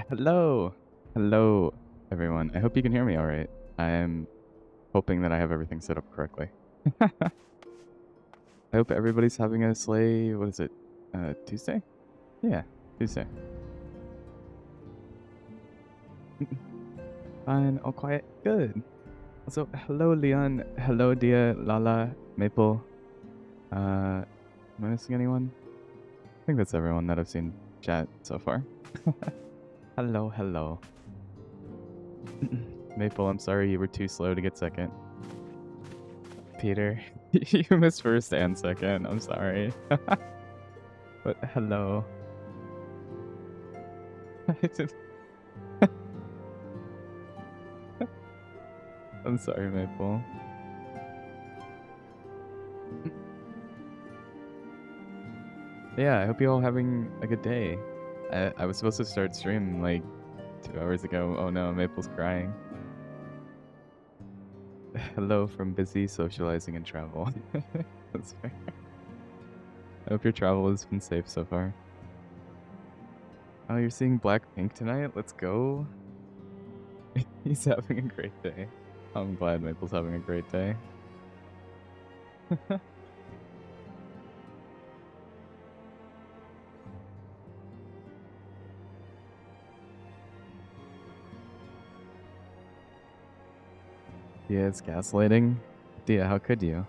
Hello. Hello, everyone. I hope you can hear me all right. I am hoping that I have everything set up correctly. I hope everybody's having a sleigh. What is it? Tuesday? Yeah, Tuesday. Fine, all quiet. Good. Also, hello, Leon. Hello, Dia, Lala, Maple. Am I missing anyone? I think that's everyone that I've seen chat so far. Hello, hello. Maple, I'm sorry you were too slow to get second. Peter, you missed first and second. I'm sorry. But hello. I'm sorry, Maple. Yeah, I hope you're all having a good day. I was supposed to start stream like 2 hours ago. Oh no, Maple's crying. Hello from busy socializing and travel. That's fair. I hope your travel has been safe so far. Oh, you're seeing Blackpink tonight? Let's go. He's having a great day. I'm glad Maple's having a great day. Yeah, it's gaslighting. Dia, how could you?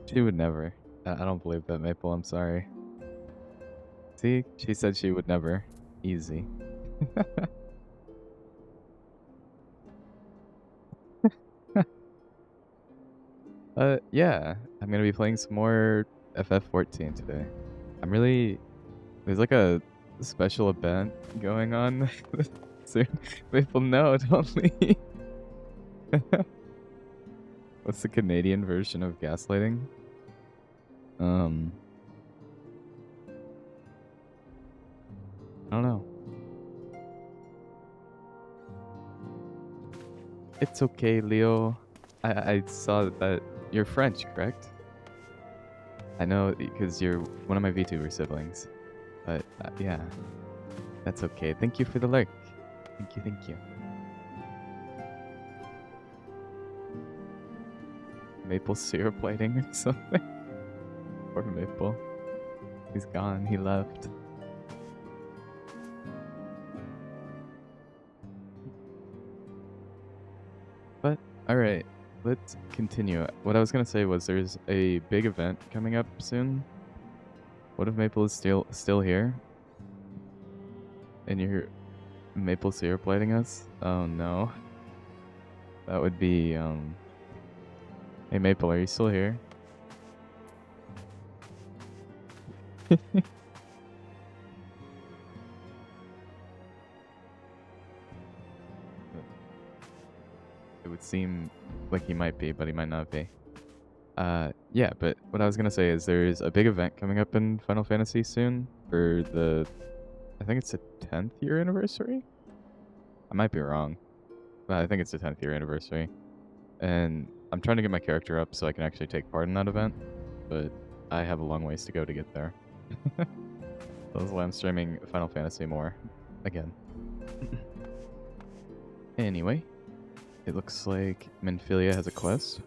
She would never. I don't believe that, Maple. I'm sorry. See? She said she would never. Easy. Yeah. I'm gonna be playing some more FF14 today. I'm really... There's like a special event going on soon. Maple, no, don't leave. What's the Canadian version of gaslighting? I don't know. It's okay, Leo. I saw that you're French, correct? I know because you're one of my VTuber siblings. But yeah, that's okay. Thank you for the lurk. Thank you, thank you. Maple syrup lighting or something? Poor Maple. He's gone. He left. But, alright. Let's continue. What I was gonna say was there's a big event coming up soon. What if Maple is still here? And you're maple syrup lighting us? Oh no. That would be, Hey Maple, are you still here? It would seem like he might be, but he might not be. Yeah, but what I was gonna say is there's a big event coming up in Final Fantasy soon for the, I think it's the 10th year anniversary? I might be wrong, but I think it's the 10th year anniversary. And I'm trying to get my character up so I can actually take part in that event, but I have a long ways to go to get there. That's why I'm streaming Final Fantasy more again. Anyway, it looks like Menphilia has a quest.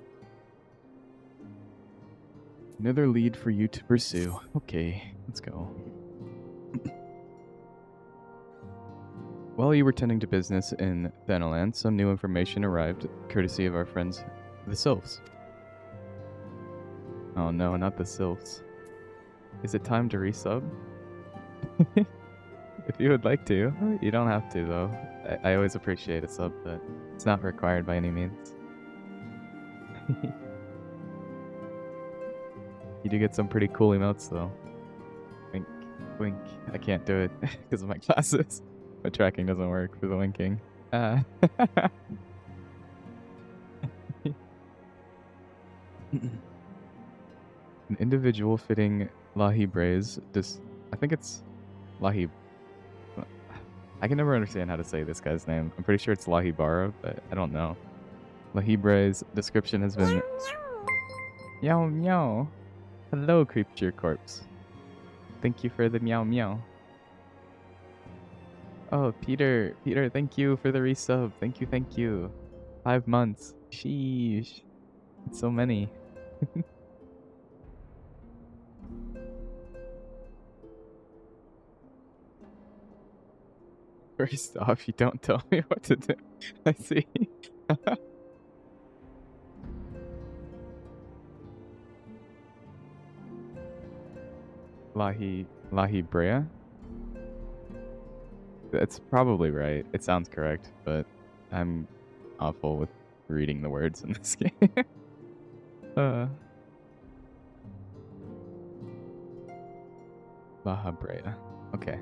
Another lead for you to pursue. Okay, let's go. While you were tending to business in Thanalan, some new information arrived, courtesy of our friends, the Sylphs. Oh no, not the Sylphs. Is it time to resub? If you would like to, you don't have to though. I always appreciate a sub, but it's not required by any means. You do get some pretty cool emotes though. Wink, wink. I can't do it because of my glasses. My tracking doesn't work for the winking. An individual fitting Lahi Braze. I think it's Lahi. I can never understand how to say this guy's name. I'm pretty sure it's Lahi Bara, but I don't know. Lahi Braze description has been. Meow meow. Hello, Creature Corpse. Thank you for the meow meow. Oh, Peter, thank you for the resub. Thank you. 5 months. Sheesh. It's so many. First off, you don't tell me what to do. I see. Lahi Brea? That's probably right. It sounds correct, but I'm awful with reading the words in this game. Laha Brea. Okay.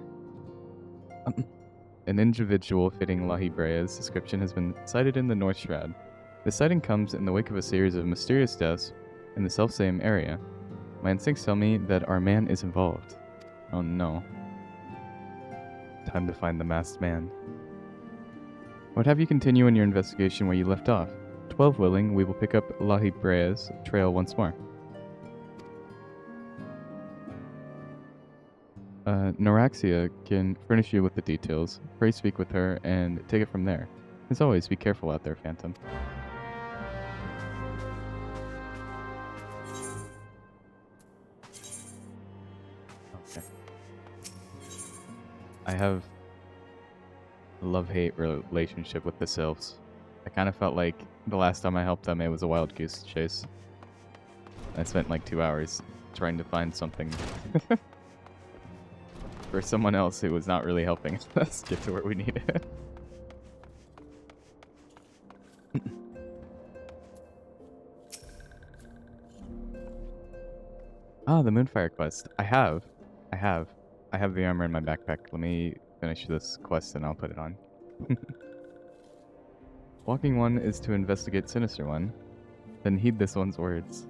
An individual fitting Lahi Brea's description has been sighted in the North Shroud. The sighting comes in the wake of a series of mysterious deaths in the selfsame area. My instincts tell me that our man is involved. Oh no. Time to find the masked man. I would have you continue in your investigation where you left off. 12 willing, we will pick up Lahi Brea's trail once more. Noraxia can furnish you with the details. Pray speak with her and take it from there. As always, be careful out there, Phantom. Okay. I have a love-hate relationship with the Sylphs. I kind of felt like the last time I helped them, it was a wild goose chase. I spent like 2 hours trying to find something for someone else who was not really helping us get to where we needed. Ah, the Moonfire quest. I have the armor in my backpack. Let me finish this quest and I'll put it on. Walking one is to investigate Sinister One. Then heed this one's words.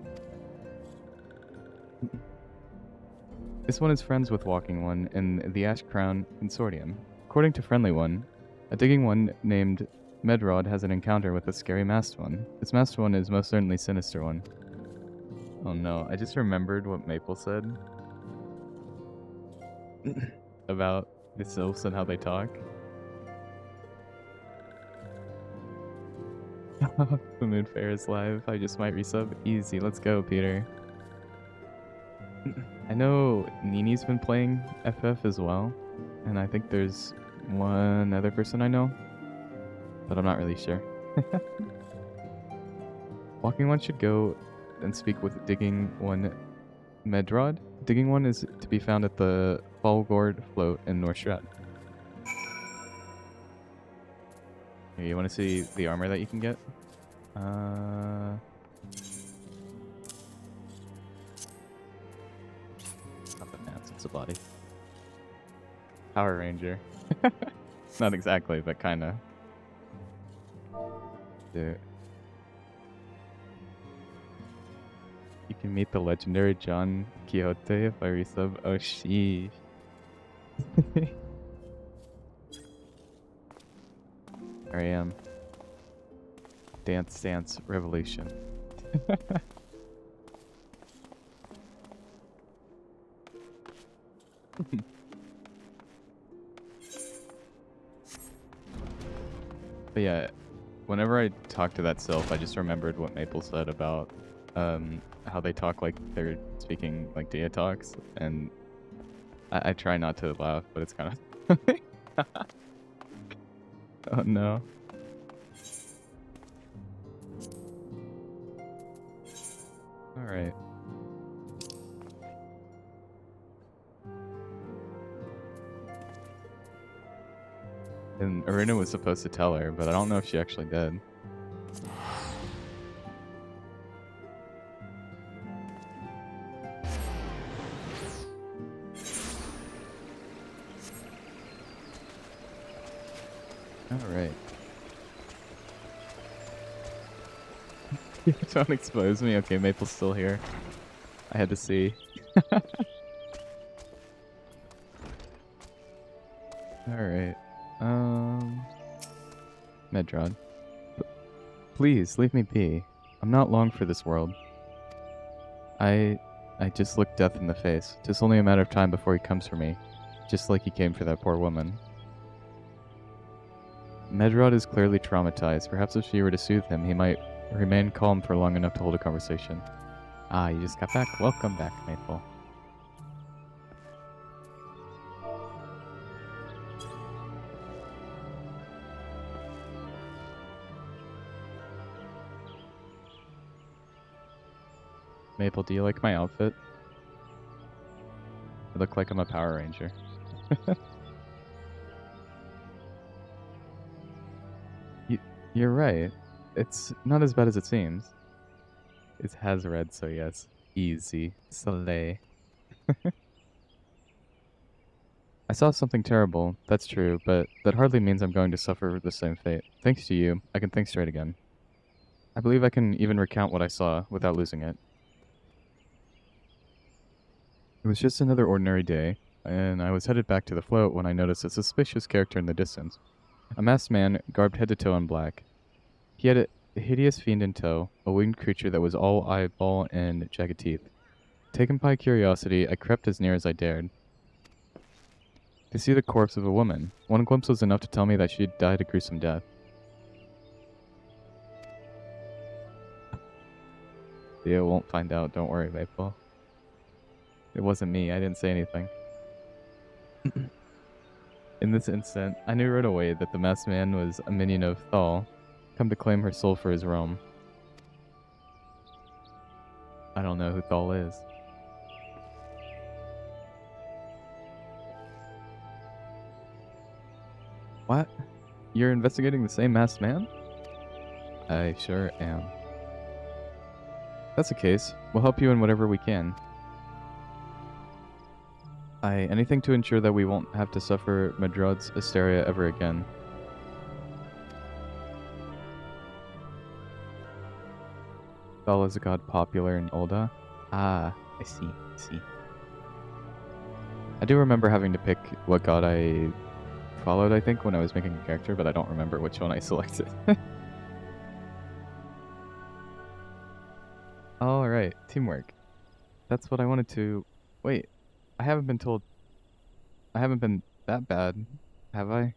This one is friends with Walking One in the Ash Crown Consortium. According to Friendly One, a digging one named Medrod has an encounter with a scary masked one. This masked one is most certainly Sinister One. Oh no, I just remembered what Maple said about the sylphs and how they talk. The Moon Fair is live. I just might resub. Easy, let's go, Peter. I know Nini's been playing FF as well, and I think there's one other person I know, but I'm not really sure. Walking One should go and speak with Digging One Medrod. Digging One is to be found at the Falgord float in North Shred. Here, you want to see the armor that you can get? Not the pants, it's the body. Power Ranger. Not exactly, but kinda. Dude. You can meet the legendary John Quixote if I resub. Oh, sheesh. There I am. Dance Dance Revolution. But yeah, whenever I talk to that sylph, I just remembered what Maple said about how they talk like they're speaking like Dia talks, and I try not to laugh, but it's kind of oh no. Alright. And Aruna was supposed to tell her, but I don't know if she actually did. Alright. Don't expose me. Okay, Maple's still here. I had to see. Alright. Medrod. Please, leave me be. I'm not long for this world. I just looked death in the face. It's only a matter of time before he comes for me. Just like he came for that poor woman. Medrod is clearly traumatized. Perhaps if she were to soothe him, he might remain calm for long enough to hold a conversation. Ah, you just got back? Welcome back, Maple. Maple, do you like my outfit? I look like I'm a Power Ranger. You're right. It's not as bad as it seems. It has red, so yes. Easy. Slay. I saw something terrible, that's true, but that hardly means I'm going to suffer the same fate. Thanks to you, I can think straight again. I believe I can even recount what I saw without losing it. It was just another ordinary day, and I was headed back to the float when I noticed a suspicious character in the distance. A masked man, garbed head to toe in black. He had a hideous fiend in tow, a winged creature that was all eyeball and jagged teeth. Taken by curiosity, I crept as near as I dared. To see the corpse of a woman. One glimpse was enough to tell me that she had died a gruesome death. Theo won't find out, don't worry, Maple. It wasn't me, I didn't say anything. In this instant, I knew right away that the masked man was a minion of Thal, come to claim her soul for his realm. I don't know who Thal is. What? You're investigating the same masked man? I sure am. That's the case. We'll help you in whatever we can. Anything to ensure that we won't have to suffer Medrod's hysteria ever again. Thal is a god popular in Ulda. Ah, I see. I do remember having to pick what god I followed, I think, when I was making a character, but I don't remember which one I selected. Alright, teamwork. That's what I wanted to... Wait, I haven't been told... I haven't been that bad, have I?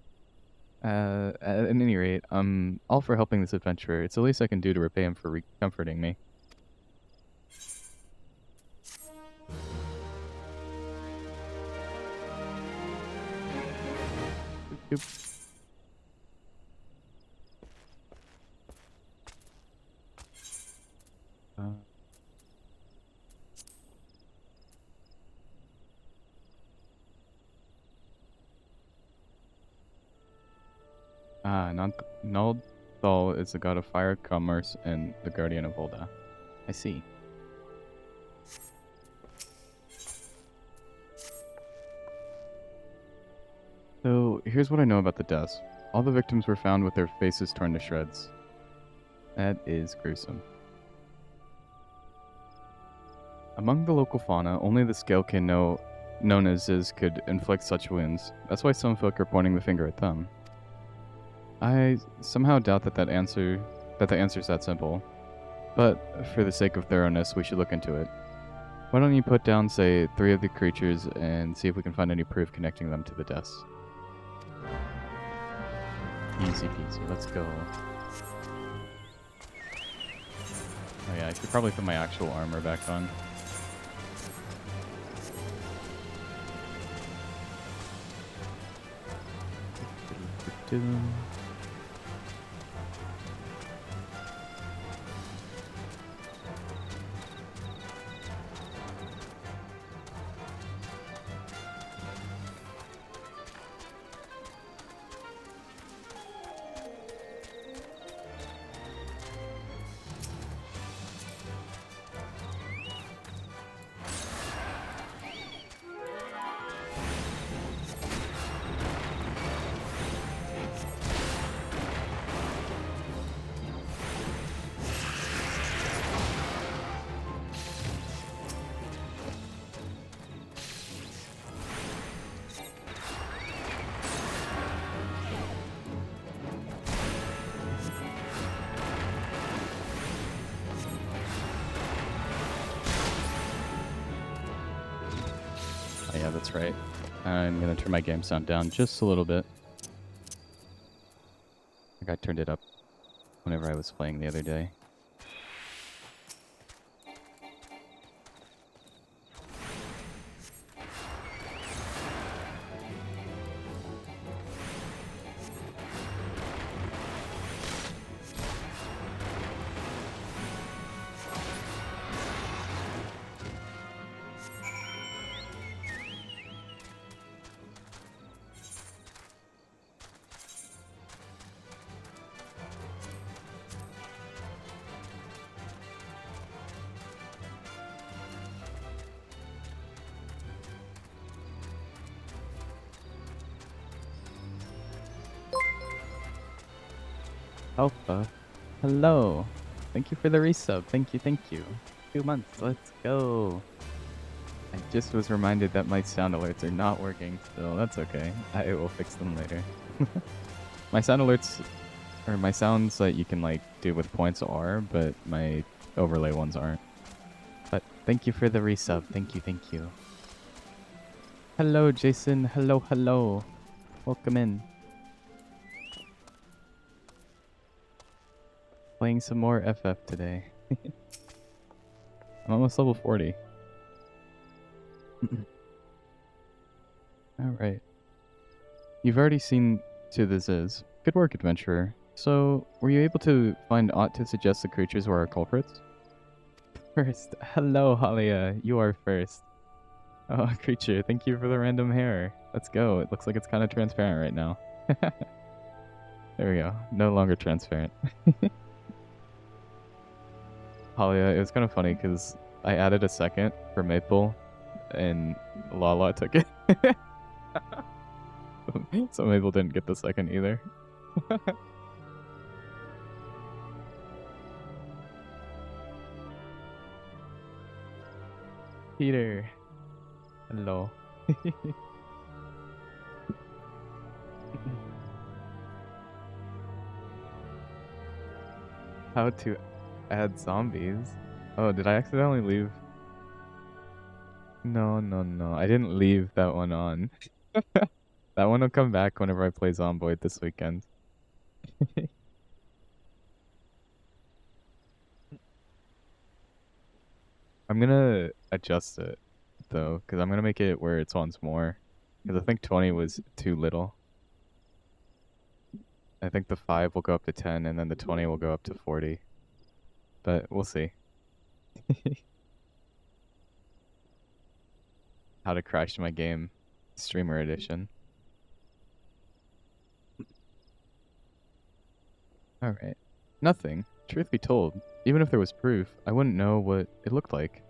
At any rate, I'm all for helping this adventurer. It's the least I can do to repay him for comforting me. Boop, boop. Naldal is the god of fire, commerce, and the guardian of Volda. I see. So, here's what I know about the deaths. All the victims were found with their faces torn to shreds. That is gruesome. Among the local fauna, only the scalekin known as Ziz could inflict such wounds. That's why some folk are pointing the finger at them. I somehow doubt that the answer's that simple. But for the sake of thoroughness, we should look into it. Why don't you put down, say, 3 of the creatures and see if we can find any proof connecting them to the deaths. Easy peasy, let's go. Oh yeah, I should probably put my actual armor back on. Oh yeah, that's right. I'm gonna turn my game sound down just a little bit. I think I turned it up whenever I was playing the other day. Alpha, hello. Thank you for the resub. Thank you, thank you. 2 months, let's go. I just was reminded that my sound alerts are not working still. That's okay. I will fix them later. My sound alerts, or my sounds that you can like do with points are, but my overlay ones aren't. But thank you for the resub. Thank you, thank you. Hello, Jason. Hello, hello. Welcome in. Playing some more FF today. I'm almost level 40. Alright. You've already seen to this is. Good work, adventurer. So, were you able to find aught to suggest the creatures were our culprits? First. Hello, Halia. You are first. Oh, creature, thank you for the random hair. Let's go. It looks like it's kind of transparent right now. There we go. No longer transparent. Halia, it was kind of funny because I added a second for Maple and Lala took it. So Maple didn't get the second either. Peter. Hello. How to add zombies? Oh, did I accidentally leave? No, no, no. I didn't leave that one on. That one will come back whenever I play Zomboid this weekend. I'm gonna adjust it, though, because I'm gonna make it where it's once more. Because I think 20 was too little. I think the 5 will go up to 10, and then the 20 will go up to 40. But we'll see. How to crash my game. Streamer edition. Alright. Nothing. Truth be told, even if there was proof, I wouldn't know what it looked like.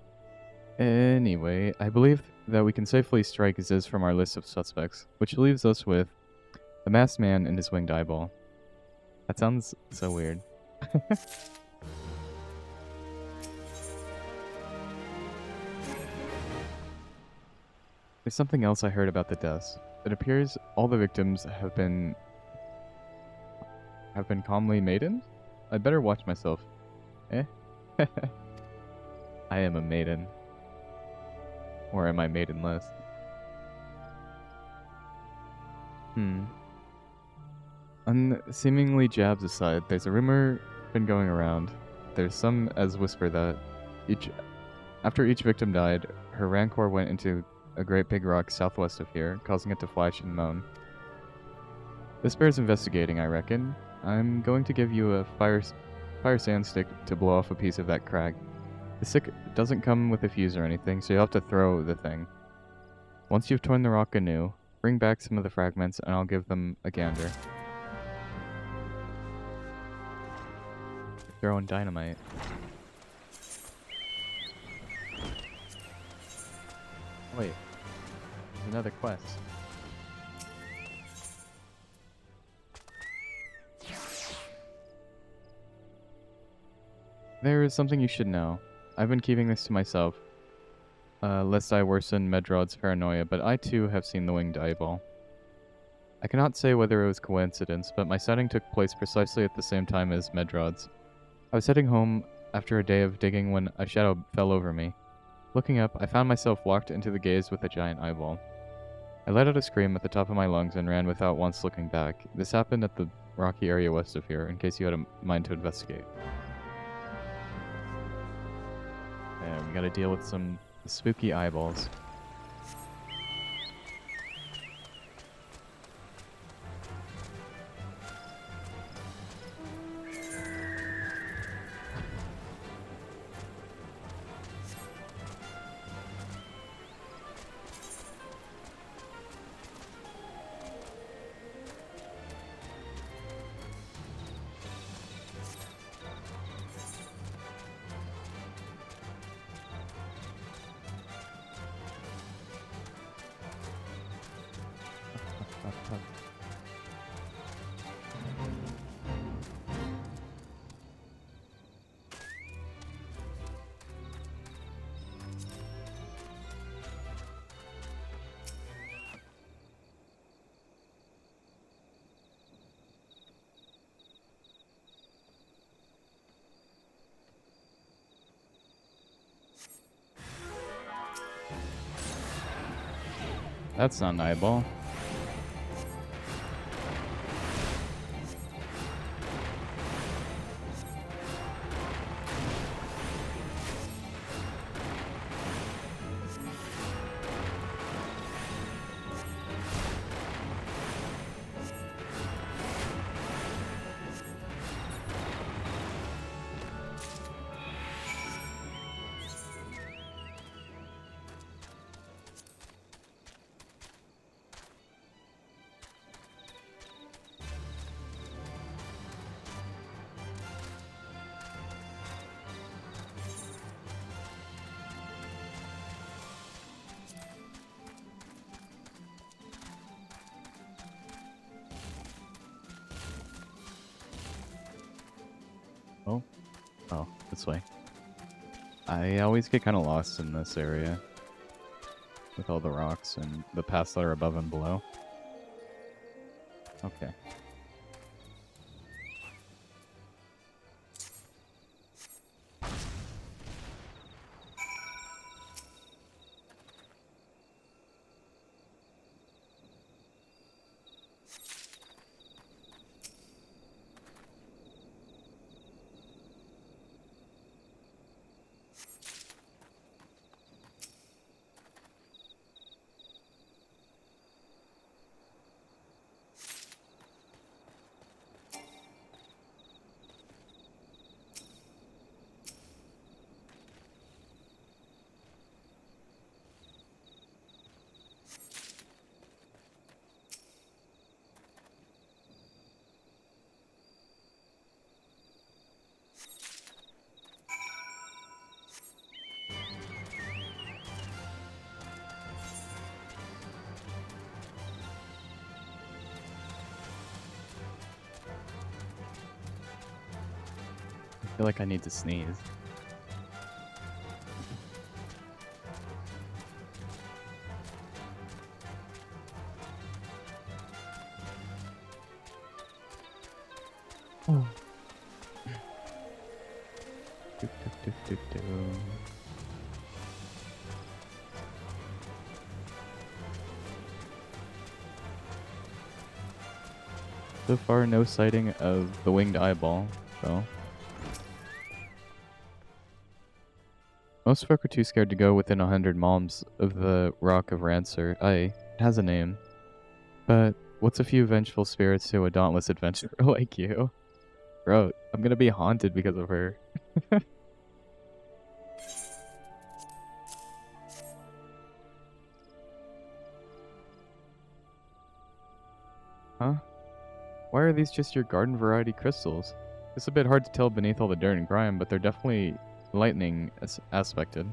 Anyway, I believe that we can safely strike Ziz from our list of suspects, which leaves us with the masked man and his winged eyeball. That sounds so weird. There's something else I heard about the deaths. It appears all the victims have been calmly maidens? I'd better watch myself. Eh? I am a maiden. Or am I maidenless? Seemingly jabs aside, there's a rumor been going around. There's some as whisper that after each victim died, her rancor went into a great big rock southwest of here, causing it to flash and moan. This bears investigating, I reckon. I'm going to give you a fire sand stick to blow off a piece of that crag. The stick doesn't come with a fuse or anything, so you'll have to throw the thing. Once you've torn the rock anew, bring back some of the fragments and I'll give them a gander. Throwing dynamite. Wait, there's another quest. There is something you should know. I've been keeping this to myself, lest I worsen Medrod's paranoia, but I too have seen the winged eyeball. I cannot say whether it was coincidence, but my sighting took place precisely at the same time as Medrod's. I was heading home after a day of digging when a shadow fell over me. Looking up, I found myself locked into the gaze with a giant eyeball. I let out a scream at the top of my lungs and ran without once looking back. This happened at the rocky area west of here, in case you had a mind to investigate. Yeah, we gotta deal with some spooky eyeballs. That's not an eyeball. Oh, this way. I always get kind of lost in this area. with all the rocks and the paths that are above and below. Okay. I feel like I need to sneeze. Oh. So far, no sighting of the winged eyeball, though. Most folk are too scared to go within 100 malms of the Rock of Rancer. Aye, it has a name. But what's a few vengeful spirits to a dauntless adventurer like you? Bro, I'm gonna be haunted because of her. Huh? Why are these just your garden variety crystals? It's a bit hard to tell beneath all the dirt and grime, but they're definitely lightning aspected.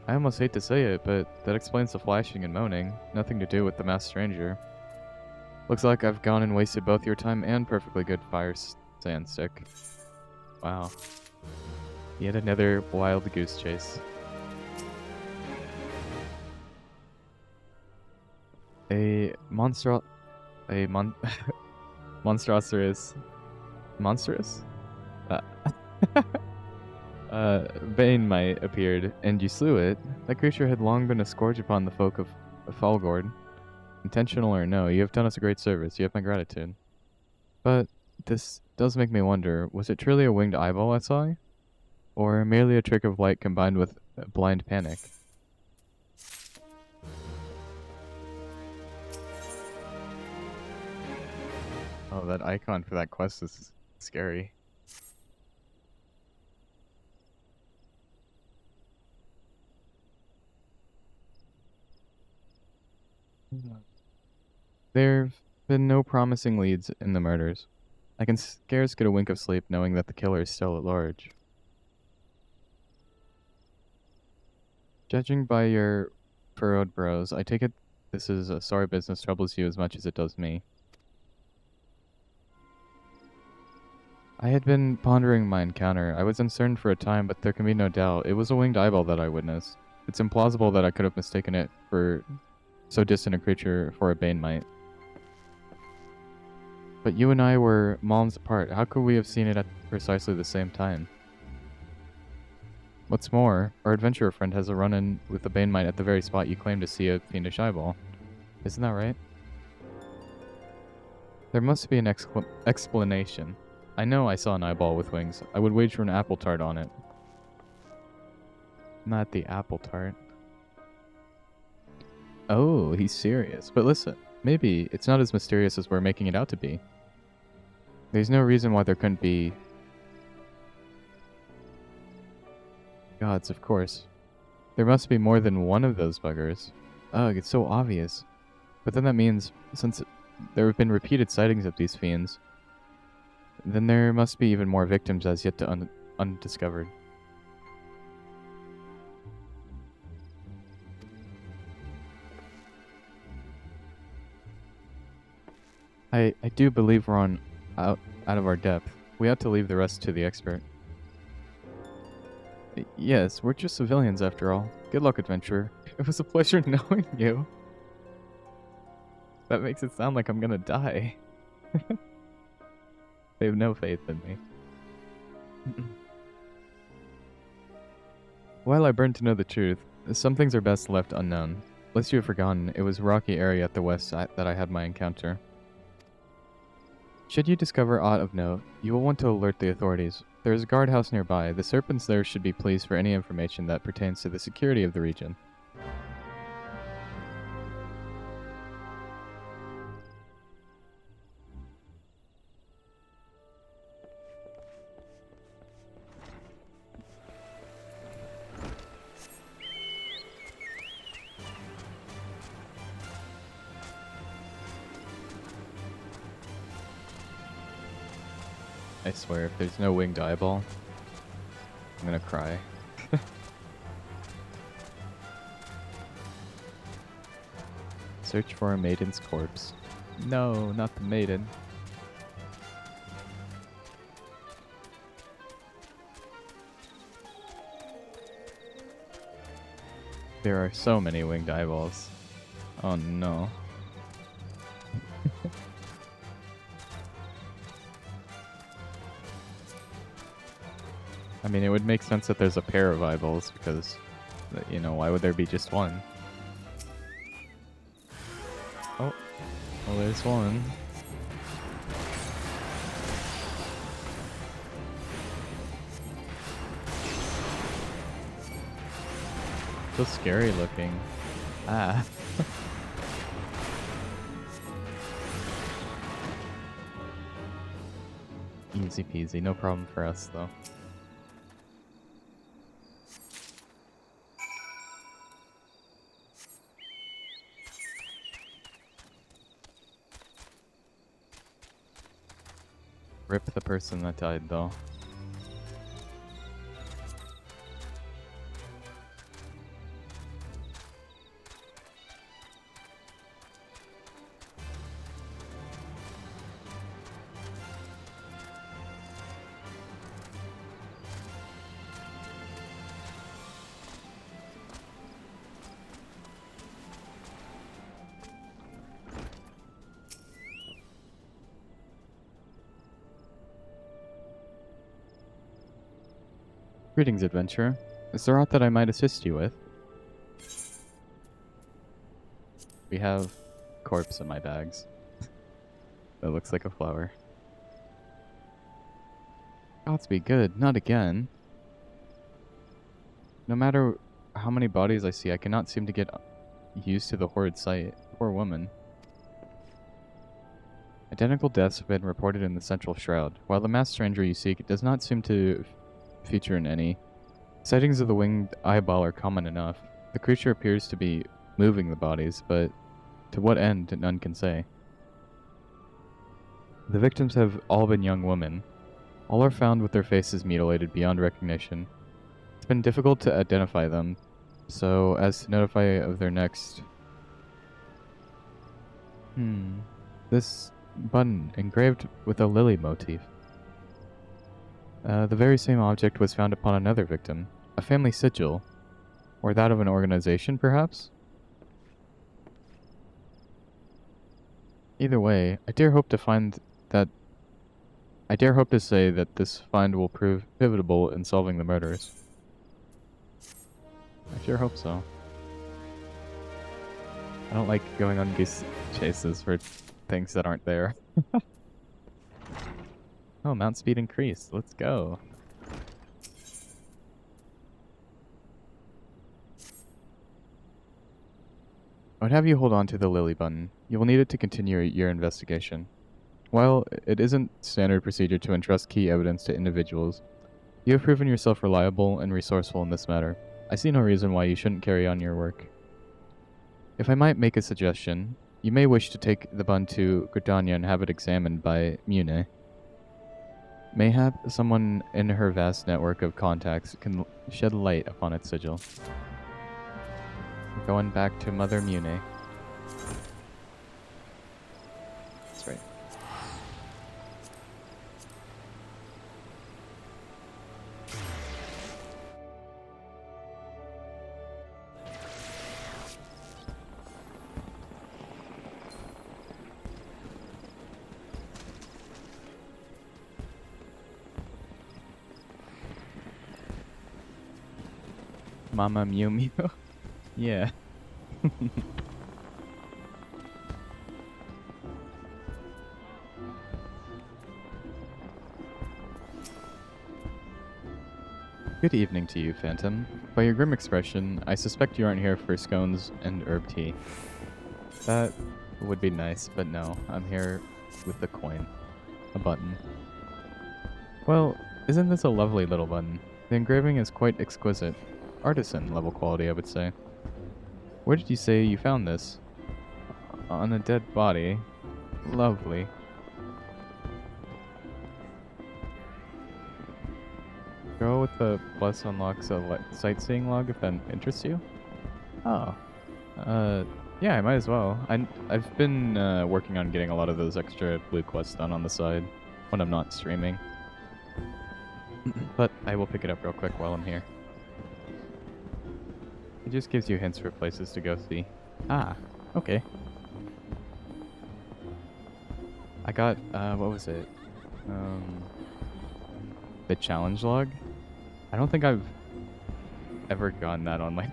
I almost hate to say it, but that explains the flashing and moaning. Nothing to do with the masked stranger. Looks like I've gone and wasted both your time and perfectly good fire sand stick. Wow. Yet another wild goose chase. Monstrous. Monstrous? Bane might appeared, and you slew it. That creature had long been a scourge upon the folk of Falgord. Intentional or no, you have done us a great service. You have my gratitude. But this does make me wonder, was it truly a winged eyeball I saw? Or merely a trick of light combined with blind panic? Oh, that icon for that quest is scary. There've been no promising leads in the murders. I can scarce get a wink of sleep knowing that the killer is still at large. Judging by your furrowed brows, I take it this is a sorry business troubles you as much as it does me. I had been pondering my encounter. I was uncertain for a time, but there can be no doubt. It was a winged eyeball that I witnessed. It's implausible that I could have mistaken it for so distant a creature for a bane mite. But you and I were malms apart. How could we have seen it at precisely the same time? What's more, our adventurer friend has a run-in with the bane mite at the very spot you claim to see a fiendish eyeball. Isn't that right? There must be an explanation. I know I saw an eyeball with wings. I would wager an apple tart on it. Not the apple tart. Oh, he's serious. But listen, maybe it's not as mysterious as we're making it out to be. There's no reason why there couldn't be gods, of course. There must be more than one of those buggers. Ugh, it's so obvious. But then that means, since there have been repeated sightings of these fiends, then there must be even more victims as yet to undiscovered. I do believe we're out of our depth. We ought to leave the rest to the expert. Yes, we're just civilians after all. Good luck, adventurer. It was a pleasure knowing you. That makes it sound like I'm gonna die. They have no faith in me. While I burn to know the truth, some things are best left unknown. Lest you have forgotten, it was a rocky area at the west side that I had my encounter. Should you discover aught of note, you will want to alert the authorities. There is a guardhouse nearby. The serpents there should be pleased for any information that pertains to the security of the region. I swear, if there's no winged eyeball, I'm gonna cry. Search for a maiden's corpse. No, not the maiden. There are so many winged eyeballs. Oh no. I mean, it would make sense that there's a pair of eyeballs because, you know, why would there be just one? Oh, well, there's one. So scary looking. Ah. Easy peasy, no problem for us though. Rip the person that died, though. Greetings, adventurer. Is there aught that I might assist you with? We have corpse in my bags. That looks like a flower. Gods be good, not again. No matter how many bodies I see, I cannot seem to get used to the horrid sight. Poor woman. Identical deaths have been reported in the central shroud. While the masked stranger you seek does not seem to feature in any, sightings of the winged eyeball are common enough. The creature appears to be moving the bodies, but to what end, none can say. The victims have all been young women. All are found with their faces mutilated beyond recognition. It's been difficult to identify them, so as to notify of their next... This button, engraved with a lily motif. The very same object was found upon another victim. A family sigil. Or that of an organization, perhaps? Either way, I dare hope to say that this find will prove pivotal in solving the murders. I sure hope so. I don't like going on goose chases for things that aren't there. Oh, mount speed increased. Let's go. I would have you hold on to the lily button. You will need it to continue your investigation. While it isn't standard procedure to entrust key evidence to individuals, you have proven yourself reliable and resourceful in this matter. I see no reason why you shouldn't carry on your work. If I might make a suggestion, you may wish to take the bun to Gridania and have it examined by Mune. Mayhap someone in her vast network of contacts can shed light upon its sigil. We're going back to Mother Mune. That's right. Mama Mew Mew. Yeah. Good evening to you, Phantom. By your grim expression, I suspect you aren't here for scones and herb tea. That would be nice, but no, I'm here with the coin. A button. Well, isn't this a lovely little button? The engraving is quite exquisite. Artisan level quality, I would say. Where did you say you found this? On a dead body. Lovely. Go with the plus unlocks a sightseeing log if that interests you. Oh. Yeah, I might as well. I've been working on getting a lot of those extra blue quests done on the side when I'm not streaming. But I will pick it up real quick while I'm here. It just gives you hints for places to go see. Ah, okay. I got, what was it? The challenge log? I don't think I've ever gotten that on like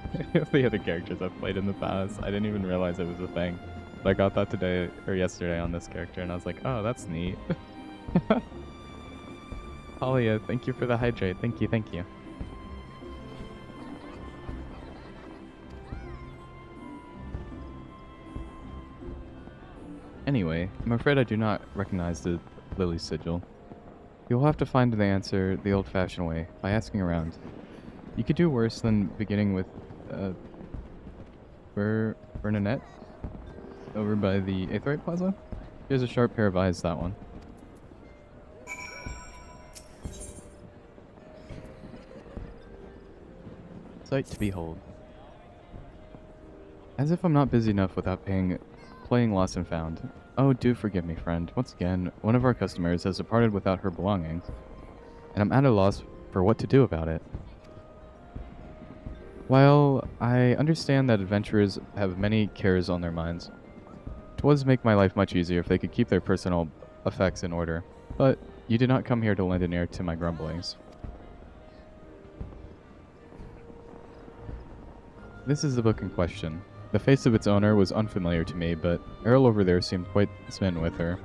the other characters I've played in the past. I didn't even realize it was a thing. But I got that today, or yesterday on this character, and I was like, oh, that's neat. Talia, thank you for the hydrate. Thank you, thank you. Anyway, I'm afraid I do not recognize the Lily sigil. You'll have to find the answer the old-fashioned way, by asking around. You could do worse than beginning with, Bernadette? Over by the Aetheryte Plaza? She has a sharp pair of eyes, that one. Sight to behold. As if I'm not busy enough without playing Lost and Found. Oh, do forgive me, friend. Once again, one of our customers has departed without her belongings, and I'm at a loss for what to do about it. While I understand that adventurers have many cares on their minds, it would make my life much easier if they could keep their personal effects in order. But you did not come here to lend an ear to my grumblings. This is the book in question. The face of its owner was unfamiliar to me, but Earl over there seemed quite smitten with her.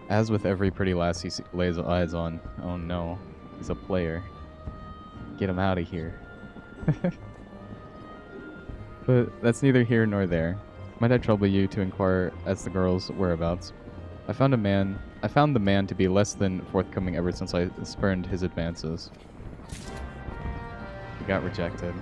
As with every pretty lass he lays eyes on. Oh no, he's a player. Get him out of here. But that's neither here nor there. Might I trouble you to inquire as the girl's whereabouts? I found the man to be less than forthcoming ever since I spurned his advances. He got rejected.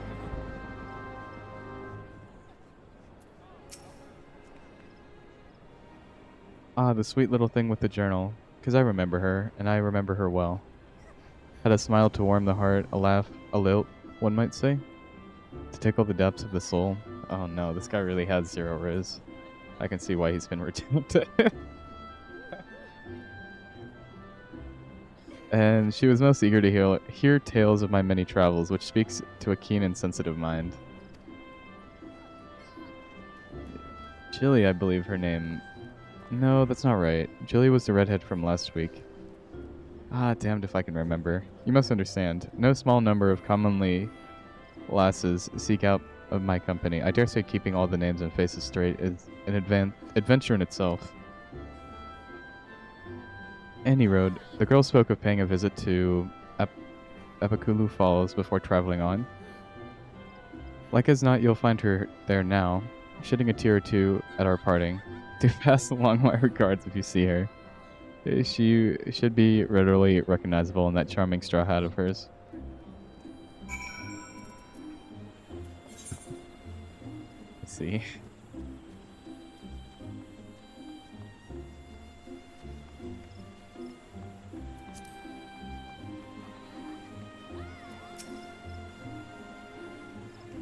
Ah, the sweet little thing with the journal. 'Cause I remember her, and I remember her well. Had a smile to warm the heart, a laugh, a lilt, one might say, to tickle the depths of the soul. Oh no, this guy really has 0 riz. I can see why he's been rejected. And she was most eager to hear tales of my many travels, which speaks to a keen and sensitive mind. Jilly, I believe her name. No, that's not right. Jilly was the redhead from last week. Ah, damned if I can remember. You must understand. No small number of commonly lasses seek out of my company. I dare say keeping all the names and faces straight is an adventure in itself. Any road, the girl spoke of paying a visit to Epakulu Falls before traveling on. Like as not, you'll find her there now, shedding a tear or two at our parting. Do pass along my regards if you see her. She should be readily recognizable in that charming straw hat of hers. Let's see.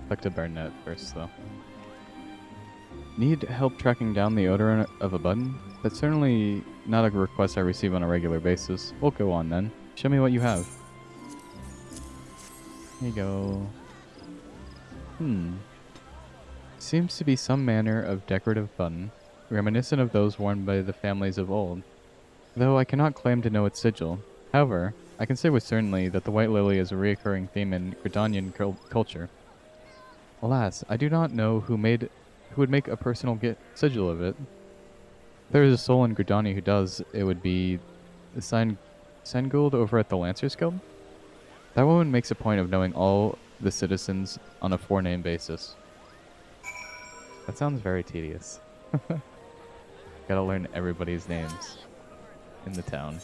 Talk to Barnett first, though. Need help tracking down the odor of a button? That's certainly not a request I receive on a regular basis. We'll go on then. Show me what you have. Here you go. Seems to be some manner of decorative button, reminiscent of those worn by the families of old, though I cannot claim to know its sigil. However, I can say with certainty that the white lily is a recurring theme in Gridanian culture. Alas, I do not know who would make a personal sigil of it. If there is a soul in Gridani who does, it would be Sanguld over at the Lancers Guild. That woman makes a point of knowing all the citizens on a four-name basis. That sounds very tedious. Gotta learn everybody's names in the town.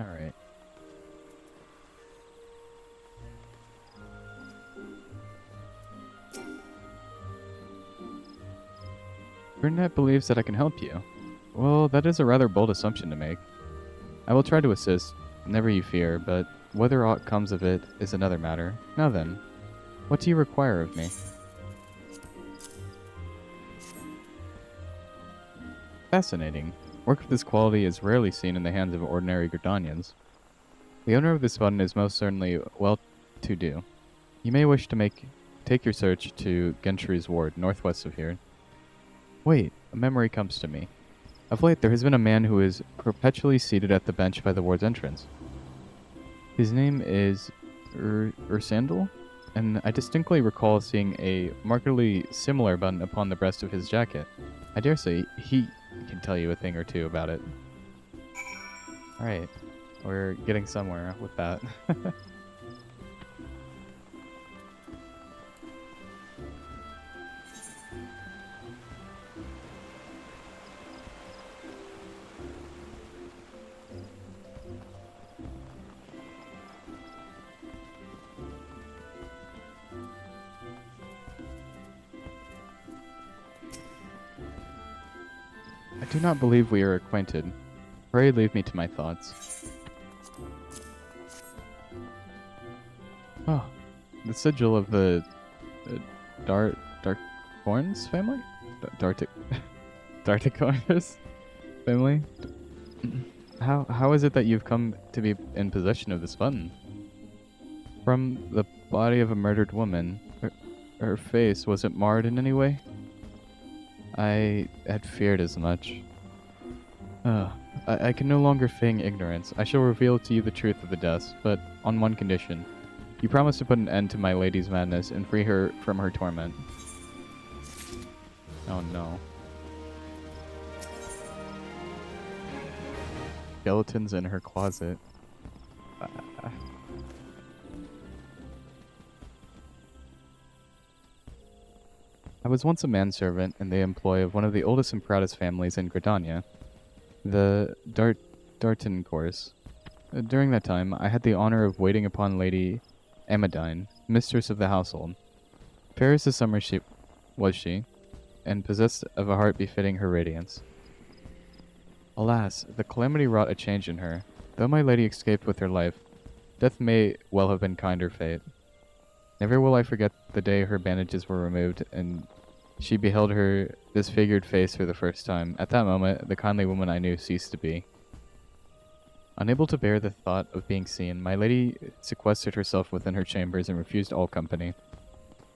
Alright. Burnett believes that I can help you. Well, that is a rather bold assumption to make. I will try to assist, never you fear, but whether aught comes of it is another matter. Now then, what do you require of me? Fascinating. Work of this quality is rarely seen in the hands of ordinary Gridanians. The owner of this button is most certainly well-to-do. You may wish to take your search to Gentry's ward, northwest of here. Wait, a memory comes to me. Of late, there has been a man who is perpetually seated at the bench by the ward's entrance. His name is Ursandal, and I distinctly recall seeing a markedly similar button upon the breast of his jacket. I dare say he can tell you a thing or two about it. Alright, we're getting somewhere with that. I do not believe we are acquainted. Pray leave me to my thoughts. Oh, the sigil of the Darkhorns family? Darticorns family? How is it that you've come to be in possession of this button? From the body of a murdered woman. Her face, was it marred in any way? I had feared as much. I can no longer feign ignorance. I shall reveal to you the truth of the deaths, but on one condition. You promise to put an end to my lady's madness and free her from her torment. Oh no. Skeletons in her closet. I was once a manservant in the employ of one of the oldest and proudest families in Gridania, the Dartincourts. During that time, I had the honor of waiting upon Lady Amadine, mistress of the household. Fair as the summer was she, and possessed of a heart befitting her radiance. Alas, the calamity wrought a change in her. Though my lady escaped with her life, death may well have been kinder fate. Never will I forget the day her bandages were removed, and she beheld her disfigured face for the first time. At that moment, the kindly woman I knew ceased to be. Unable to bear the thought of being seen, my lady sequestered herself within her chambers and refused all company.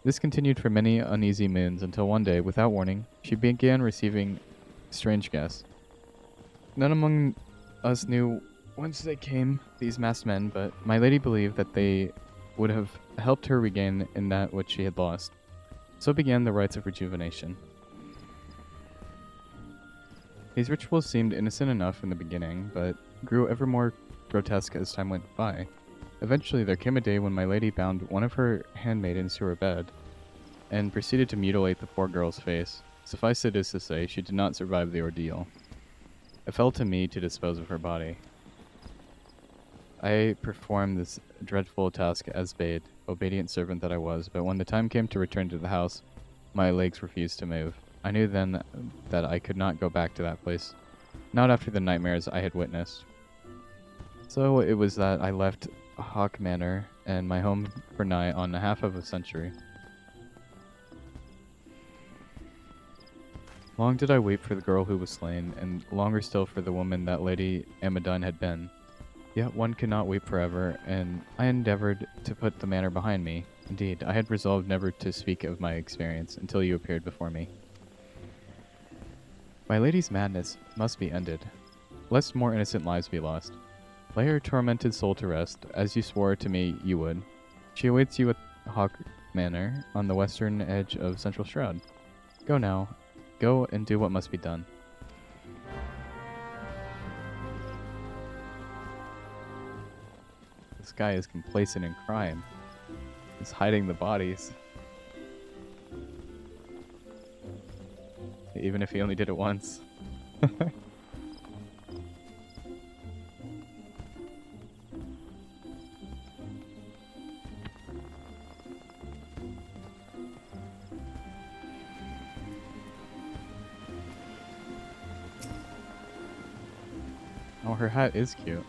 This continued for many uneasy moons, until one day, without warning, she began receiving strange guests. None among us knew whence they came, these masked men, but my lady believed that they would have helped her regain in that which she had lost. So began the rites of rejuvenation. These rituals seemed innocent enough in the beginning, but grew ever more grotesque as time went by. Eventually there came a day when my lady bound one of her handmaidens to her bed, and proceeded to mutilate the poor girl's face. Suffice it is to say, she did not survive the ordeal. It fell to me to dispose of her body. I performed this dreadful task as bade, obedient servant that I was, but when the time came to return to the house, my legs refused to move. I knew then that I could not go back to that place, not after the nightmares I had witnessed. So it was that I left Hawk Manor and my home for nigh on half of a century. Long did I weep for the girl who was slain, and longer still for the woman that Lady Amadine had been. Yet one cannot weep forever, and I endeavored to put the manor behind me. Indeed, I had resolved never to speak of my experience until you appeared before me. My lady's madness must be ended, lest more innocent lives be lost. Lay her tormented soul to rest, as you swore to me you would. She awaits you at Hawk Manor, on the western edge of Central Shroud. Go now. Go and do what must be done. This guy is complacent in crime. He's hiding the bodies. Even if he only did it once. Oh, her hat is cute.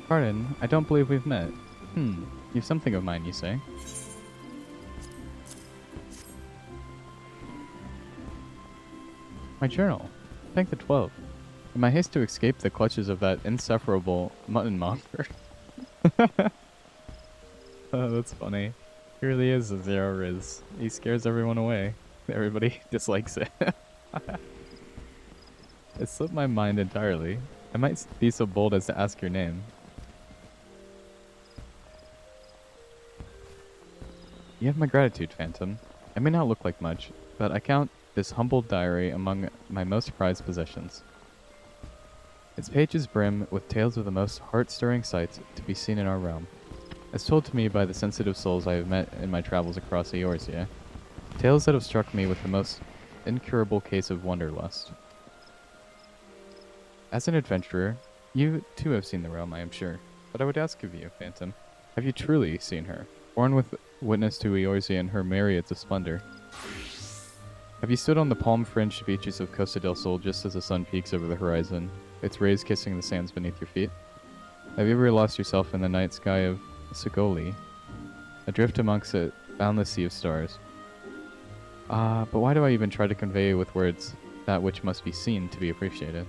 Pardon, I don't believe we've met. You've something of mine, you say? My journal. Thank the 12. In my haste to escape the clutches of that insufferable mutton monger. Oh, that's funny. He really is a zero riz. He scares everyone away. Everybody dislikes it. It slipped my mind entirely. I might be so bold as to ask your name. You have my gratitude, Phantom. I may not look like much, but I count this humble diary among my most prized possessions. Its pages brim with tales of the most heart-stirring sights to be seen in our realm, as told to me by the sensitive souls I have met in my travels across Eorzea. Tales that have struck me with the most incurable case of wanderlust. As an adventurer, you too have seen the realm, I am sure. But I would ask of you, Phantom, have you truly seen her, born with witness to Eorzea and her myriads of splendor? Have you stood on the palm-fringed beaches of Costa del Sol just as the sun peaks over the horizon, its rays kissing the sands beneath your feet? Have you ever lost yourself in the night sky of Segoli, adrift amongst a boundless sea of stars? But why do I even try to convey with words that which must be seen to be appreciated?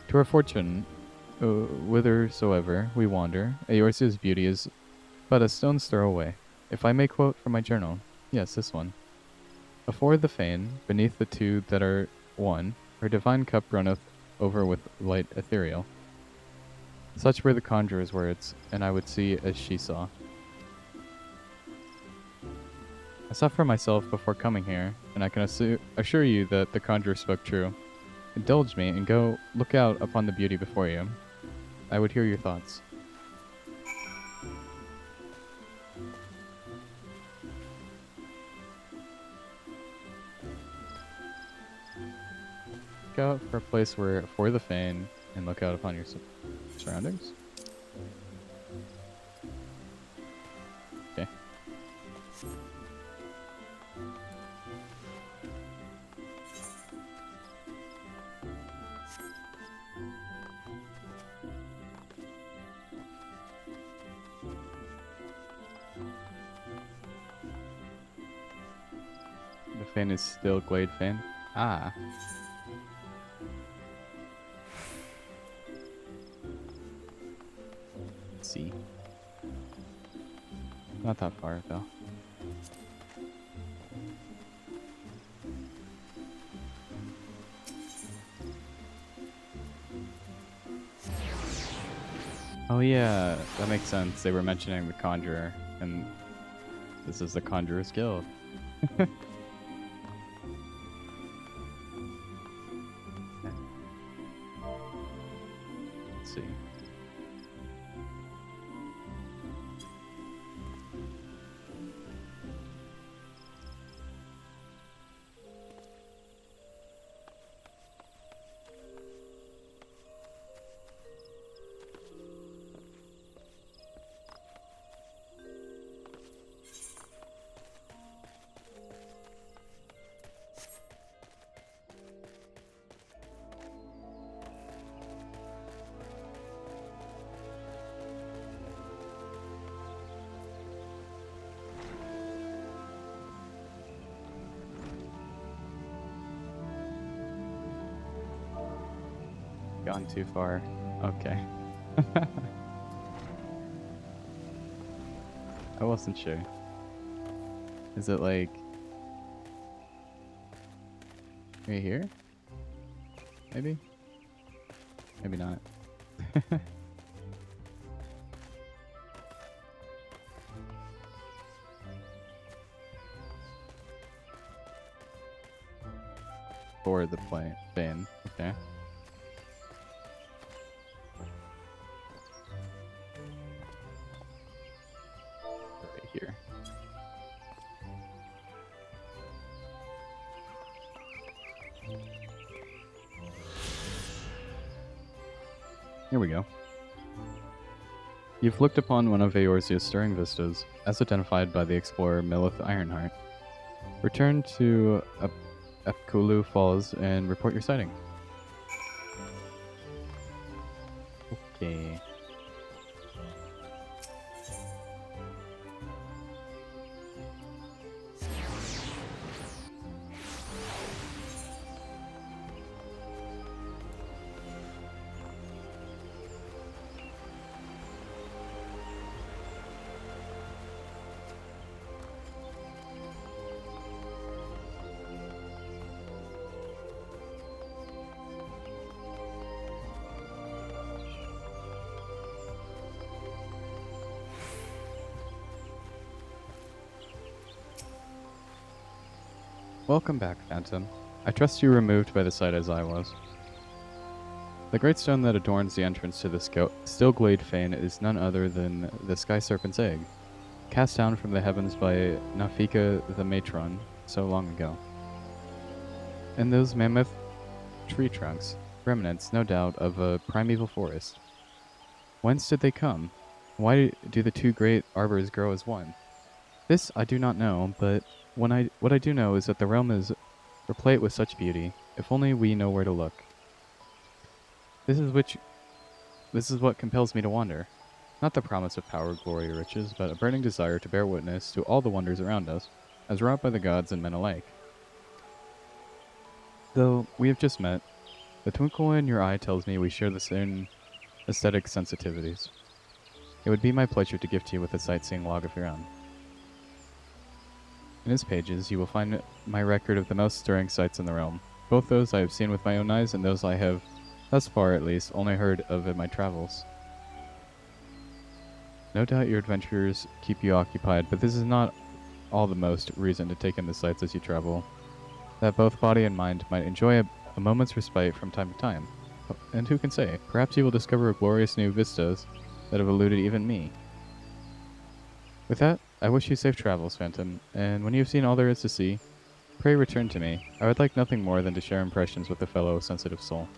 To our fortune, whithersoever we wander, Eorzea's beauty is but a stone's throw away. If I may quote from my journal, yes, this one. Afore the fane, beneath the two that are one, her divine cup runneth over with light ethereal. Such were the conjurer's words, and I would see as she saw. I saw for myself before coming here, and I can assure you that the conjurer spoke true. Indulge me and go look out upon the beauty before you. I would hear your thoughts. Look out for a place where for the fane and look out upon your surroundings. Okay. The fane is still Glade Fane. Ah. Let's see. Not that far though. Oh yeah, that makes sense. They were mentioning the Conjurer, and this is the Conjurer's Guild. Let's see. Gone too far. Okay. I wasn't sure. Is it like... Right here? Maybe? Maybe not. For the plane. Okay. Right here. Here we go. You've looked upon one of Eorzea's stirring vistas, as identified by the explorer Milith Ironheart. Return to Epkulu Falls and report your sighting. Okay. Welcome back, Phantom. I trust you were moved by the sight as I was. The great stone that adorns the entrance to the Stillglade Fane is none other than the Sky Serpent's egg, cast down from the heavens by Nafika the Matron so long ago. And those mammoth tree trunks, remnants, no doubt, of a primeval forest. Whence did they come? Why do the two great arbors grow as one? This I do not know, but what I do know is that the realm is replete with such beauty, if only we know where to look. This is what compels me to wander. Not the promise of power, glory, or riches, but a burning desire to bear witness to all the wonders around us, as wrought by the gods and men alike. Though we have just met, the twinkle in your eye tells me we share the same aesthetic sensitivities. It would be my pleasure to gift you with a sightseeing log of your own. In its pages, you will find my record of the most stirring sights in the realm, both those I have seen with my own eyes and those I have, thus far at least, only heard of in my travels. No doubt your adventures keep you occupied, but this is not all the most reason to take in the sights as you travel, that both body and mind might enjoy a moment's respite from time to time. And who can say, perhaps you will discover glorious new vistas that have eluded even me. With that, I wish you safe travels, Phantom, and when you have seen all there is to see, pray return to me. I would like nothing more than to share impressions with a fellow sensitive soul.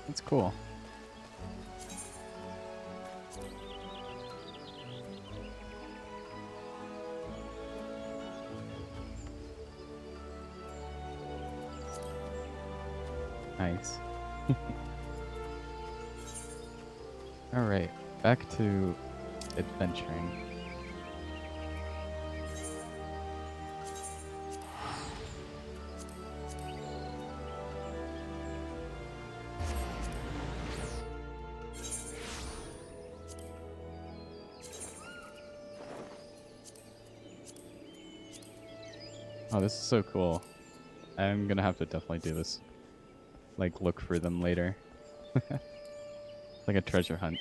That's cool. Nice. Alright, back to adventuring. Oh, this is so cool. I'm gonna have to definitely do this. Like, look for them later. Like a treasure hunt.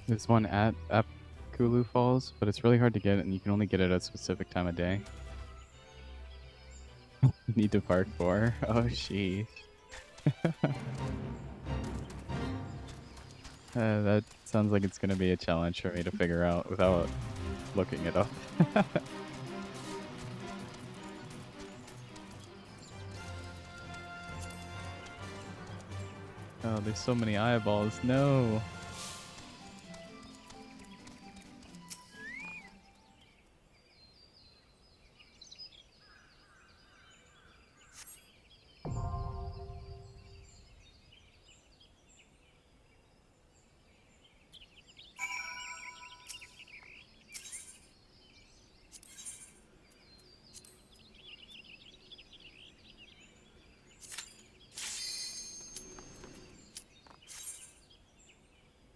There's one at Hulu falls, but it's really hard to get it, and you can only get it at a specific time of day. Need to park for? Oh, sheesh. That sounds like it's gonna be a challenge for me to figure out without looking it up. Oh, there's so many eyeballs. No.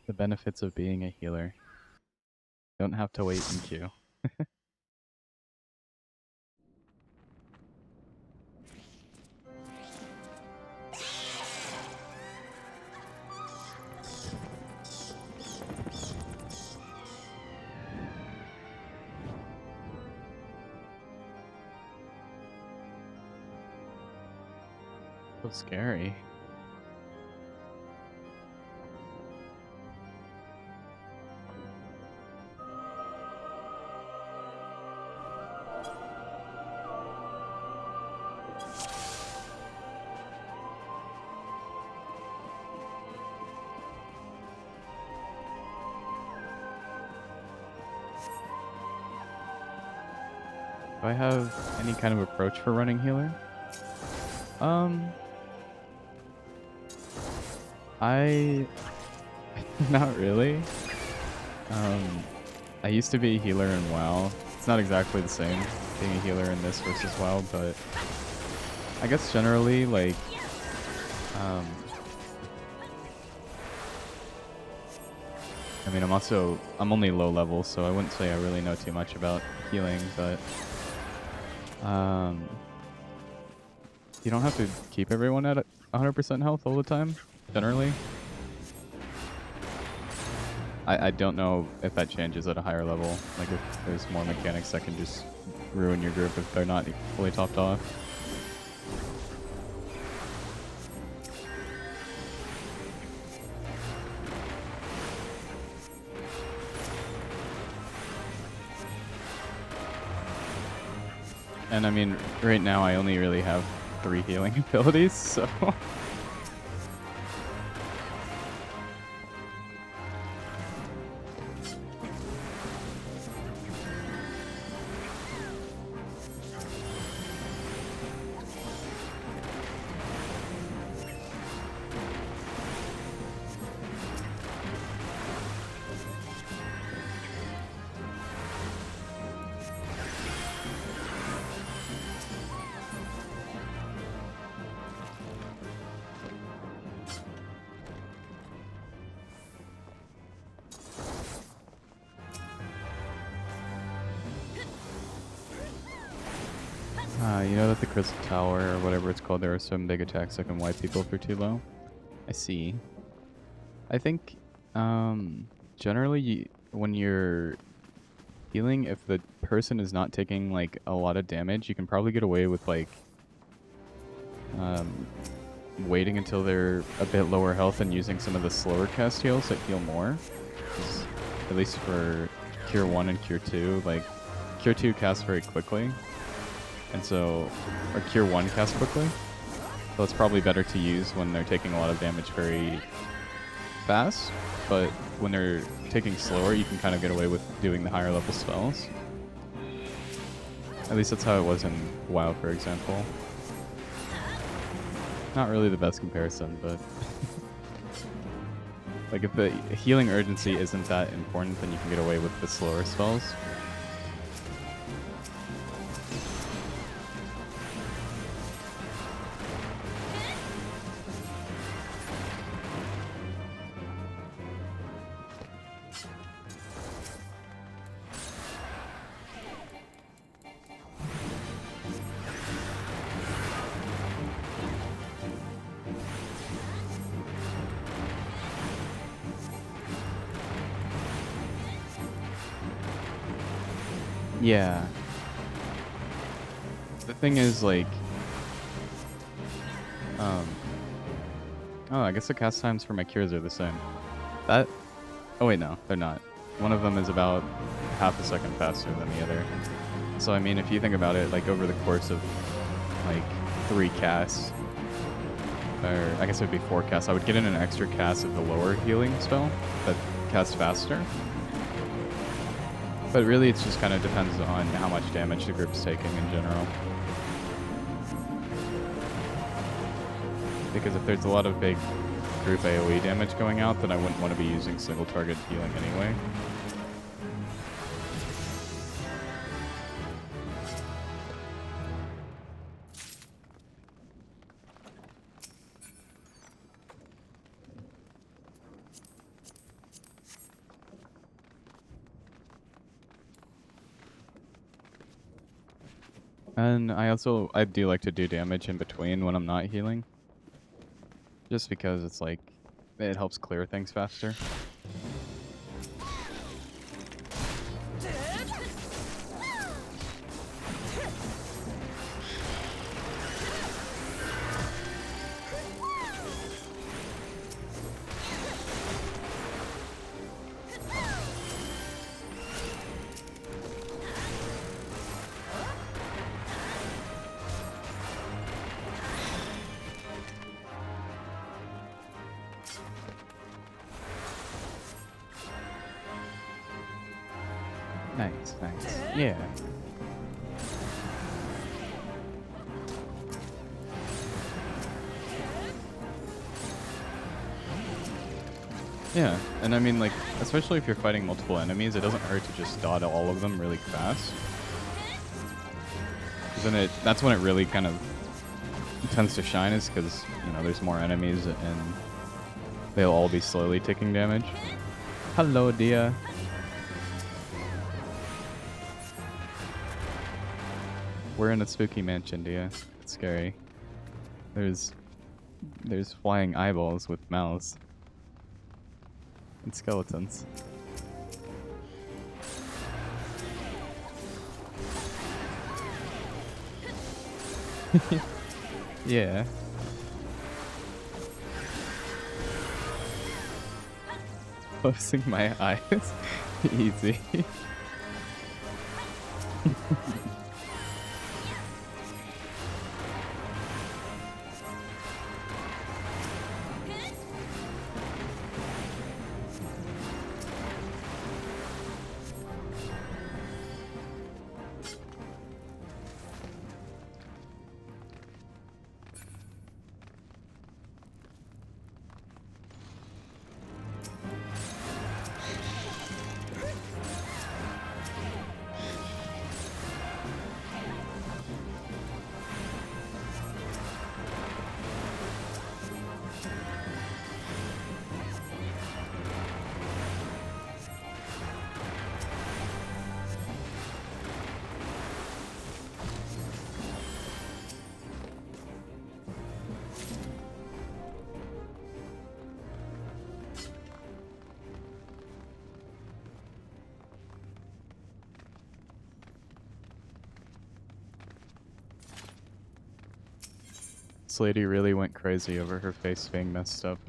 The benefits of being a healer. Don't have to wait in queue. So scary. Do I have any kind of approach for running healer? I... Not really. I used to be a healer in WoW. It's not exactly the same being a healer in this versus WoW, but I guess generally, like, I mean, I'm only low level, so I wouldn't say I really know too much about healing, but, you don't have to keep everyone at 100% health all the time, generally. I don't know if that changes at a higher level, like if there's more mechanics that can just ruin your group if they're not fully topped off. And I mean, right now I only really have 3 healing abilities, so... You know that the Crystal Tower, or whatever it's called, there are some big attacks that can wipe people for too low? I see. I think, generally, when you're healing, if the person is not taking, like, a lot of damage, you can probably get away with, like, waiting until they're a bit lower health and using some of the slower cast heals that heal more. At least for Cure 1 and Cure 2, like, Cure 2 casts very quickly. And so, or Cure 1 casts quickly. So it's probably better to use when they're taking a lot of damage very fast. But when they're taking slower, you can kind of get away with doing the higher level spells. At least that's how it was in WoW, for example. Not really the best comparison, but... like, if the healing urgency isn't that important, then you can get away with the slower spells. Yeah. The thing is, like, oh, I guess the cast times for my cures are the same. That, oh wait, no, they're not. One of them is about half a second faster than the other. So, I mean, if you think about it, like, over the course of, like, 3 casts, or I guess it would be 4 casts, I would get in an extra cast of the lower healing spell that casts faster. But really, it just kind of depends on how much damage the group's taking in general. Because if there's a lot of big group AoE damage going out, then I wouldn't want to be using single target healing anyway. And I do like to do damage in between when I'm not healing. Just because it's like, it helps clear things faster. Nice, nice. Yeah. Yeah, and I mean, like, especially if you're fighting multiple enemies, it doesn't hurt to just dot all of them really fast. 'Cause then that's when it really kind of tends to shine, is because, you know, there's more enemies and they'll all be slowly taking damage. Hello, Dia. We're in a spooky mansion, Dia. It's scary. There's flying eyeballs with mouths. And skeletons. Yeah. Closing my eyes. Easy. This lady really went crazy over her face being messed up.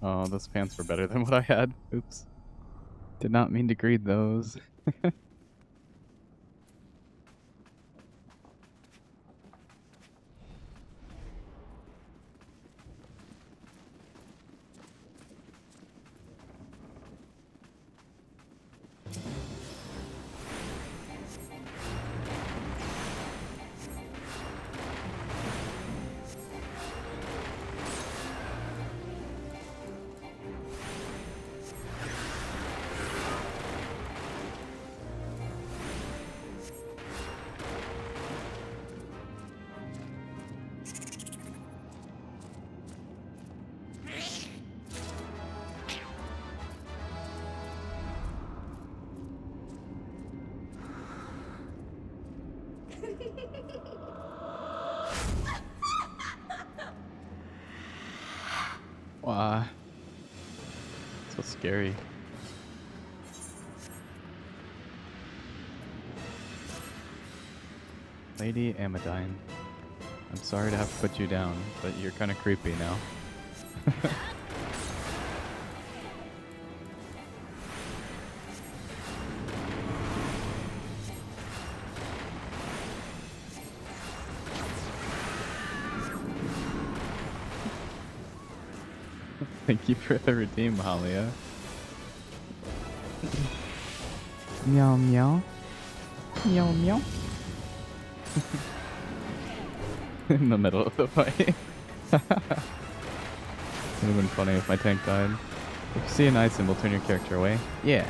Oh, those pants were better than what I had. Oops. Did not mean to greed those. Wow. So scary. Lady Amadine. I'm sorry to have to put you down, but you're kind of creepy now. Thank you for the redeem, Halia. Meow meow. Meow meow. In the middle of the fight. It would have been funny if my tank died. If you see an eye symbol, turn your character away. Yeah.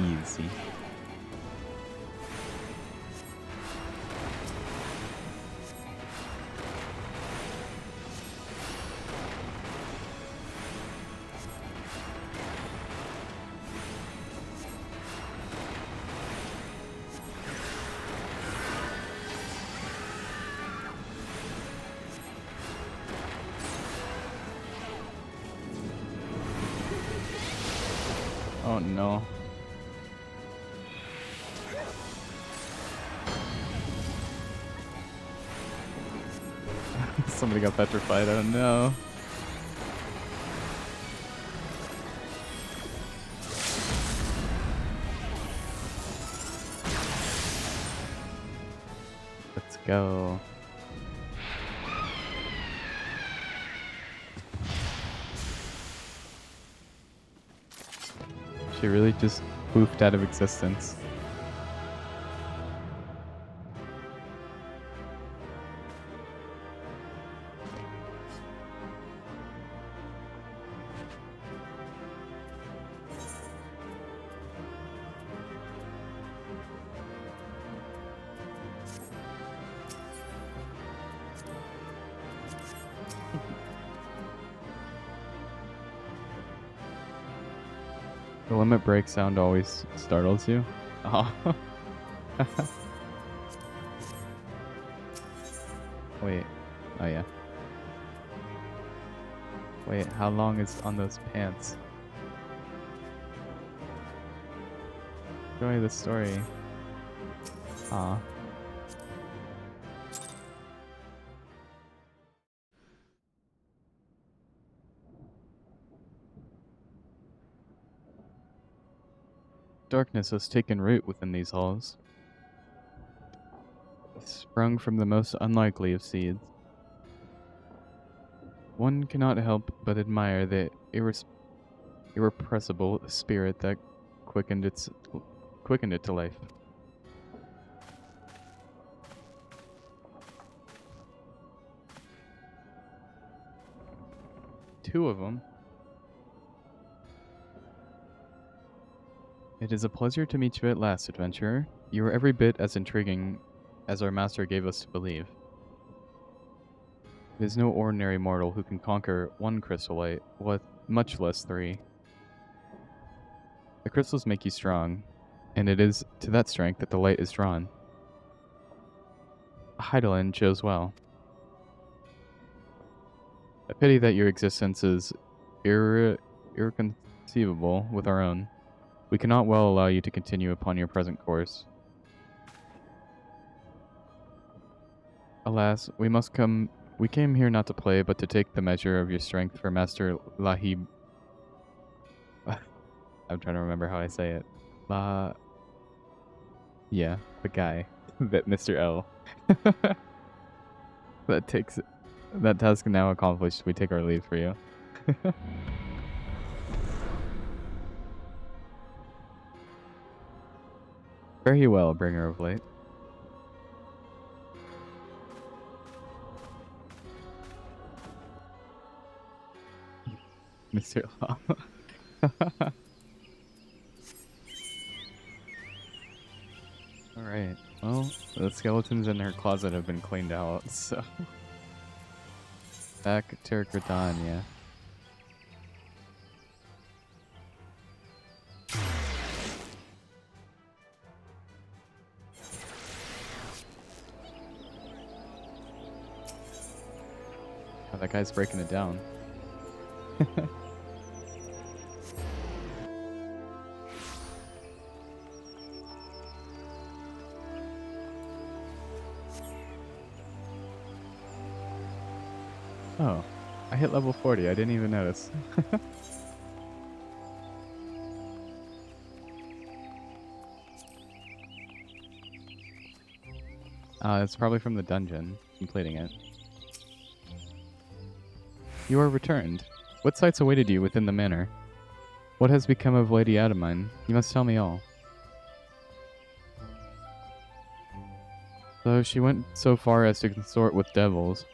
Easy. Oh no. Somebody got petrified, oh no. Let's go. She really just poofed out of existence. The limit break sound always startles you. Oh. Wait. Oh yeah. Wait, how long is on those pants? Enjoy the story. Aw. Darkness has taken root within these halls. Sprung from the most unlikely of seeds. One cannot help but admire the irrepressible spirit that quickened it to life. Two of them. It is a pleasure to meet you at last, adventurer. You are every bit as intriguing as our master gave us to believe. It is no ordinary mortal who can conquer one crystal light, much less three. The crystals make you strong, and it is to that strength that the light is drawn. Heidelin chose well. A pity that your existence is irreconcilable with our own. We cannot well allow you to continue upon your present course. Alas, we must come We came here not to play, but to take the measure of your strength for Master Lahib. I'm trying to remember how I say it. Yeah, the guy. That Mr. L. That task now accomplished. We take our leave for you. Very well, bringer of light. Mr. Law. Alright, well, the skeletons in her closet have been cleaned out, so... Back to Gridania. Oh, that guy's breaking it down. Oh, I hit level 40. I didn't even notice. It's probably from the dungeon, completing it. You are returned. What sights awaited you within the manor? What has become of Lady Adamine? You must tell me all. So she went so far as to consort with devils.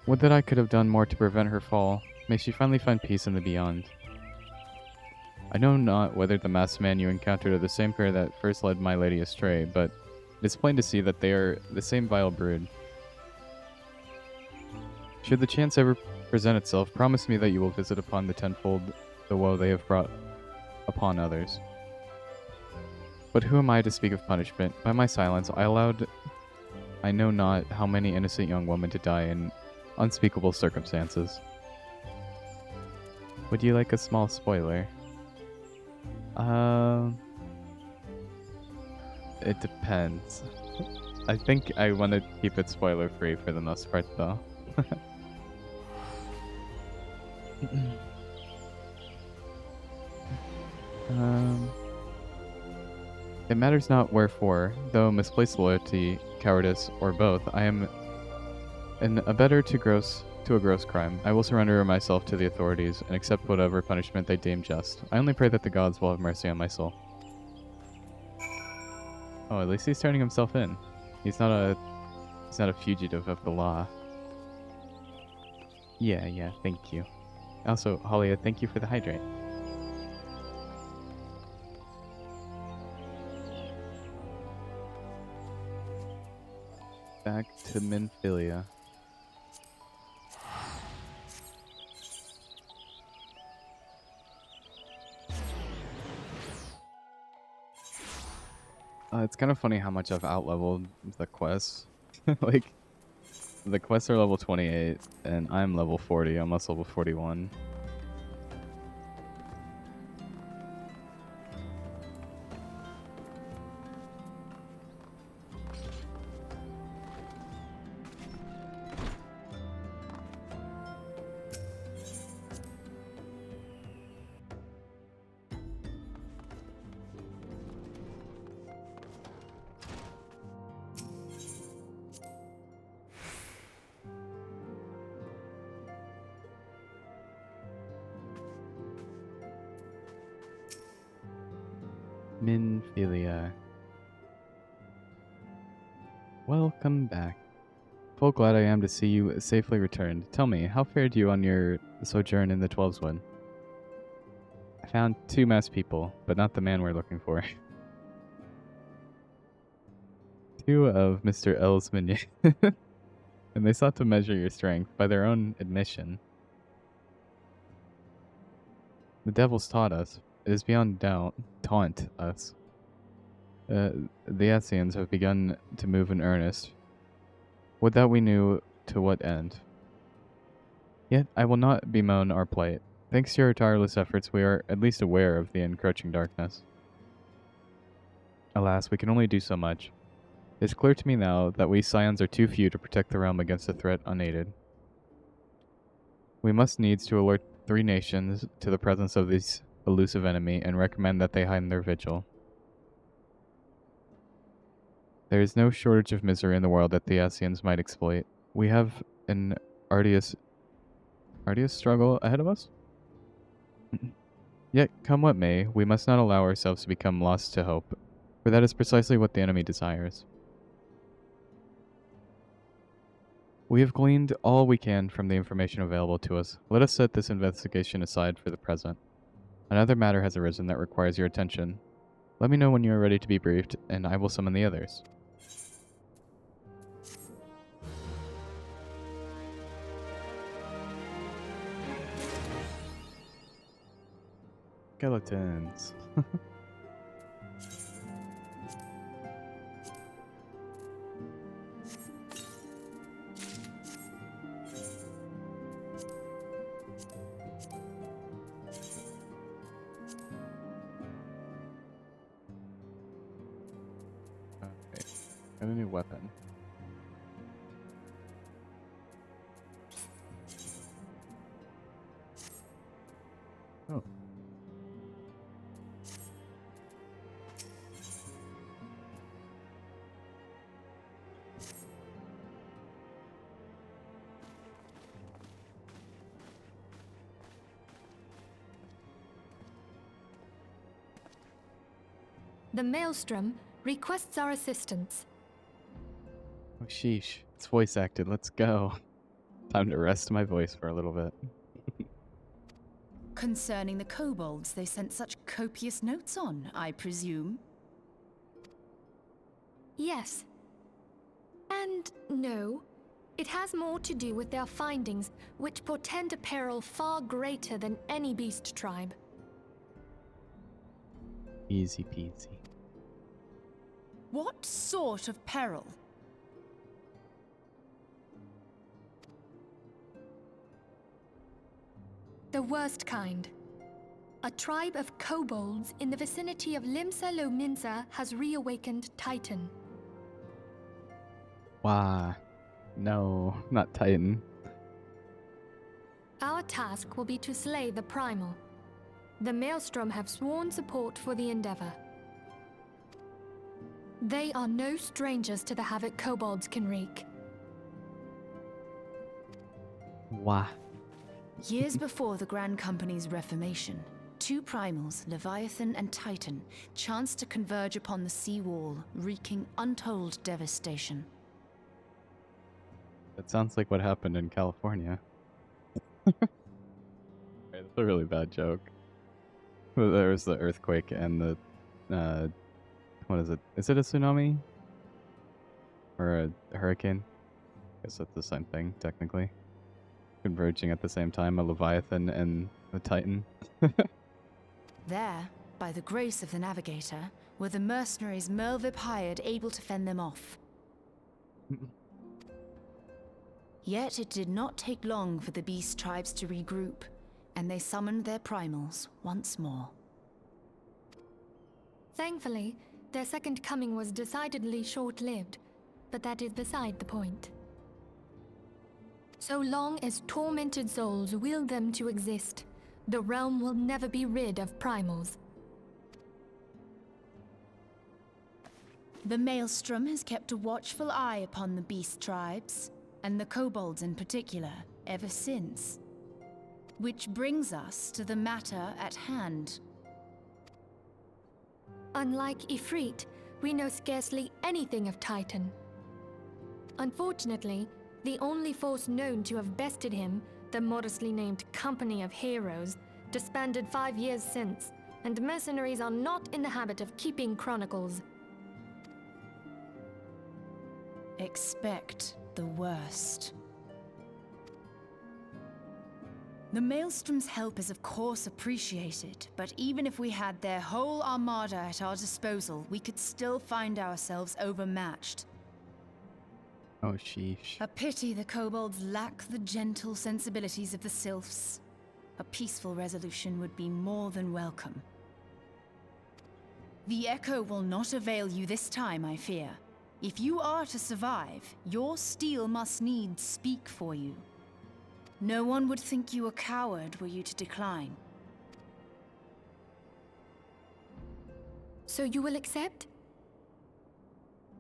Would that I could have done more to prevent her fall. May she finally find peace in the beyond. I know not whether the masked man you encountered are the same pair that first led my lady astray, but it is plain to see that they are the same vile brood. Should the chance ever present itself, promise me that you will visit upon the tenfold the woe they have brought upon others. But who am I to speak of punishment? By my silence, I allowed I know not how many innocent young women to die in unspeakable circumstances. Would you like a small spoiler? It depends. I think I want to keep it spoiler free for the most part, though. It matters not wherefore, though misplaced loyalty, cowardice, or both, I am an abettor to a gross crime. I will surrender myself to the authorities and accept whatever punishment they deem just. I only pray that the gods will have mercy on my soul. Oh, at least he's turning himself in. He's not a fugitive of the law. Yeah, thank you. Also, Halia, thank you for the hydrate. Back to Minfilia. It's kind of funny how much I've outleveled the quests. Like, the quests are level 28, and I'm level 40, almost level 41. Minfilia. Welcome back. Full glad I am to see you safely returned. Tell me, how fared you on your sojourn in the Twelveswood? I found 2 masked people, but not the man we're looking for. 2 of Mr. L's minions. And they sought to measure your strength by their own admission. The devils taught us. It is beyond doubt. Taunt us. The Asians have begun to move in earnest. Would that we knew to what end. Yet I will not bemoan our plight. Thanks to your tireless efforts, we are at least aware of the encroaching darkness. Alas, we can only do so much. It's clear to me now that we Scions are too few to protect the realm against a threat unaided. We must needs to alert 3 nations to the presence of this elusive enemy and recommend that they heighten their vigil. There is no shortage of misery in the world that the Asians might exploit. We have an arduous struggle ahead of us? Yet, come what may, we must not allow ourselves to become lost to hope, for that is precisely what the enemy desires. We have gleaned all we can from the information available to us. Let us set this investigation aside for the present. Another matter has arisen that requires your attention. Let me know when you are ready to be briefed, and I will summon the others. Skeletons. Okay, got a new weapon. Oh. The Maelstrom requests our assistance. Oh, sheesh. It's voice acted. Let's go. Time to rest my voice for a little bit. Concerning the kobolds they sent such copious notes on, I presume? Yes. And no. It has more to do with their findings, which portend a peril far greater than any beast tribe. Easy peasy. What sort of peril? The worst kind. A tribe of kobolds in the vicinity of Limsa Lominsa has reawakened Titan. Wah. No, not Titan. Our task will be to slay the Primal. The Maelstrom have sworn support for the endeavor. They are no strangers to the havoc kobolds can wreak. Wah. Years before the Grand Company's reformation, 2 primals, Leviathan and Titan, chanced to converge upon the sea wall, wreaking untold devastation. That sounds like what happened in California. Right, that's a really bad joke. There was the earthquake and the, what is it? Is it a tsunami? Or a hurricane? I guess that's the same thing, technically. Converging at the same time, a Leviathan and a Titan. There, by the grace of the Navigator, were the mercenaries Merlvip hired able to fend them off. Yet it did not take long for the beast tribes to regroup, and they summoned their primals once more. Thankfully, their second coming was decidedly short-lived, but that is beside the point. So long as tormented souls will them to exist, the realm will never be rid of primals. The Maelstrom has kept a watchful eye upon the beast tribes, and the kobolds in particular, ever since. Which brings us to the matter at hand. Unlike Ifrit, we know scarcely anything of Titan. Unfortunately, the only force known to have bested him, the modestly named Company of Heroes, disbanded 5 years since, and mercenaries are not in the habit of keeping chronicles. Expect the worst. The Maelstrom's help is of course appreciated, but even if we had their whole armada at our disposal, we could still find ourselves overmatched. Oh, sheesh. A pity the kobolds lack the gentle sensibilities of the sylphs. A peaceful resolution would be more than welcome. The echo will not avail you this time, I fear. If you are to survive, your steel must needs speak for you. No one would think you a coward were you to decline. So you will accept?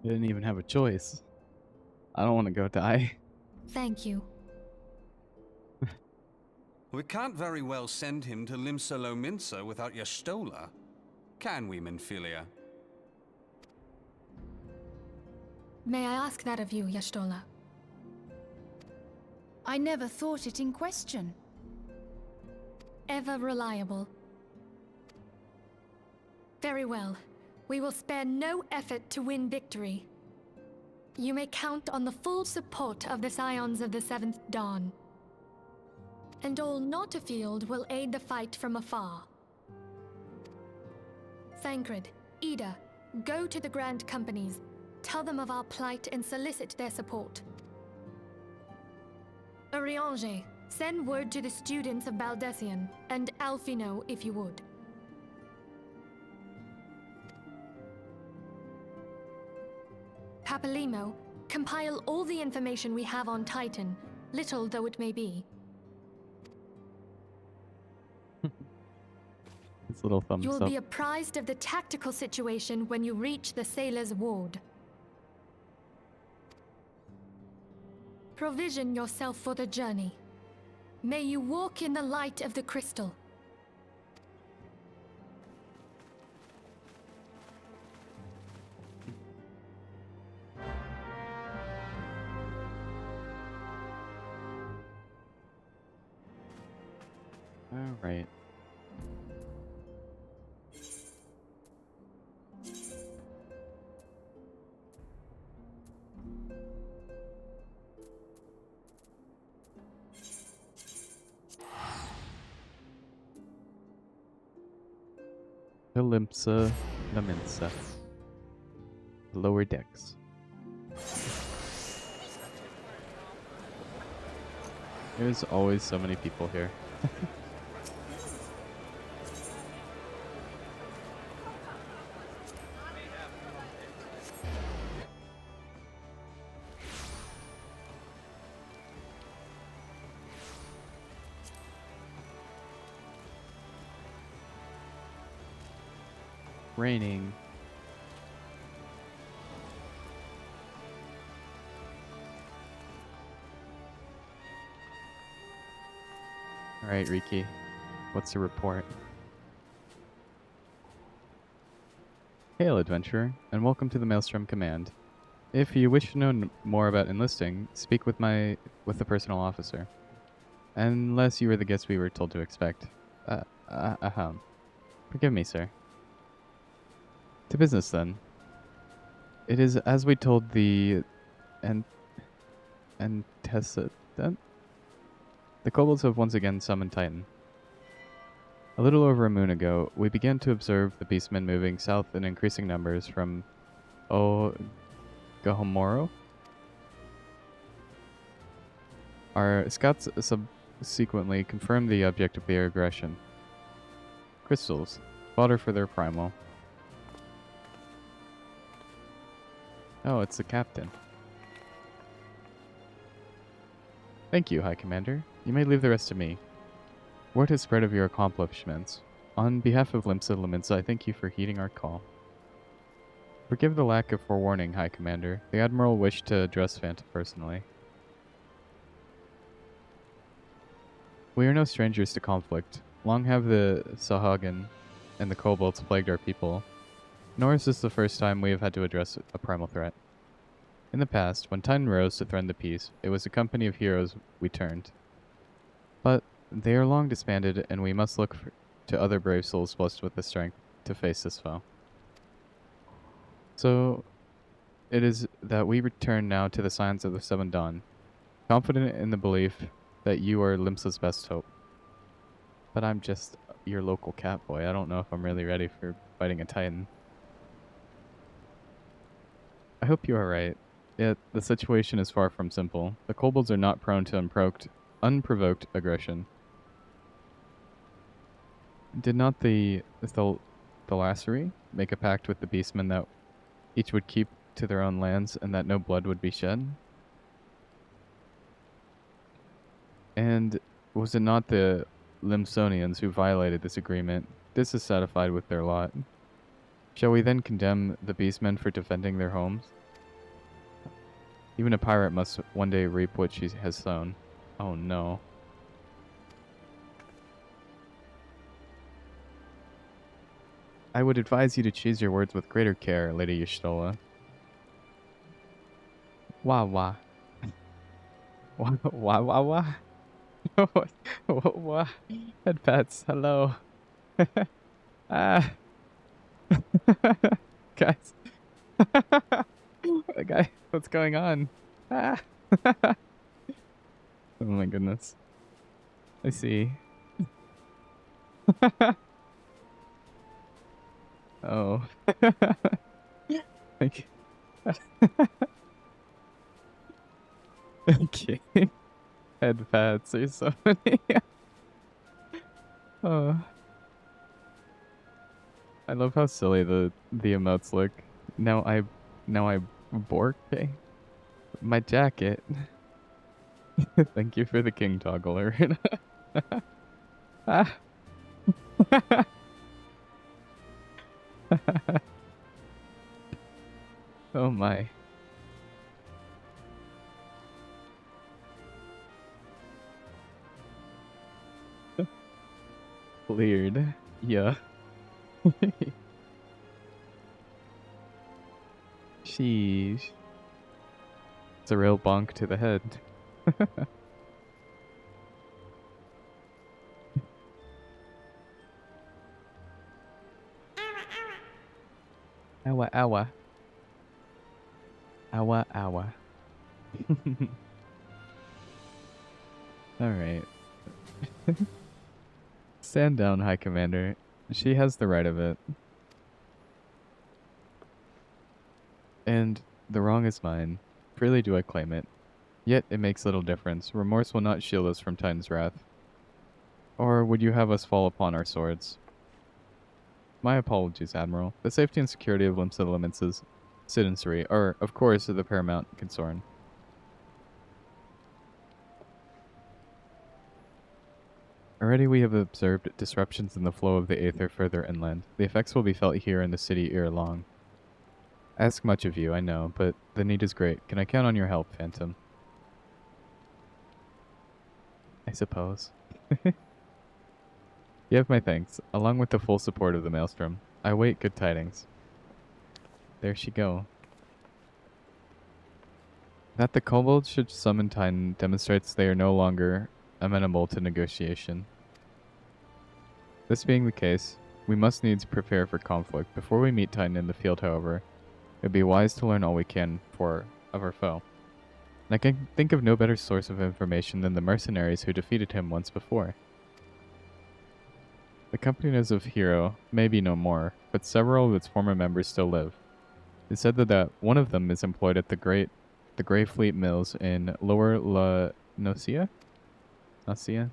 I didn't even have a choice. I don't want to go die. Thank you. We can't very well send him to Limsa Lominsa without Y'shtola, can we, Minfilia? May I ask that of you, Y'shtola? I never thought it in question. Ever reliable. Very well. We will spare no effort to win victory. You may count on the full support of the Scions of the Seventh Dawn. And all not afield will aid the fight from afar. Thancred, Ida, go to the Grand Companies, tell them of our plight and solicit their support. Urianger, send word to the students of Baldessian, and Alfino if you would. Papalimo, compile all the information we have on Titan, little though it may be. This little thumbs You will up. be apprised of the tactical situation when you reach the sailor's ward. Provision yourself for the journey. May you walk in the light of the crystal. All right. Limsa Laminsa. Lower decks. There's always so many people here. Raining. All right, Riki. What's the report? Hail, adventurer, and welcome to the Maelstrom Command. If you wish to know more about enlisting, speak with the personal officer. Unless you were the guest we were told to expect. Forgive me, sir. To business, then. It is as we told the antecedent. The kobolds have once again summoned Titan. A little over a moon ago, we began to observe the beastmen moving south in increasing numbers from Gahomoro. Our scouts subsequently confirmed the object of their aggression. Crystals, fodder for their primal. Oh, it's the captain. Thank you, High Commander. You may leave the rest to me. Word has spread of your accomplishments. On behalf of Limsa Lominsa, I thank you for heeding our call. Forgive the lack of forewarning, High Commander. The Admiral wished to address Fanta personally. We are no strangers to conflict. Long have the Sahagin and the kobolds plagued our people. Nor is this the first time we have had to address a primal threat. In the past, when Titan rose to threaten the peace, it was a company of heroes we turned. But they are long disbanded, and we must look to other brave souls blessed with the strength to face this foe. So, it is that we return now to the Scions of the Seven Dawn, confident in the belief that you are Limsa's best hope. But I'm just your local catboy. I don't know if I'm really ready for fighting a Titan. I hope you are right. Yet, the situation is far from simple. The kobolds are not prone to unprovoked aggression. Did not the Thalassari make a pact with the beastmen that each would keep to their own lands and that no blood would be shed? And was it not the Limsonians who violated this agreement, dissatisfied with their lot? Shall we then condemn the beastmen for defending their homes? Even a pirate must one day reap what she has sown. Oh no. I would advise you to choose your words with greater care, Lady Y'shtola. Wah wah. Wah wah wah wah. Wah. Head pets, hello. Ah. Guys. Guy, what's going on? Ah. Oh my goodness. I see. Oh. Thank you. Okay. Head pats are so funny. Oh. I love how silly the emotes look. Now I bork. Okay. My jacket. Thank you for the king toggle alert. Ah. Oh my. Cleared. Yeah. Sheesh. It's a real bonk to the head. Owa owa. Owa owa. Alright. Stand down, High Commander. She has the right of it. And the wrong is mine. Freely do I claim it. Yet it makes little difference. Remorse will not shield us from Titan's wrath. Or would you have us fall upon our swords? My apologies, Admiral. The safety and security of Limsa citizenry are, of course, the paramount concern. Already we have observed disruptions in the flow of the Aether further inland. The effects will be felt here in the city ere long. I ask much of you, I know, but the need is great. Can I count on your help, Phantom? I suppose. You have my thanks, along with the full support of the Maelstrom. I await good tidings. There she go. That the kobolds should summon Titan demonstrates they are no longer amenable to negotiation. This being the case, we must needs prepare for conflict. Before we meet Titan in the field, however, it would be wise to learn all we can of our foe. And I can think of no better source of information than the mercenaries who defeated him once before. The company of Hero may be no more, but several of its former members still live. It said that one of them is employed at the Grey Fleet Mills in Lower La Nocia? Nocia?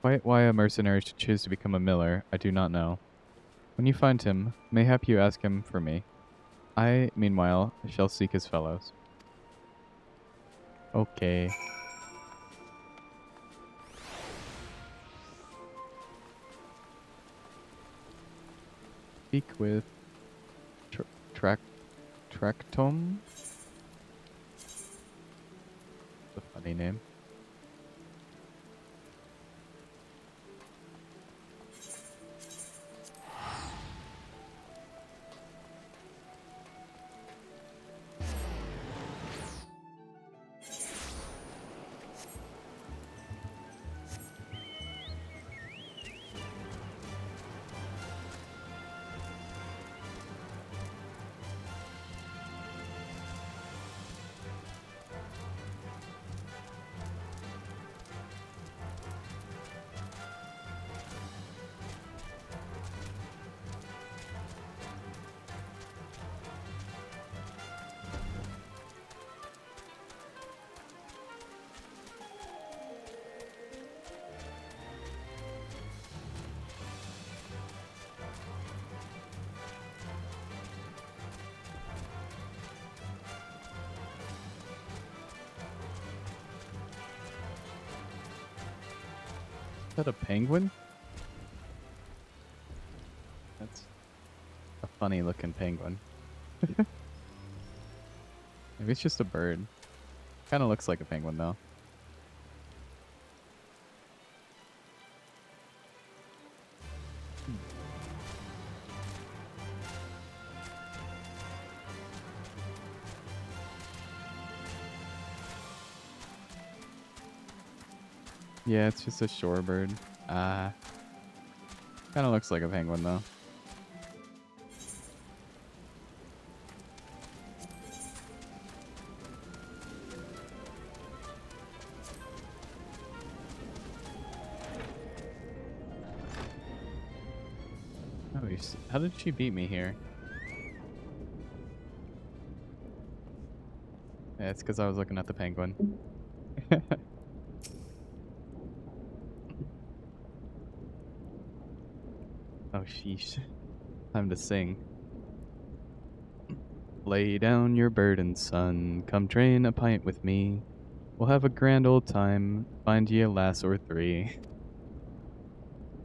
Quite why a mercenary should choose to become a miller, I do not know. When you find him, mayhap you ask him for me. I, meanwhile, shall seek his fellows. Okay. Speak with Tractom? That's a funny name. that a penguin? That's a funny looking penguin. Maybe it's just a bird. Kind of looks like a penguin though. Yeah, it's just a shorebird. Kind of looks like a penguin though. Oh, how did she beat me here? Yeah, it's because I was looking at the penguin. Oh, sheesh. Time to sing. Lay down your burden, son. Come drain a pint with me. We'll have a grand old time. Find ye a lass or three.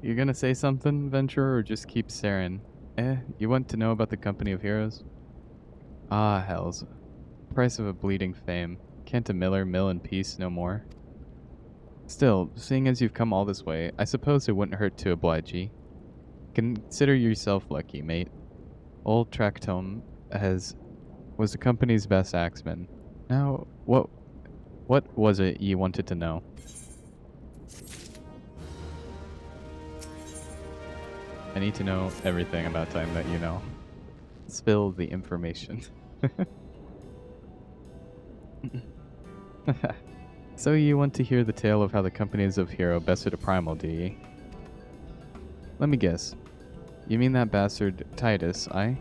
You gonna say something, Venturer, or just keep staring? You want to know about the Company of Heroes? Ah, hells. Price of a bleeding fame. Can't a miller mill in peace no more? Still, seeing as you've come all this way, I suppose it wouldn't hurt to oblige ye. Consider yourself lucky, mate. Old Tractome was the company's best axeman. Now, what was it you wanted to know? I need to know everything about time that you know. Spill the information. So you want to hear the tale of how the companies of Hero bested a primal, do ye? Let me guess. You mean that bastard Titus, aye?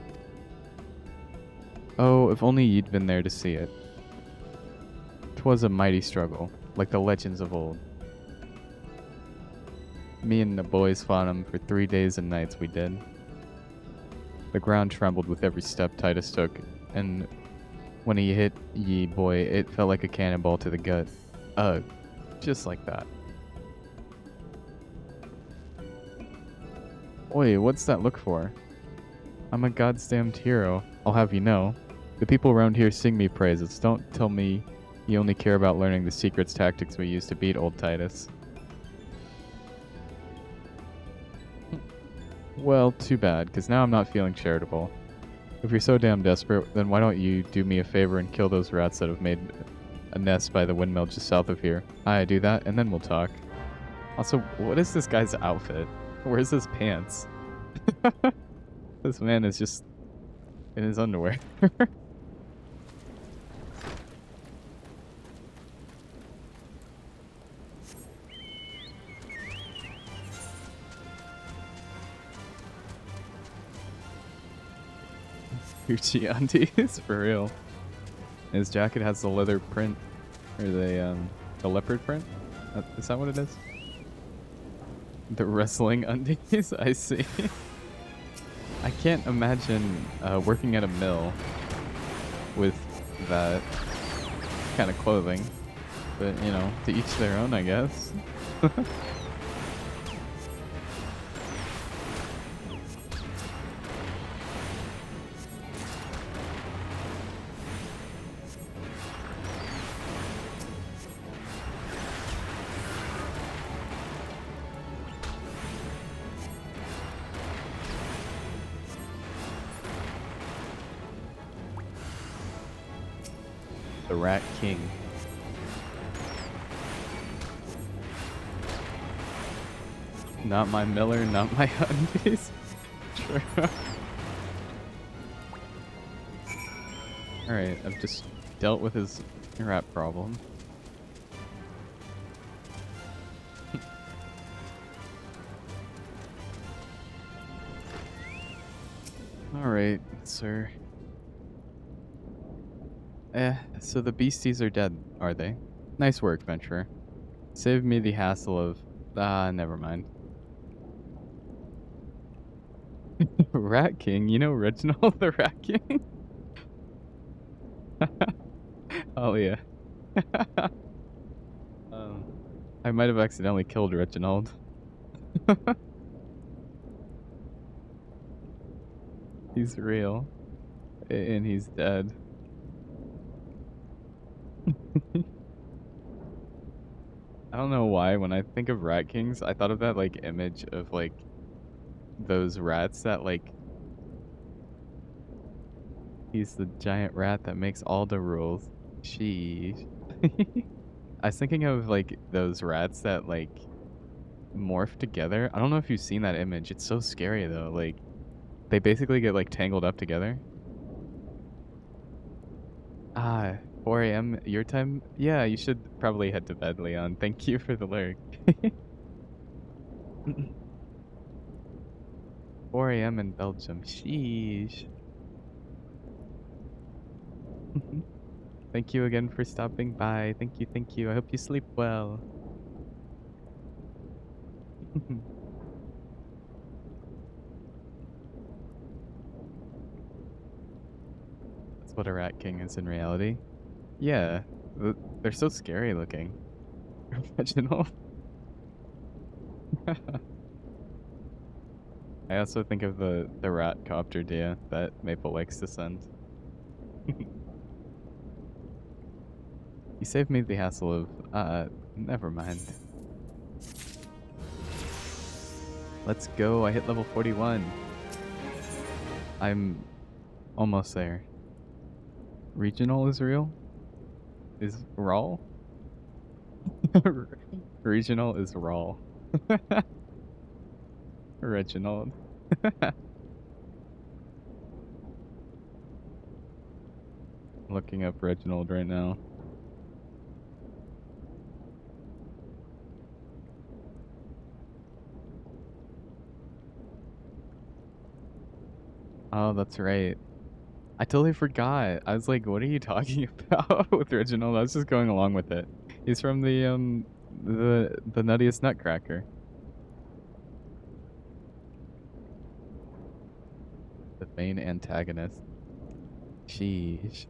Oh, if only you'd been there to see it. 'Twas a mighty struggle, like the legends of old. Me and the boys fought him for 3 days and nights, we did. The ground trembled with every step Titus took, and when he hit ye, boy, it felt like a cannonball to the gut. Ugh, just like that. Oi, what's that look for? I'm a goddamned hero, I'll have you know. The people around here sing me praises. Don't tell me you only care about learning the secrets tactics we used to beat old Titus. Well, too bad, because now I'm not feeling charitable. If you're so damn desperate, then why don't you do me a favor and kill those rats that have made a nest by the windmill just south of here? I do that, and then we'll talk. Also, what is this guy's outfit? Where's his pants? This man is just in his underwear. Gucci undies, for real. His jacket has the leather print, or the leopard print? Is that what it is? The wrestling undies? I see. I can't imagine working at a mill with that kind of clothing. But, you know, to each their own, I guess. The Rat King. Not my miller, not my undies. Sure. Alright, I've just dealt with his rat problem. Alright, sir. So the beasties are dead, are they? Nice work, Venturer. Saved me the hassle of... never mind. Rat King? You know Reginald the Rat King? Oh, yeah. I might have accidentally killed Reginald. He's real. And he's dead. I don't know why, when I think of Rat Kings, I thought of that, like, image of, like, those rats that, like... He's the giant rat that makes all the rules. Sheesh. I was thinking of, like, those rats that, like, morph together. I don't know if you've seen that image. It's so scary, though. Like, they basically get, like, tangled up together. Ah, 4 a.m. your time? Yeah, you should probably head to bed, Leon. Thank you for the lurk. 4 a.m. in Belgium. Sheesh. Thank you again for stopping by. Thank you, thank you. I hope you sleep well. That's what a Rat King is in reality. Yeah, they're so scary looking. Reginald. I also think of the rat copter Dia that Maple likes to send. You saved me the hassle of, never mind. Let's go, I hit level 41. I'm almost there. Regional is real? Is raw? Regional is raw. Reginald. Looking up Reginald right now. Oh, that's right. I totally forgot. I was like, what are you talking about with Reginald? I was just going along with it. He's from the Nuttiest Nutcracker. The main antagonist. Sheesh.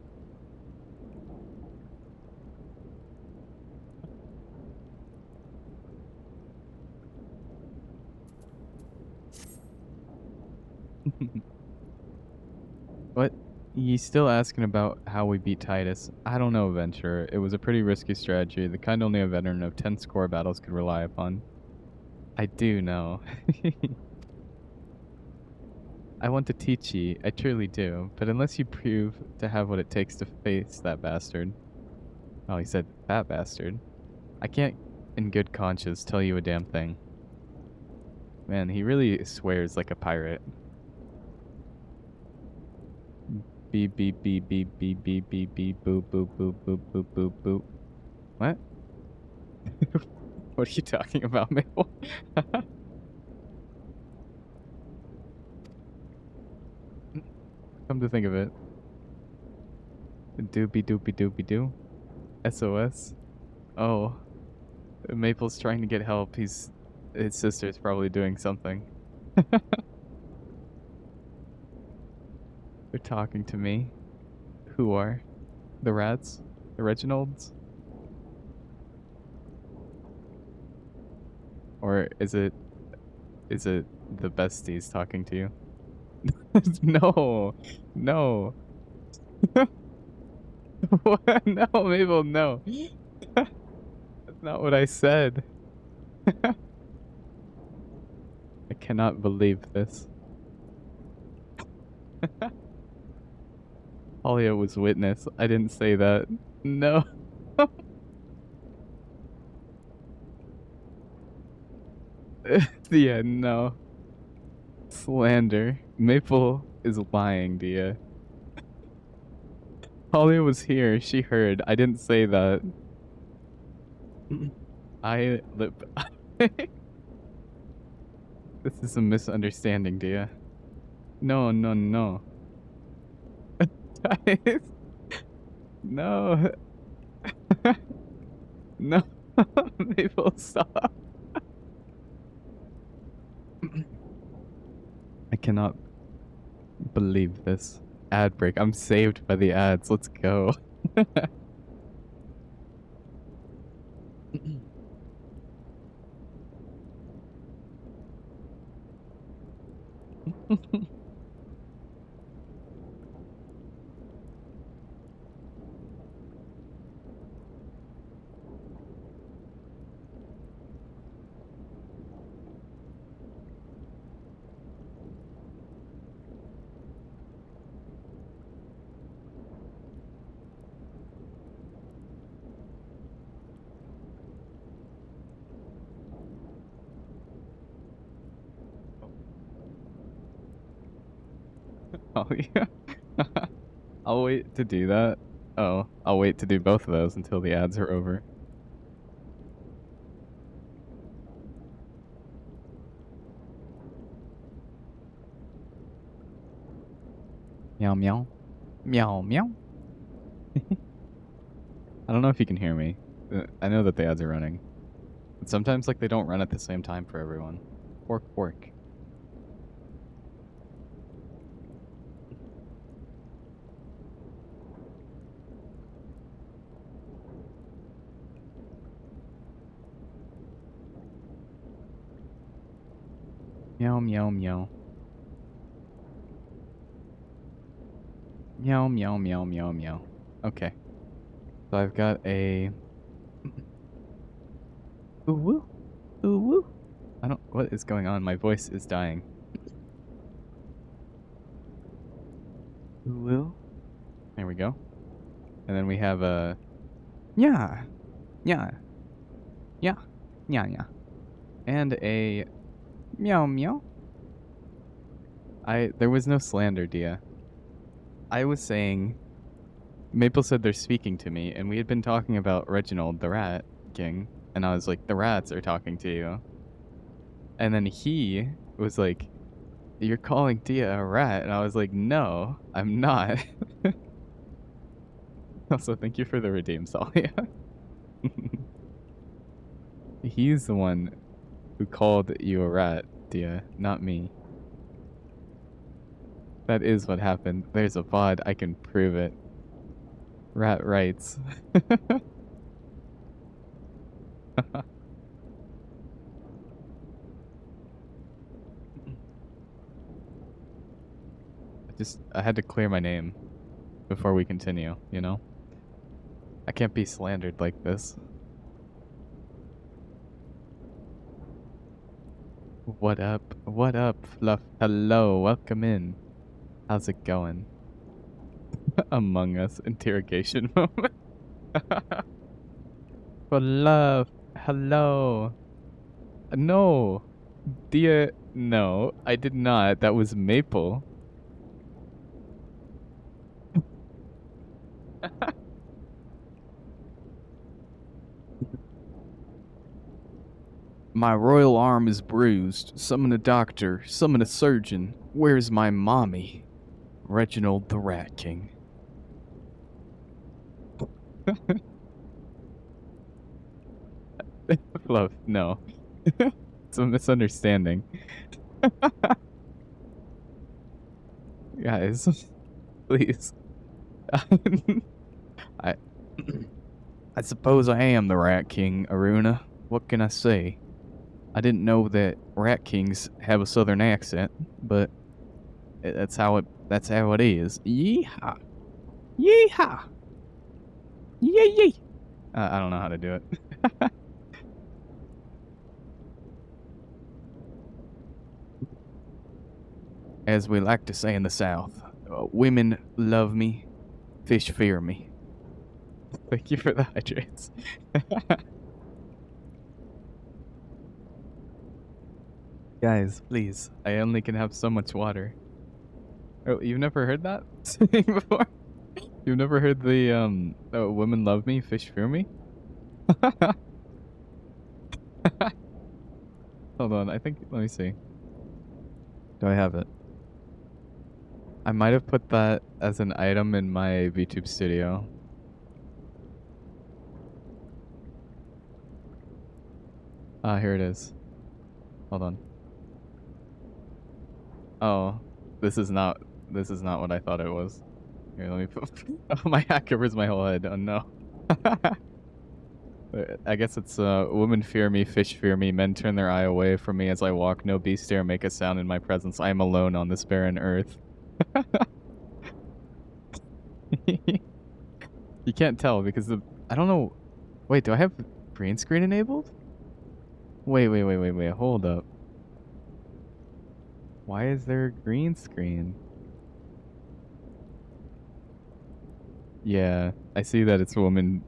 What? You still asking about how we beat Titus? I don't know, Venture. It was a pretty risky strategy, the kind only a veteran of 10 score battles could rely upon. I do know. I want to teach ye, I truly do, but unless you prove to have what it takes to face that bastard. Oh, he said that bastard. I can't, in good conscience, tell you a damn thing. Man, he really swears like a pirate. Beep beep beep beep beep beep beep beep boop boop boop boop boop boop boop. What? What are you talking about, Maple? Come to think of it. Doopy doopy doopy doo. SOS. Oh. Maple's trying to get help. His sister's probably doing something. They're talking to me. Who are? The rats? The Reginalds? Or is it the besties talking to you? No. No. What? No, Mabel, no. That's not what I said. I cannot believe this. Talia was witness. I didn't say that. No. Yeah, no. Slander. Maple is lying, Dia. Talia was here. She heard. I didn't say that. I lip. This is a misunderstanding, Dia. No, no, no. Guys. No. No. Maple, stop. I cannot believe this. Ad break. I'm saved by the ads. Let's go. Salia. I'll wait to do that. Oh, I'll wait to do both of those until the ads are over. Meow meow. Meow meow. I don't know if you can hear me. I know that the ads are running. But sometimes like they don't run at the same time for everyone. Pork pork. Meow meow meow. Meow meow meow meow meow. Okay. So I've got a ooh woo. Ooh woo. I don't what is going on? My voice is dying. Ooh woo. There we go. And then we have a yeah. Yeah. Yeah. Yeah yeah. And a meow meow. There was no slander, Dia. I was saying Maple said they're speaking to me, and we had been talking about Reginald the Rat King, and I was like, the rats are talking to you. And then he was like, you're calling Dia a rat, and I was like, no, I'm not. Also, thank you for the redeem, Salia. He's the one who called you a rat, Dia, not me. That is what happened. There's a VOD, I can prove it. Rat rights. I had to clear my name before we continue, you know? I can't be slandered like this. What up? What up, Fluff? Hello, welcome in. How's it going? Among Us interrogation moment. For love. Hello. No. Dia, no, I did not. That was Maple. My royal arm is bruised. Summon a doctor. Summon a surgeon. Where's my mommy? Reginald the Rat King. Love, no. It's a misunderstanding. Guys, please. I suppose I am the Rat King, Aruna. What can I say? I didn't know that Rat Kings have a southern accent, but that's how it is. Yeehaw! Yeehaw! Yee yee! I don't know how to do it. As we like to say in the South, women love me, fish fear me. Thank you for the hydrates. Guys, please. I only can have so much water. Oh, you've never heard that saying before? You've never heard the, women love me, fish fear me? Hold on, let me see. Do I have it? I might have put that as an item in my VTube studio. Here it is. Hold on. Oh, this is not what I thought it was. Here, let me put oh, my hat covers my whole head. Oh no. I guess it's women fear me, fish fear me, men turn their eye away from me as I walk, no beast dare make a sound in my presence. I am alone on this barren earth. You can't tell because I don't know. Wait, do I have green screen enabled? Wait, hold up. Why is there a green screen? Yeah, I see that it's woman.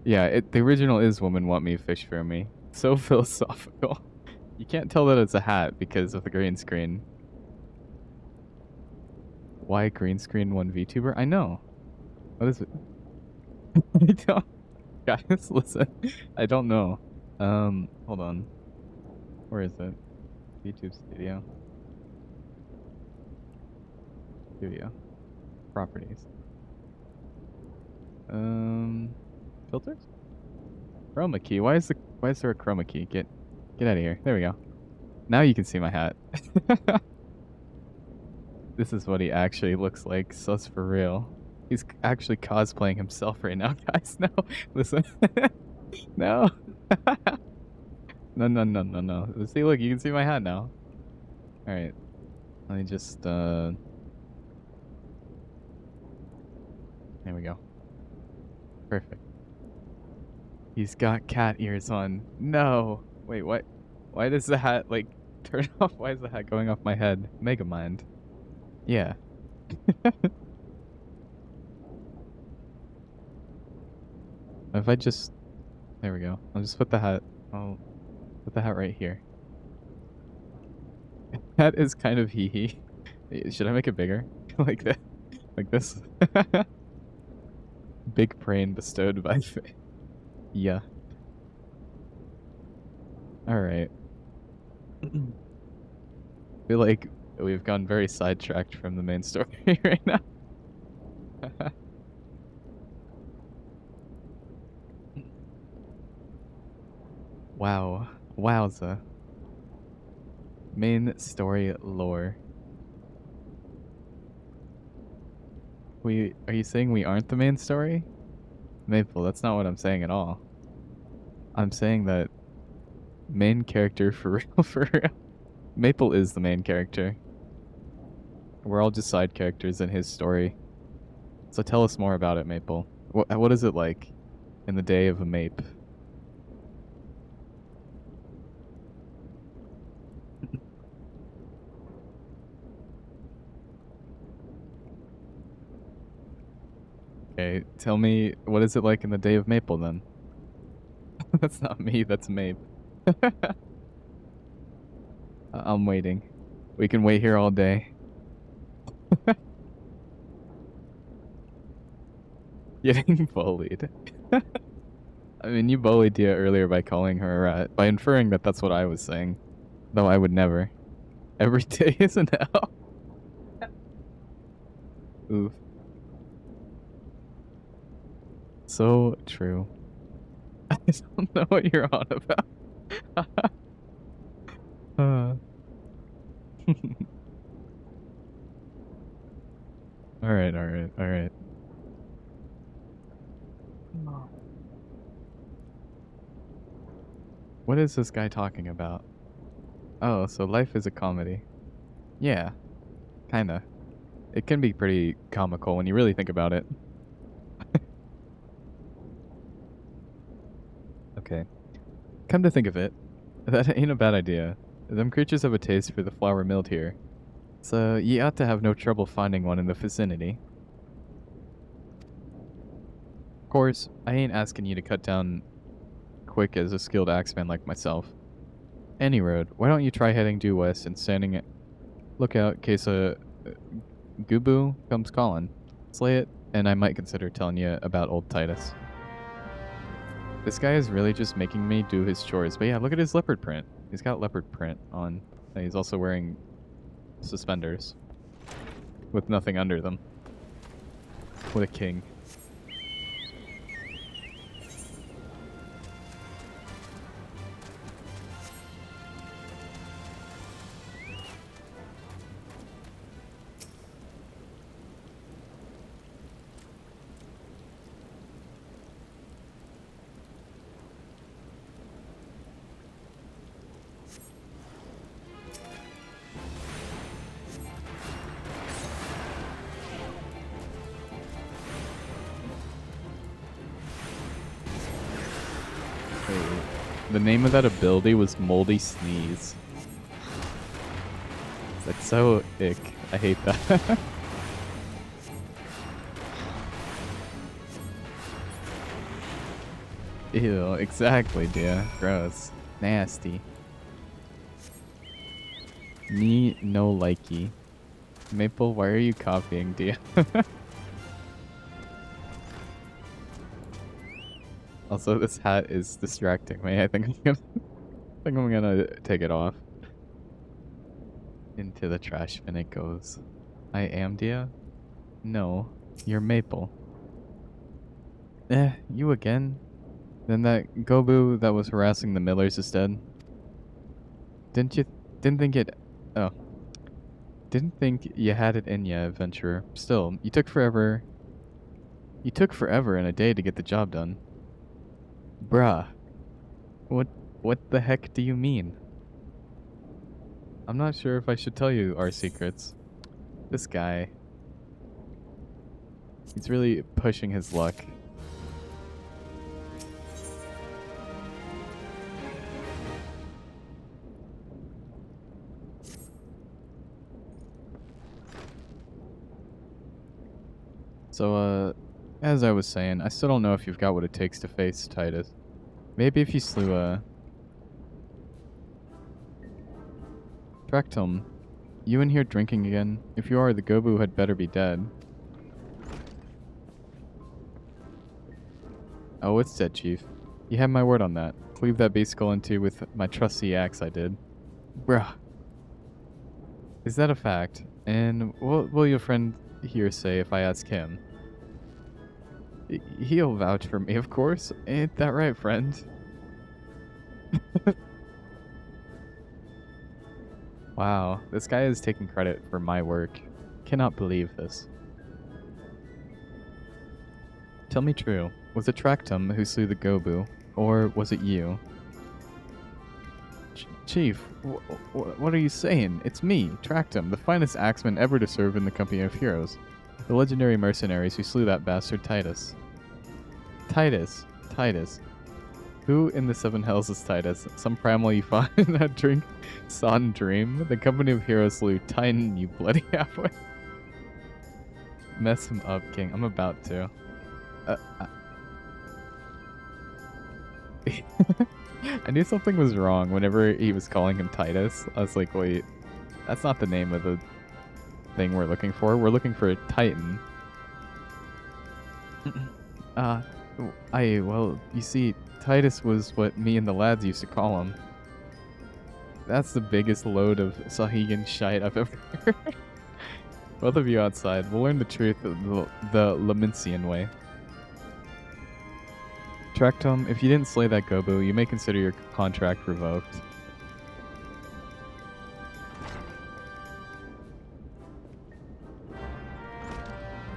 Yeah, the original is woman want me, fish fear me. So philosophical. You can't tell that it's a hat because of the green screen. Why green screen one VTuber? I know. What is it? I don't. Guys, listen. I don't know. Hold on. Where is it? YouTube Studio. Studio. Properties. Filters? Chroma key. Why is there a chroma key? Get out of here. There we go. Now you can see my hat. This is what he actually looks like, sus for real. He's actually cosplaying himself right now, guys. No, listen. No. No. See, look, you can see my hat now. Alright. Let me just, there we go. Perfect. He's got cat ears on. No! Wait, what? Why does the hat, like, turn off? Why is the hat going off my head? Megamind. Yeah. If I just... There we go. I'll just put the hat... I'll put the hat right here. That is kind of hee-hee. Should I make it bigger? Like that? Like this? Big brain bestowed by... Yeah. Alright. I feel like we've gone very sidetracked from the main story right now. Wow. Wowza. Main story lore. Are you saying we aren't the main story? Maple, that's not what I'm saying at all. I'm saying that main character for real, for real. Maple is the main character. We're all just side characters in his story. So tell us more about it, Maple. What is it like in the day of a Mape? Okay, tell me, what is it like in the day of Maple then? That's not me, that's Mape. I'm waiting. We can wait here all day. Getting bullied. I mean, you bullied Dia earlier by calling her a rat, by inferring that that's what I was saying. Though I would never. Every day is an hell. Oof. So true. I don't know what you're on about. Alright. What is this guy talking about? Oh, so life is a comedy. Yeah, kinda. It can be pretty comical when you really think about it. Okay. Come to think of it, that ain't a bad idea. Them creatures have a taste for the flour milled here, so ye ought to have no trouble finding one in the vicinity. Of course, I ain't asking you to cut down quick as a skilled axeman like myself. Any road, why don't you try heading due west and standing at lookout in case a Gubu comes calling. Slay it, and I might consider telling you about old Titus. This guy is really just making me do his chores. But yeah, look at his leopard print. He's got leopard print on. And he's also wearing suspenders with nothing under them. What a king. The name of that ability was Moldy Sneeze. That's so ick. I hate that. Ew, exactly, dear. Gross. Nasty. Me no likey. Maple, why are you copying Dia? Also, this hat is distracting me. I think I'm gonna take it off. Into the trash bin it goes. I am Dia? No, you're Maple. You again? Then that Gobu that was harassing the Millers is dead. Didn't think it... Oh. Didn't think you had it in ya, adventurer. Still, you took forever... You took forever and a day to get the job done. Bruh. What the heck do you mean? I'm not sure if I should tell you our secrets. This guy... He's really pushing his luck. So, as I was saying, I still don't know if you've got what it takes to face Titus. Maybe if you slew, Traktum, you in here drinking again? If you are, the Gobu had better be dead. Oh, it's dead, Chief. You have my word on that. Cleave that base skull into with my trusty axe I did. Bruh. Is that a fact? And what will your friend here say if I ask him? He'll vouch for me, of course. Ain't that right, friend? Wow, this guy is taking credit for my work. Cannot believe this. Tell me true. Was it Traktum who slew the Gobu? Or was it you? Chief, what are you saying? It's me, Traktum, the finest axeman ever to serve in the company of heroes. The legendary mercenaries who slew that bastard Titus. Titus. Who in the seven hells is Titus? Some primal you fought in that sodden dream? The company of heroes slew Titan, you bloody halfway. Mess him up, King. I'm about to. I knew something was wrong whenever he was calling him Titus. I was like, wait, that's not the name of the thing we're looking for. We're looking for a Titan. Well, you see, Titus was what me and the lads used to call him. That's the biggest load of Sahuagin shite I've ever heard. Both of you outside. We'll learn the truth the Lamincian way. Traktum, if you didn't slay that Gobu, you may consider your contract revoked.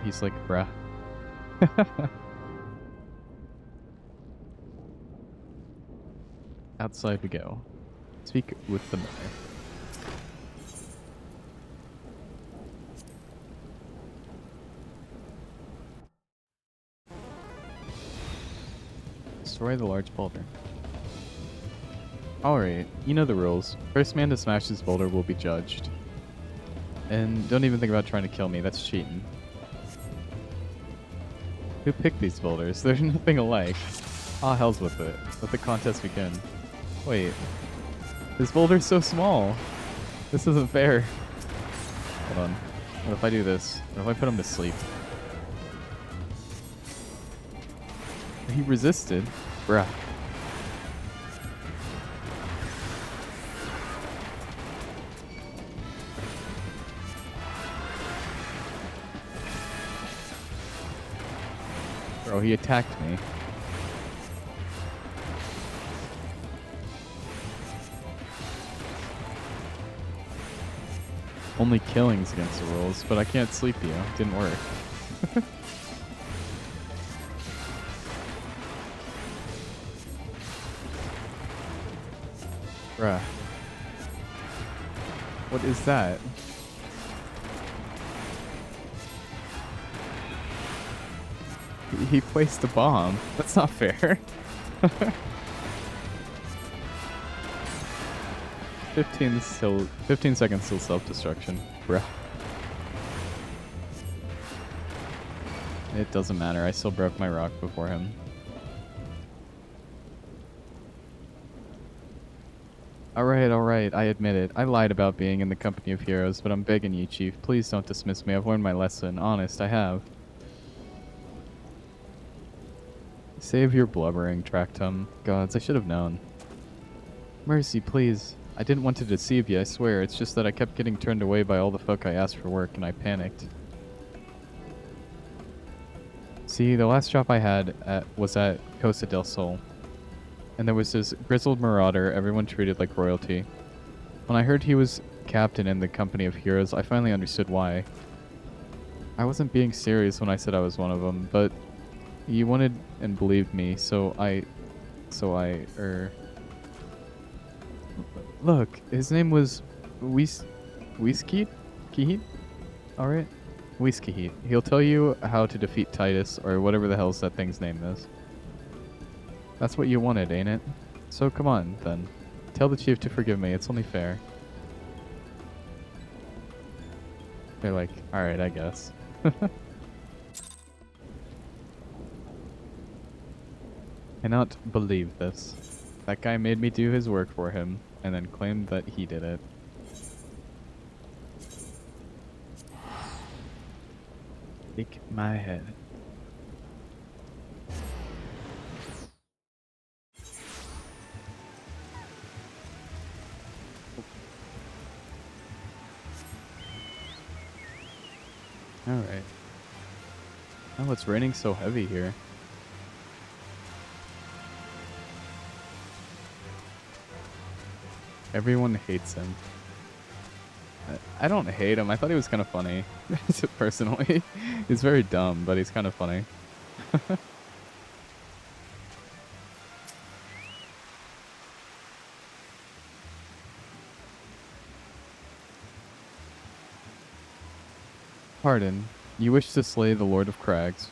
He's like, bruh. Outside we go. Speak with the miller. Destroy the large boulder. Alright, you know the rules. First man to smash this boulder will be judged. And don't even think about trying to kill me, that's cheating. Who picked these boulders? There's nothing alike. Ah, hell's with it. Let the contest begin. Wait. This boulder's so small. This isn't fair. Hold on. What if I do this? What if I put him to sleep? He resisted. Bruh. Bro, he attacked me. Only killings against the rules, but I can't sleep you. Didn't work. Bruh. What is that? He placed a bomb. That's not fair. 15 seconds till self-destruction. Bruh. It doesn't matter. I still broke my rock before him. Alright, I admit it. I lied about being in the company of heroes, but I'm begging you, Chief, please don't dismiss me. I've learned my lesson. Honest, I have. Save your blubbering, Tractum. Gods, I should have known. Mercy, please. I didn't want to deceive you, I swear. It's just that I kept getting turned away by all the folk I asked for work, and I panicked. See, the last job I had was at Costa del Sol. And there was this grizzled marauder everyone treated like royalty. When I heard he was captain in the company of heroes, I finally understood why. I wasn't being serious when I said I was one of them, but you wanted and believed me, Look, his name was Whiskey? Kihit? Alright. Whiskey. He'll tell you how to defeat Titus, or whatever the hell's that thing's name is. That's what you wanted, ain't it? So come on, then. Tell the chief to forgive me, it's only fair. They're like, alright, I guess. Cannot believe this. That guy made me do his work for him, and then claimed that he did it. Shake my head. Alright. Oh, it's raining so heavy here. Everyone hates him. I don't hate him. I thought he was kind of funny. Personally. He's very dumb, but he's kind of funny. Pardon. You wish to slay the Lord of Crags.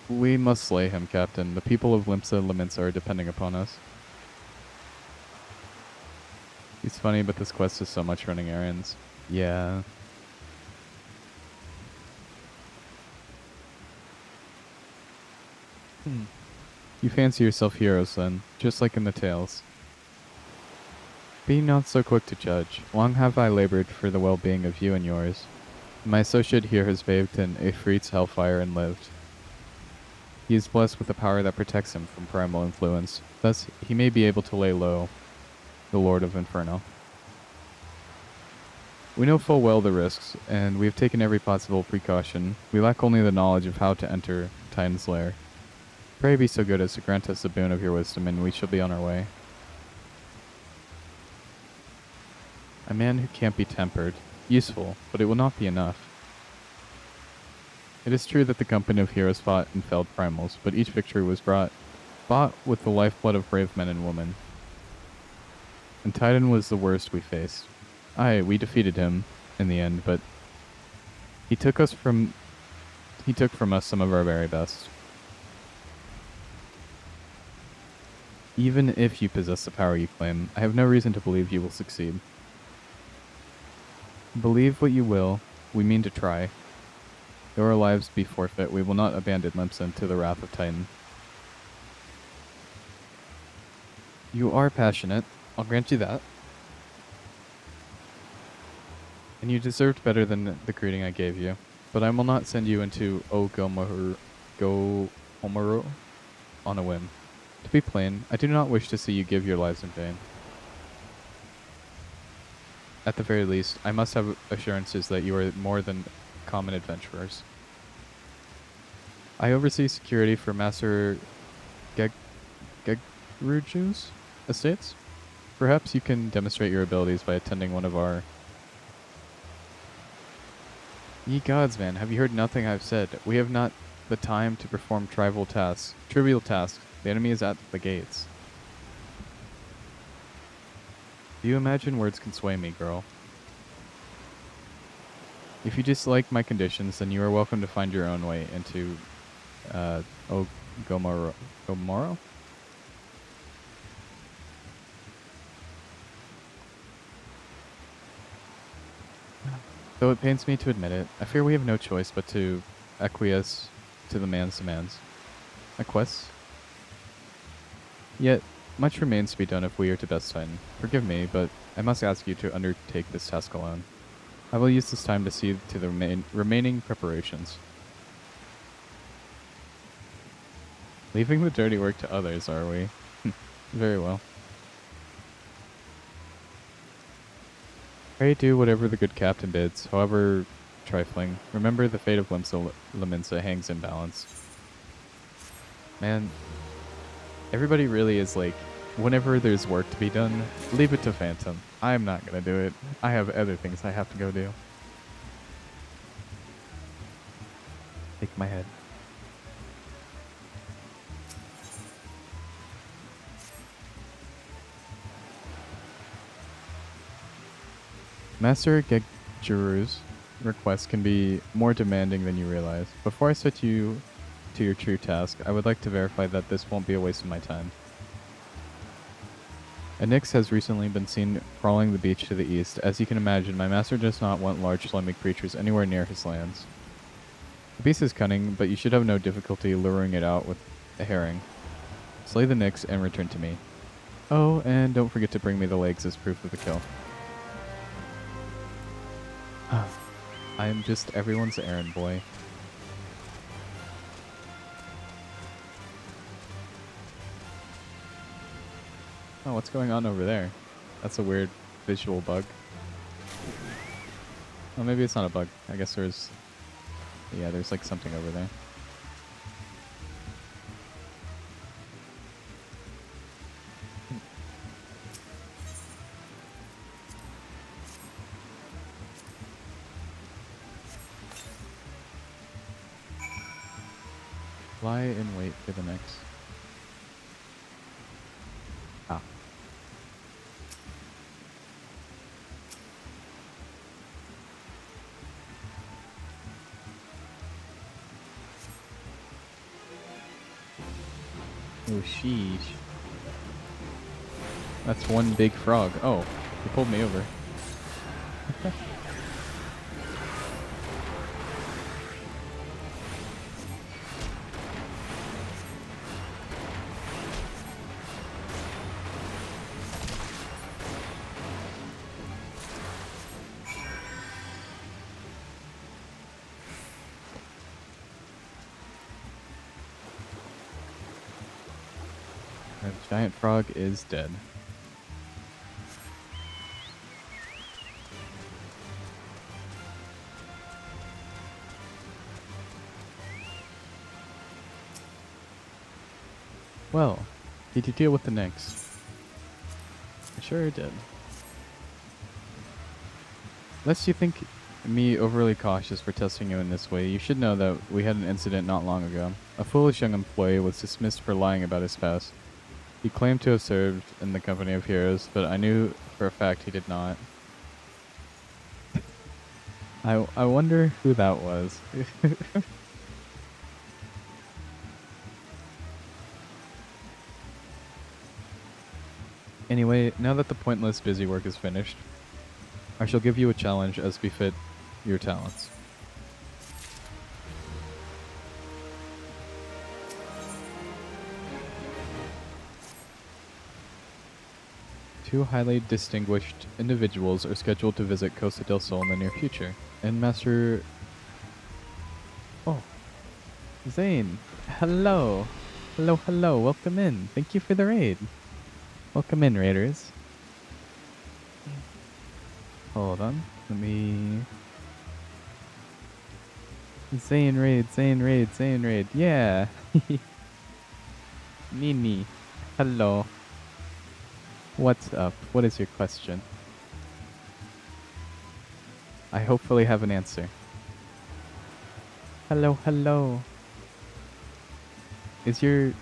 We must slay him, Captain. The people of Limsa are depending upon us. He's funny, but this quest is so much running errands. Yeah. You fancy yourself heroes, then, just like in the tales. Be not so quick to judge. Long have I labored for the well-being of you and yours. My associate here has bathed in Ifrit's hellfire and lived. He is blessed with a power that protects him from primal influence. Thus, he may be able to lay low the Lord of Inferno. We know full well the risks, and we have taken every possible precaution. We lack only the knowledge of how to enter Titan's lair. Pray be so good as to grant us the boon of your wisdom, and we shall be on our way. A man who can't be tempered. Useful, but it will not be enough. It is true that the company of heroes fought and felled primals, but each victory was bought with the lifeblood of brave men and women. And Titan was the worst we faced. Aye, we defeated him in the end, but he took from us some of our very best. Even if you possess the power you claim, I have no reason to believe you will succeed. Believe what you will, we mean to try. Though our lives be forfeit, we will not abandon Limsa to the wrath of Titan. You are passionate, I'll grant you that. And you deserved better than the greeting I gave you. But I will not send you into Ogomoro on a whim. To be plain, I do not wish to see you give your lives in vain. At the very least, I must have assurances that you are more than common adventurers. I oversee security for Master Gegruju's estates. Perhaps you can demonstrate your abilities by attending one of our... Ye gods, man, have you heard nothing I've said? We have not the time to perform trivial tasks. The enemy is at the gates. Do you imagine words can sway me, girl? If you dislike my conditions, then you are welcome to find your own way into, Gomoro? Though it pains me to admit it, I fear we have no choice but to acquiesce to the man's demands. Acquiesce? Yet, Much remains to be done if we are to best Titan. Forgive me, but I must ask you to undertake this task alone. I will use this time to see to the remaining preparations. Leaving the dirty work to others, are we? Very well. Pray do whatever the good captain bids, however trifling. Remember the fate of Laminsa hangs in balance. Man, everybody really is like, whenever there's work to be done, leave it to Phantom. I'm not gonna do it. I have other things I have to go do. Take my head. Master Gegjuru's request can be more demanding than you realize. Before I set you to your true task, I would like to verify that this won't be a waste of my time. A Nyx has recently been seen crawling the beach to the east. As you can imagine, my master does not want large slimy creatures anywhere near his lands. The beast is cunning, but you should have no difficulty luring it out with a herring. Slay the Nyx and return to me. Oh, and don't forget to bring me the legs as proof of the kill. I am just everyone's errand boy. Oh, what's going on over there? That's a weird visual bug. Oh, maybe it's not a bug. I guess there's... Yeah, there's like something over there. Lie and wait for the next. Ah. Oh, sheesh. That's one big frog. Oh, he pulled me over. The giant frog is dead. Well, did you deal with the next? I sure did. Lest you think me overly cautious for testing you in this way, you should know that we had an incident not long ago. A foolish young employee was dismissed for lying about his past. He claimed to have served in the company of heroes, but I knew for a fact he did not. I wonder who that was. Anyway, now that the pointless busy work is finished, I shall give you a challenge as befit your talents. Two highly distinguished individuals are scheduled to visit Costa del Sol in the near future, and Master... Oh, Zane, hello. Hello, welcome in. Thank you for the raid. Welcome in, raiders. Hold on, let me... Zane raid, yeah! Nini, hello. What's up? What is your question? I hopefully have an answer. Hello. Is your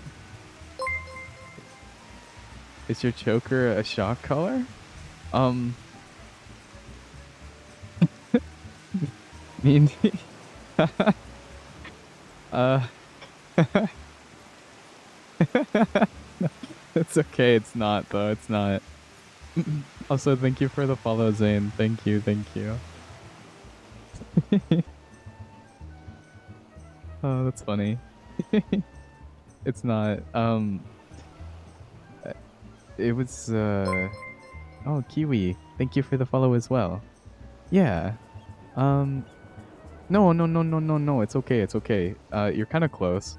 choker a shock collar? Mean It's okay, it's not though, it's not. Also, thank you for the follow, Zane. Thank you. Oh, that's funny. It's not, it was, oh, Kiwi. Thank you for the follow as well. Yeah. Um, no, no, no, no, no, no. It's okay. It's okay. You're kind of close.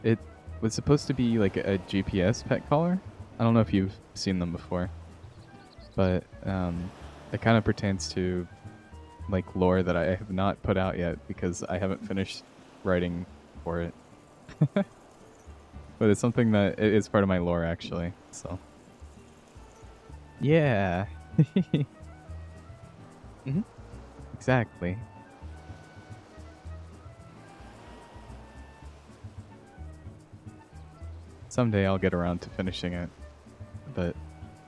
It was supposed to be like a GPS pet collar. I don't know if you've seen them before, but it kind of pertains to like lore that I have not put out yet because I haven't finished writing for it. But it's something that is part of my lore actually. So yeah. Hmm. Exactly. Someday I'll get around to finishing it, but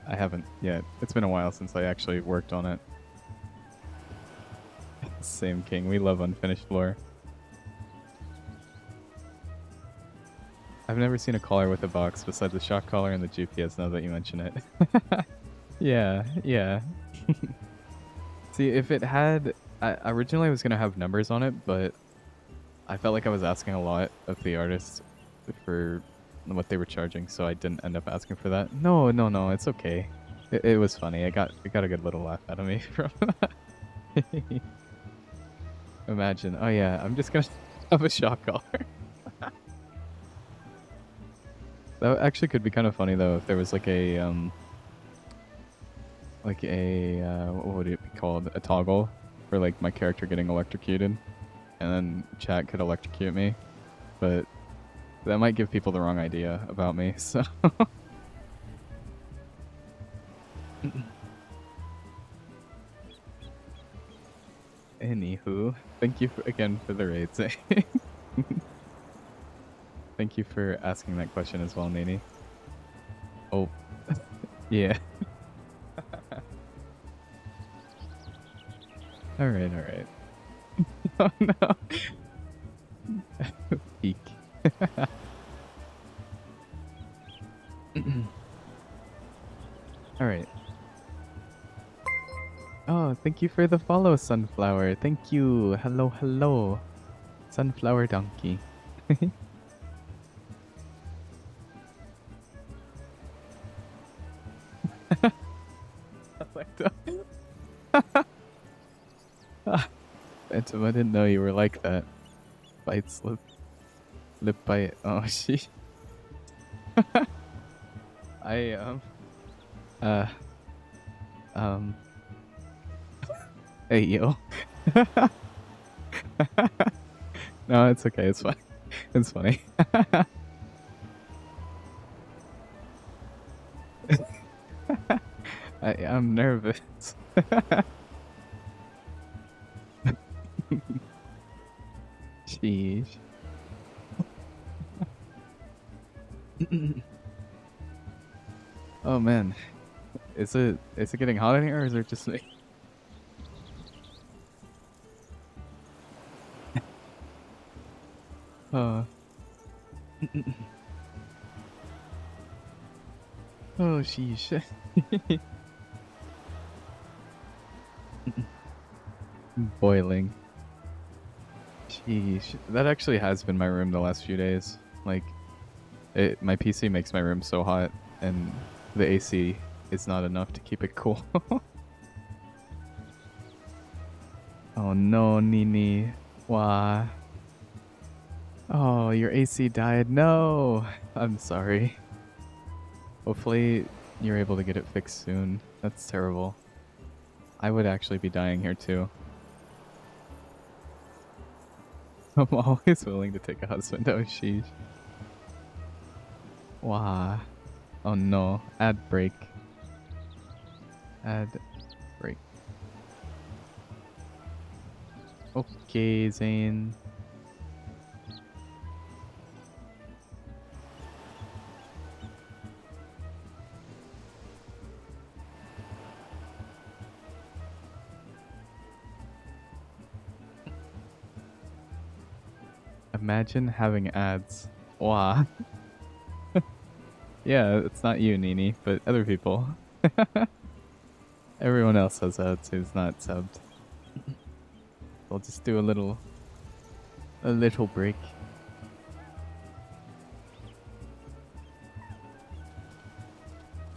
I haven't yet. It's been a while since I actually worked on it. Same king. We love unfinished lore. I've never seen a collar with a box besides the shock collar and the GPS now that you mention it. Yeah, yeah. See, if it had... originally I was going to have numbers on it, but I felt like I was asking a lot of the artists for what they were charging, so I didn't end up asking for that. No, no, no, it's okay. It was funny. It got a good little laugh out of me from that. Imagine. Oh yeah, I'm just gonna have a shock collar. That actually could be kind of funny though if there was like a what would it be called? A toggle for like my character getting electrocuted, and then chat could electrocute me, but that might give people the wrong idea about me. So. Anywho, thank you again for the raids. Thank you for asking that question as well, Nini. Oh, yeah. Alright, alright. Oh no. Peak. Alright. Oh, thank you for the follow, Sunflower. Thank you. Hello, hello. Sunflower Donkey. Phantom, I didn't know you were like that. Bite slip. Lip bite. Oh, she. I, hey, yo. No, it's okay. It's fine. It's funny. I'm nervous. Sheesh. Oh man, is it getting hot in here, or is it just me? Oh. Oh sheesh. Boiling. Sheesh. That actually has been my room the last few days. Like, my PC makes my room so hot, and the AC is not enough to keep it cool. Oh no, Nini. Why? Oh, your AC died. No! I'm sorry. Hopefully, you're able to get it fixed soon. That's terrible. I would actually be dying here too. I'm always willing to take a husband. Oh, sheesh. Wow. Oh no. Ad break. Ad break. Okay, Zane. Imagine having ads. Wow. Yeah, it's not you, Nini, but other people. Everyone else has ads who's not subbed. We'll just do a little break.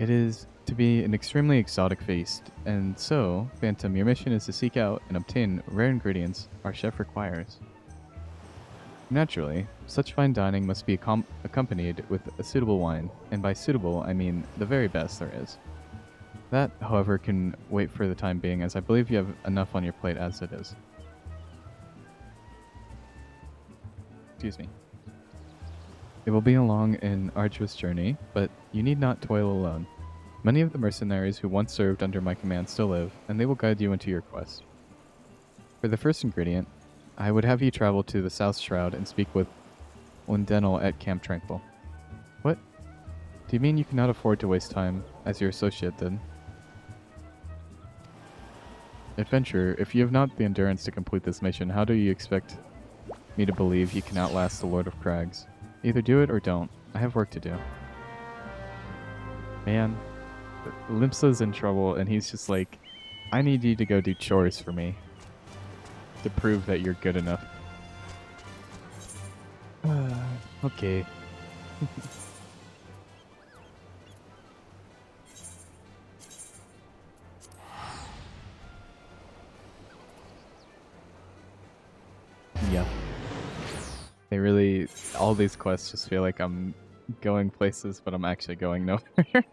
It is to be an extremely exotic feast, and so, Phantom, your mission is to seek out and obtain rare ingredients our chef requires. Naturally, such fine dining must be accompanied with a suitable wine, and by suitable, I mean the very best there is. That, however, can wait for the time being, as I believe you have enough on your plate as it is. Excuse me. It will be a long and arduous journey, but you need not toil alone. Many of the mercenaries who once served under my command still live, and they will guide you into your quest. For the first ingredient, I would have you travel to the South Shroud and speak with Lindenel at Camp Tranquil. What? Do you mean you cannot afford to waste time, as your associate did? Adventurer, if you have not the endurance to complete this mission, how do you expect me to believe you can outlast the Lord of Crags? Either do it or don't. I have work to do. Man, Limpsa's in trouble, and he's just like, I need you to go do chores for me to prove that you're good enough. Okay. Yeah. They really, all these quests just feel like I'm going places, but I'm actually going nowhere.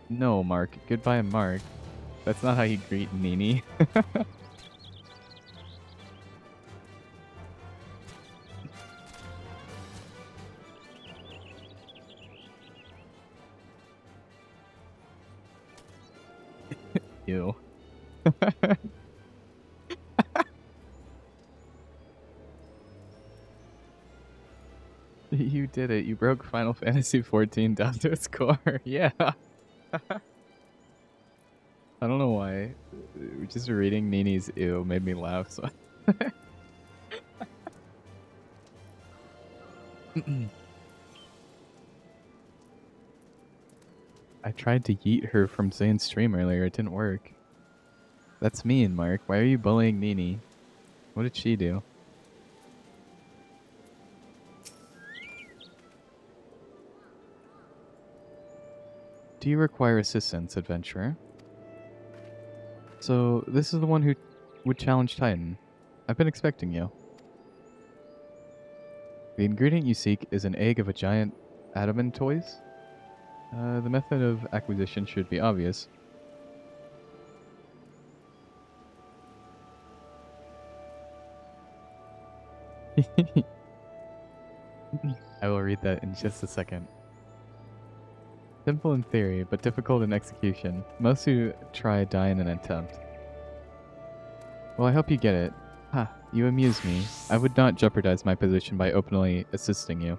No, Mark. Goodbye, Mark. That's not how you greet Nini. Ew. You did it. You broke Final Fantasy XIV down to its core. Yeah. I don't know why. Just reading Nini's ew made me laugh. So. I tried to yeet her from Zane's stream earlier. It didn't work. That's mean, Mark. Why are you bullying Nini? What did she do? Do you require assistance, adventurer? So, this is the one who would challenge Titan. I've been expecting you. The ingredient you seek is an egg of a giant adamantoise. The method of acquisition should be obvious. I will read that in just a second. Simple in theory, but difficult in execution. Most who try die in an attempt. Well, I hope you get it. Ha, you amuse me. I would not jeopardize my position by openly assisting you.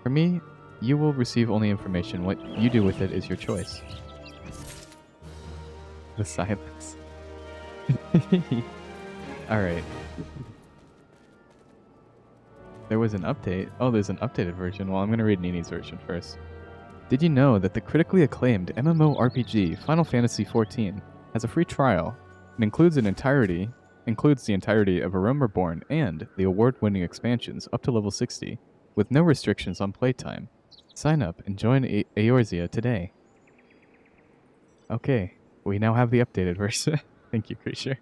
For me, you will receive only information. What you do with it is your choice. The silence. Alright. There was an update. Oh, there's an updated version. Well, I'm going to read Nini's version first. Did you know that the critically acclaimed MMORPG Final Fantasy XIV has a free trial and includes the entirety of A Realm Reborn and the award-winning expansions up to level 60, with no restrictions on playtime? Sign up and join Eorzea today. Okay, we now have the updated version. Thank you, creature.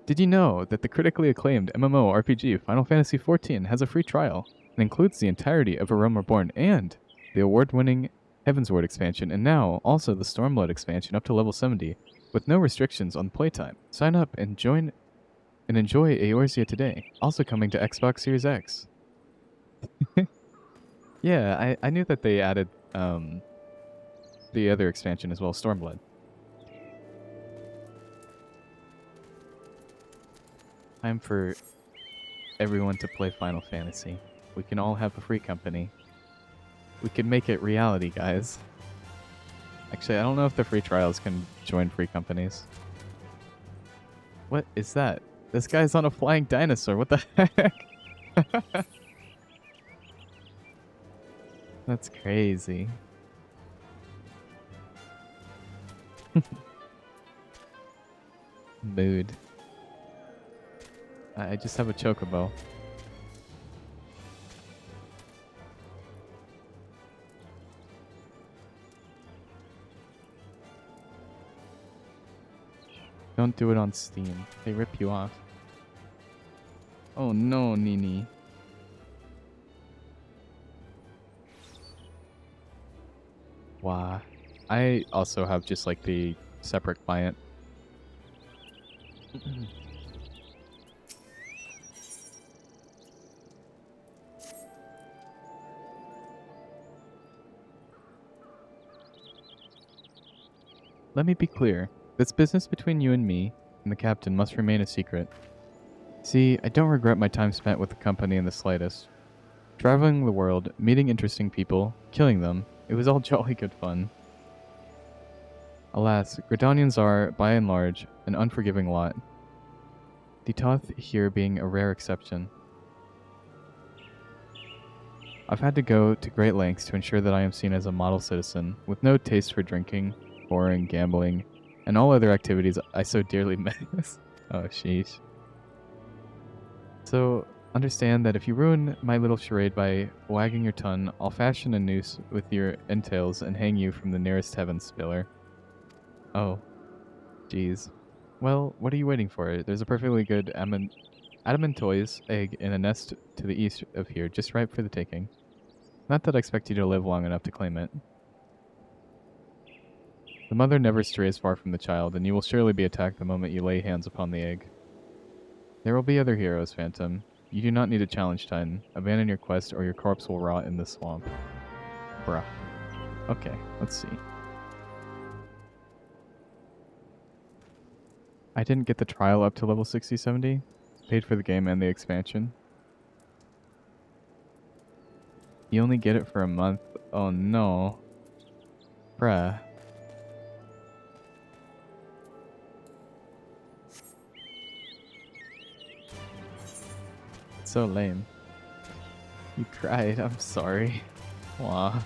Did you know that the critically acclaimed MMORPG Final Fantasy XIV has a free trial and includes the entirety of A Realm Reborn and the award-winning Heavensward expansion, and now also the Stormblood expansion up to level 70, with no restrictions on playtime? Sign up and join and enjoy Eorzea today. Also coming to Xbox Series X. Yeah, I knew that they added the other expansion as well, Stormblood. Time for everyone to play Final Fantasy. We can all have a free company. We can make it reality, guys. Actually, I don't know if the free trials can join free companies. What is that? This guy's on a flying dinosaur. What the heck? That's crazy. Mood. I just have a chocobo. Don't do it on Steam. They rip you off. Oh no, Nini. Wow. I also have just like the separate client. Let me be clear. This business between you and me and the captain must remain a secret. See, I don't regret my time spent with the company in the slightest. Traveling the world, meeting interesting people, killing them, it was all jolly good fun. Alas, Gridanians are, by and large, an unforgiving lot. The Toth here being a rare exception. I've had to go to great lengths to ensure that I am seen as a model citizen, with no taste for drinking, whoring, gambling, and all other activities I so dearly miss. Oh, sheesh. So, understand that if you ruin my little charade by wagging your tongue, I'll fashion a noose with your entails and hang you from the nearest heaven's spiller. Oh. Jeez. Well, what are you waiting for? There's a perfectly good adamantoise egg in a nest to the east of here, just ripe for the taking. Not that I expect you to live long enough to claim it. The mother never strays far from the child, and you will surely be attacked the moment you lay hands upon the egg. There will be other heroes, Phantom. You do not need a challenge, Titan. Abandon your quest, or your corpse will rot in the swamp. Bruh. Okay, let's see. I didn't get the trial up to level 60-70. Paid for the game and the expansion. You only get it for a month. Oh no. Bruh. So lame. You cried. I'm sorry. Aw.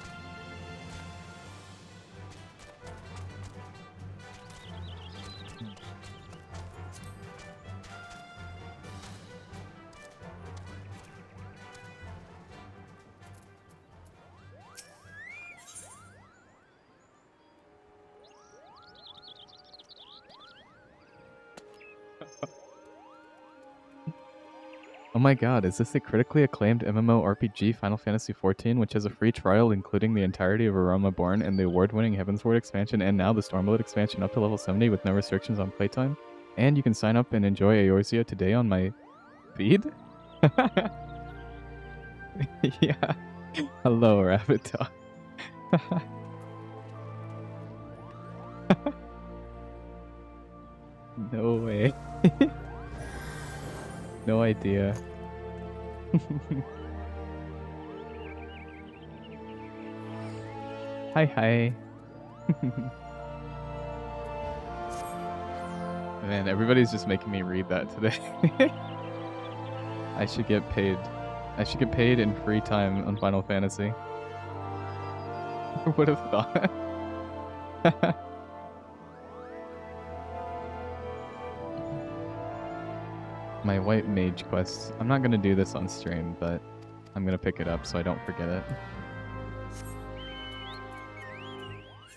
Oh my god, is this the critically acclaimed MMORPG Final Fantasy XIV, which has a free trial including the entirety of Aroma Born and the award-winning Heavensward expansion and now the Stormblood expansion up to level 70 with no restrictions on playtime? And you can sign up and enjoy Eorzea today on my feed? Yeah. Hello, Rabbit Dog. No way. No idea. Hi. Man, everybody's just making me read that today. I should get paid. I should get paid in free time on Final Fantasy. Who would have thought? My white mage quest. I'm not gonna do this on stream, but I'm gonna pick it up so I don't forget it.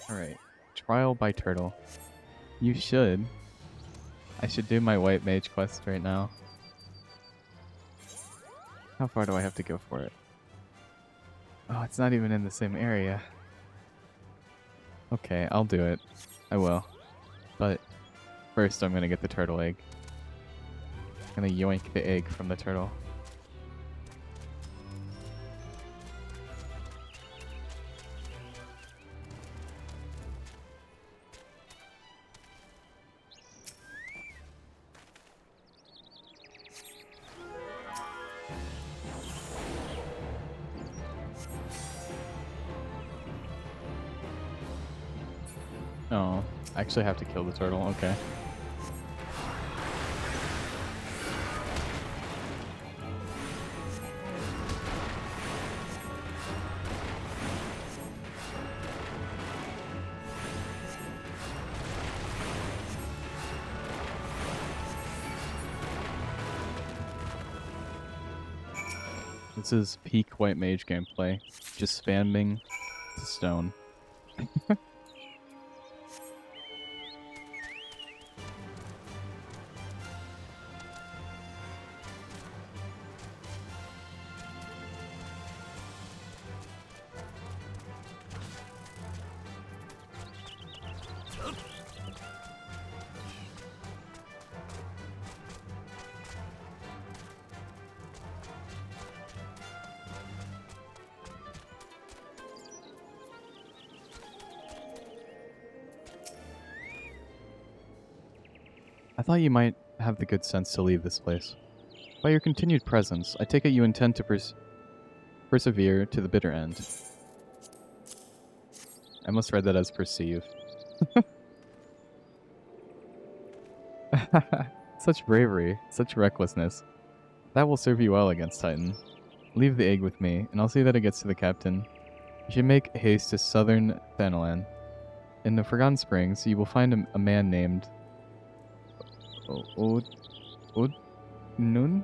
Alright. Trial by turtle. You should. I should do my white mage quest right now. How far do I have to go for it? Oh, it's not even in the same area. Okay, I'll do it. I will. But first I'm gonna get the turtle egg. I'm gonna yoink the egg from the turtle. Oh, I actually have to kill the turtle, okay. This is peak white mage gameplay. Just spamming the stone. thought you might have the good sense to leave this place. By your continued presence, I take it you intend to persevere to the bitter end. I must read that as perceive. Such bravery, such recklessness. That will serve you well against Titan. Leave the egg with me, and I'll see that it gets to the captain. You should make haste to southern Thanalan. In the Forgotten Springs, you will find a man named Nun?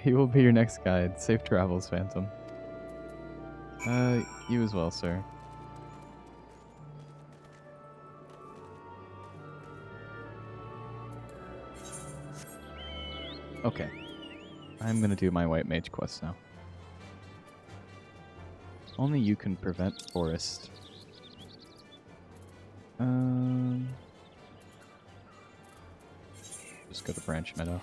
He will be your next guide. Safe travels, Phantom. You as well, sir. Okay. I'm gonna do my White Mage quest now. Only you can prevent forest. Just go to Branch Meadow.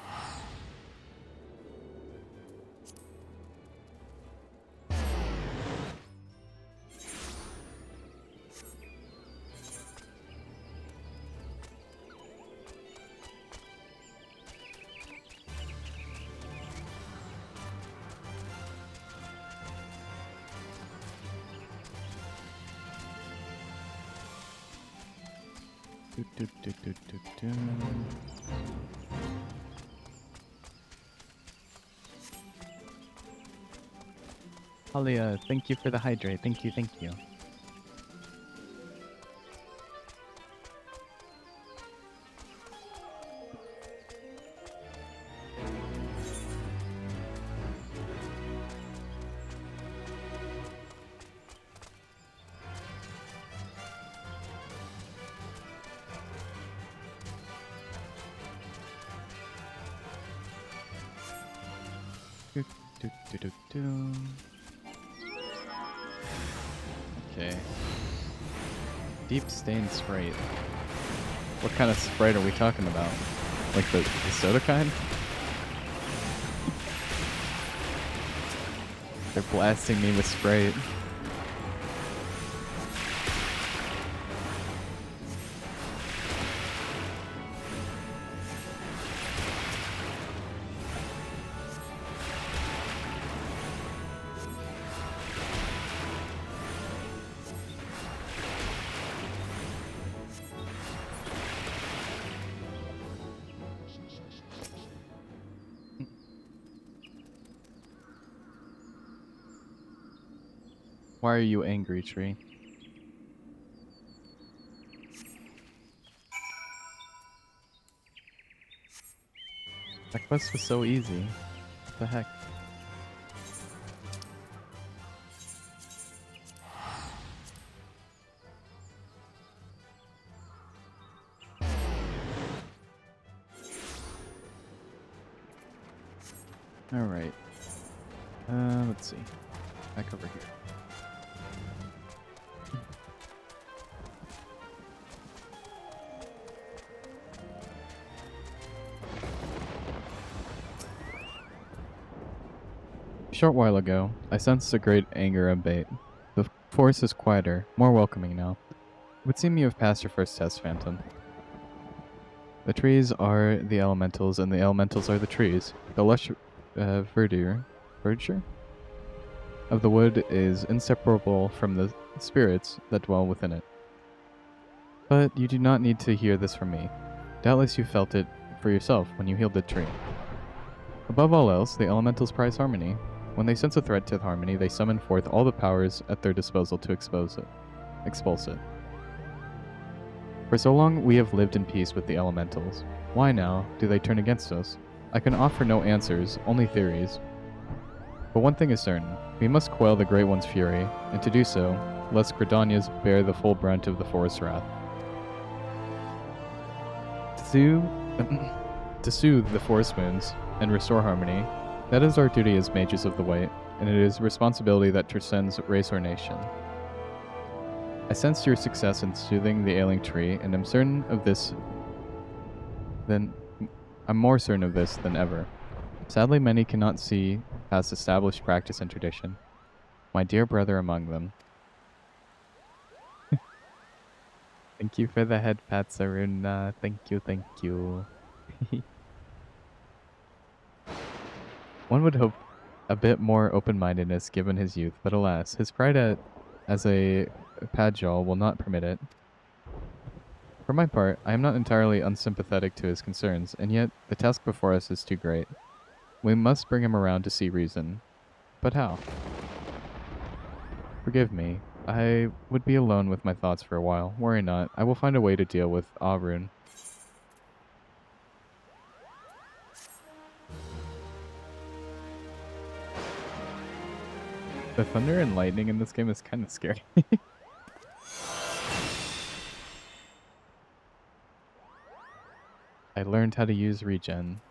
Alia, thank you for the hydrate. Thank you, thank you. Okay. Deep stain Sprite. What kind of Sprite are we talking about? Like the soda kind? They're blasting me with Sprite. Why are you angry, tree? That quest was so easy. What the heck? Alright. Let's see. Back over here. A short while ago, I sensed a great anger abate. The forest is quieter, more welcoming now. It would seem you have passed your first test, Phantom. The trees are the elementals, and the elementals are the trees. The lush verdure of the wood is inseparable from the spirits that dwell within it. But you do not need to hear this from me. Doubtless you felt it for yourself when you healed the tree. Above all else, the elementals prize harmony. When they sense a threat to harmony, they summon forth all the powers at their disposal to expulse it. For so long we have lived in peace with the elementals. Why now do they turn against us? I can offer no answers, only theories. But one thing is certain, we must quell the Great One's fury, and to do so, lest Gridanias bear the full brunt of the forest's wrath. To soothe the forest winds and restore harmony, that is our duty as mages of the White, and it is a responsibility that transcends race or nation. I sensed your success in soothing the ailing tree, and am certain of this I'm more certain of this than ever. Sadly, many cannot see past established practice and tradition. My dear brother among them. Thank you for the head pats, Aruna. Thank you, thank you. One would hope a bit more open-mindedness given his youth, but alas, his pride as a Padjal will not permit it. For my part, I am not entirely unsympathetic to his concerns, and yet the task before us is too great. We must bring him around to see reason. But how? Forgive me. I would be alone with my thoughts for a while. Worry not. I will find a way to deal with Arun. The thunder and lightning in this game is kind of scary. I learned how to use regen.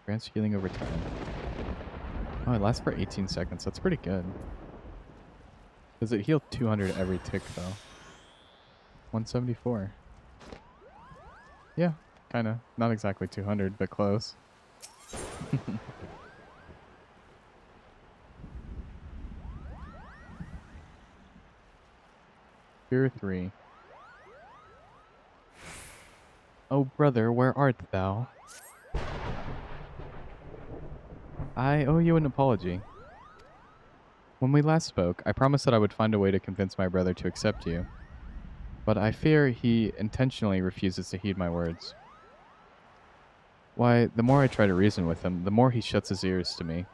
Grants healing over time. Oh, it lasts for 18 seconds. That's pretty good. Does it heal 200 every tick, though? 174. Yeah, kind of. Not exactly 200, but close. Fear 3. Oh, brother, where art thou? I owe you an apology. When we last spoke, I promised that I would find a way to convince my brother to accept you. But I fear he intentionally refuses to heed my words. Why, the more I try to reason with him, the more he shuts his ears to me.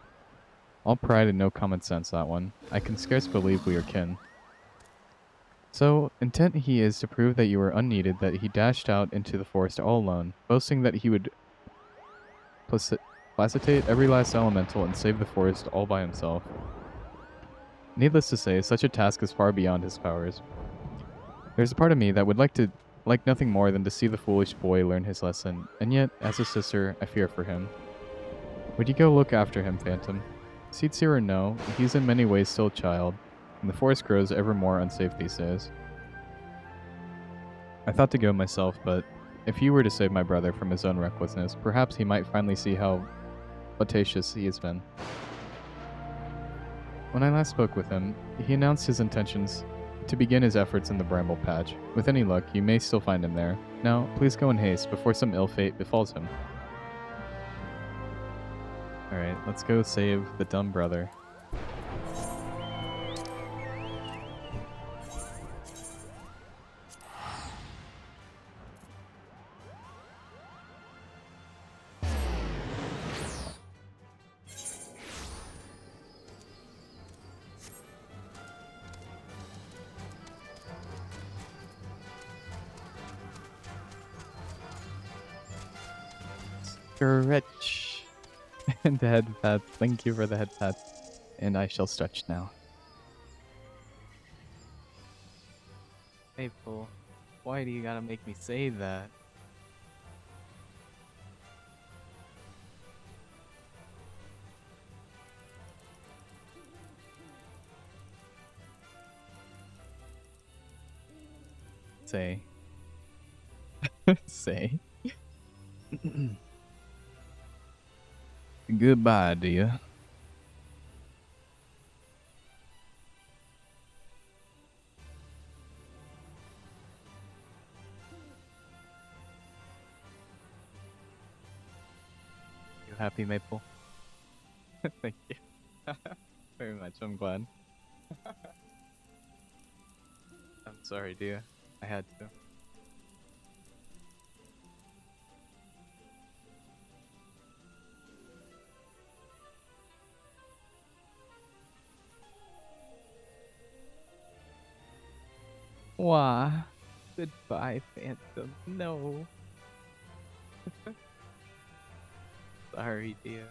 All pride and no common sense, that one. I can scarce believe we are kin. So, intent he is to prove that you are unneeded, that he dashed out into the forest all alone, boasting that he would placitate every last elemental and save the forest all by himself. Needless to say, such a task is far beyond his powers. There's a part of me that would like nothing more than to see the foolish boy learn his lesson, and yet, as a sister, I fear for him. Would you go look after him, Phantom? Seedseer or no, he's in many ways still a child, and the forest grows ever more unsafe these days. I thought to go myself, but if you were to save my brother from his own recklessness, perhaps he might finally see how flirtatious he has been. When I last spoke with him, he announced his intentions to begin his efforts in the Bramble Patch. With any luck, you may still find him there. Now, please go in haste before some ill fate befalls him. Alright, let's go save the dumb brother. Stretch. And the head pat. Thank you for the head pat. And I shall stretch now. Maple, why do you gotta make me say that? Say. Say. Goodbye, dear. You happy, Maple? Thank you. Very much, I'm glad. I'm sorry, dear. I had to. Why? Goodbye, Phantom. No. Sorry, dear.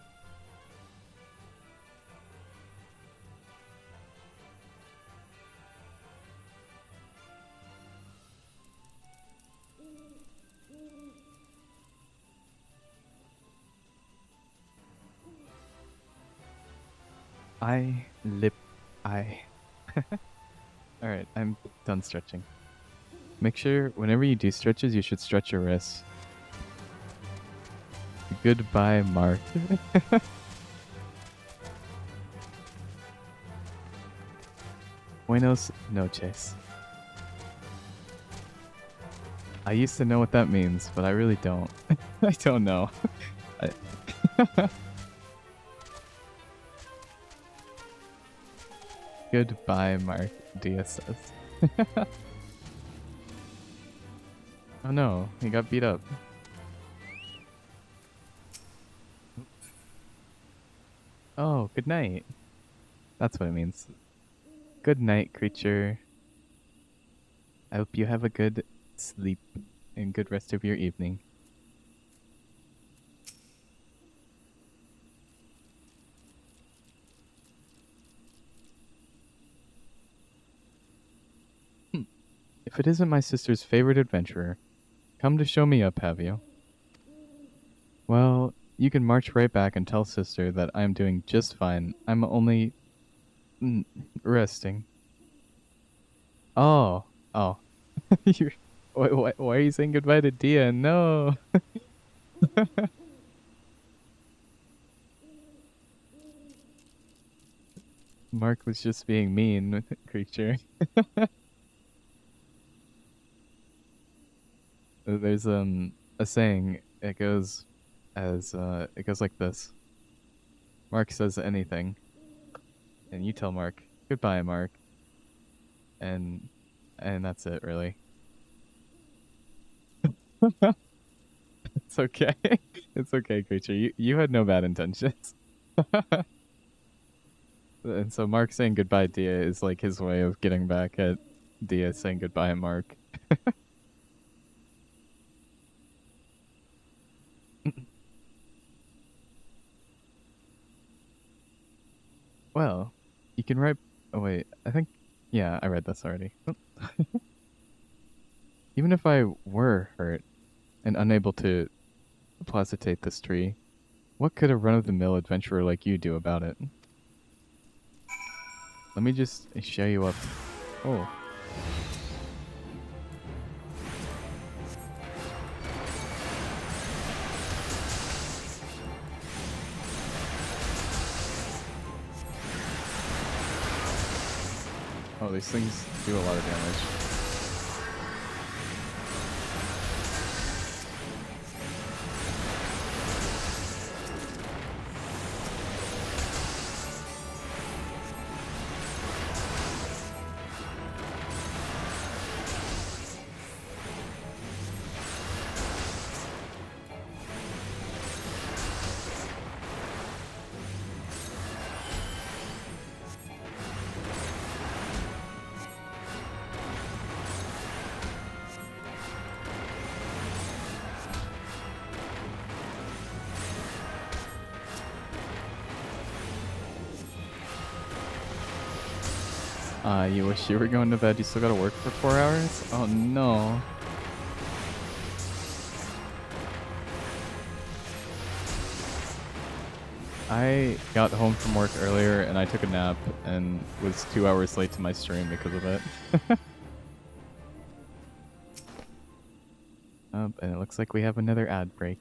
I. Alright, I'm done stretching. Make sure whenever you do stretches, you should stretch your wrists. Goodbye, Mark. Buenos noches. I used to know what that means, but I really don't. I don't know. Goodbye, Mark, Dia says. Oh no, he got beat up. Oh, good night. That's what it means. Good night, creature. I hope you have a good sleep and good rest of your evening. If it isn't my sister's favorite adventurer, come to show me up, have you? Well, you can march right back and tell sister that I'm doing just fine. I'm only resting. Oh, oh. Why are you saying goodbye to Dia? No. Mark was just being mean, creature. There's a saying. It goes like this. Mark says anything, and you tell Mark, goodbye, Mark. And that's it, really. It's okay. It's okay, creature. You had no bad intentions. And so Mark saying goodbye, Dia, is like his way of getting back at Dia saying goodbye, Mark. Well, you can write... Oh, wait. I think... Yeah, I read this already. Even if I were hurt and unable to placitate this tree, what could a run-of-the-mill adventurer like you do about it? Let me just show you up. Oh. Oh, these things do a lot of damage. You wish you were going to bed. You still gotta work for 4 hours? Oh no. I got home from work earlier and I took a nap and was 2 hours late to my stream because of it. And it looks like we have another ad break.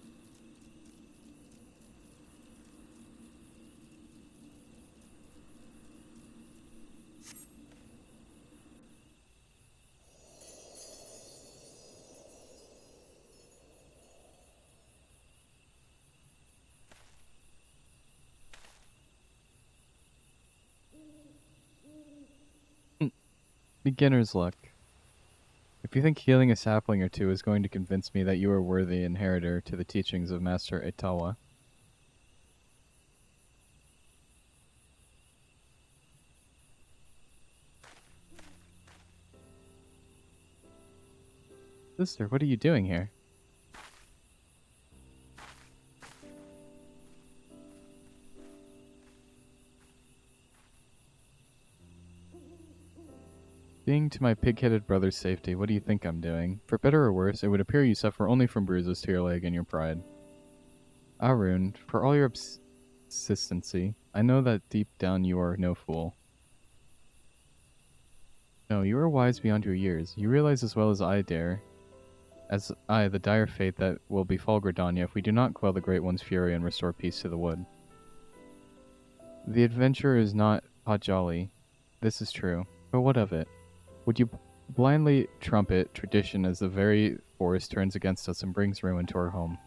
Beginner's luck. If you think healing a sapling or two is going to convince me that you are worthy inheritor to the teachings of Master Itawa. Sister, what are you doing here? Being to my pig-headed brother's safety, what do you think I'm doing? For better or worse, it would appear you suffer only from bruises to your leg and your pride. Arun, for all your persistency, I know that deep down you are no fool. No, you are wise beyond your years. You realize as well as I the dire fate that will befall Gridania if we do not quell the Great One's fury and restore peace to the wood. The adventurer is not Pajali. This is true. But what of it? Would you blindly trumpet tradition as the very forest turns against us and brings ruin to our home?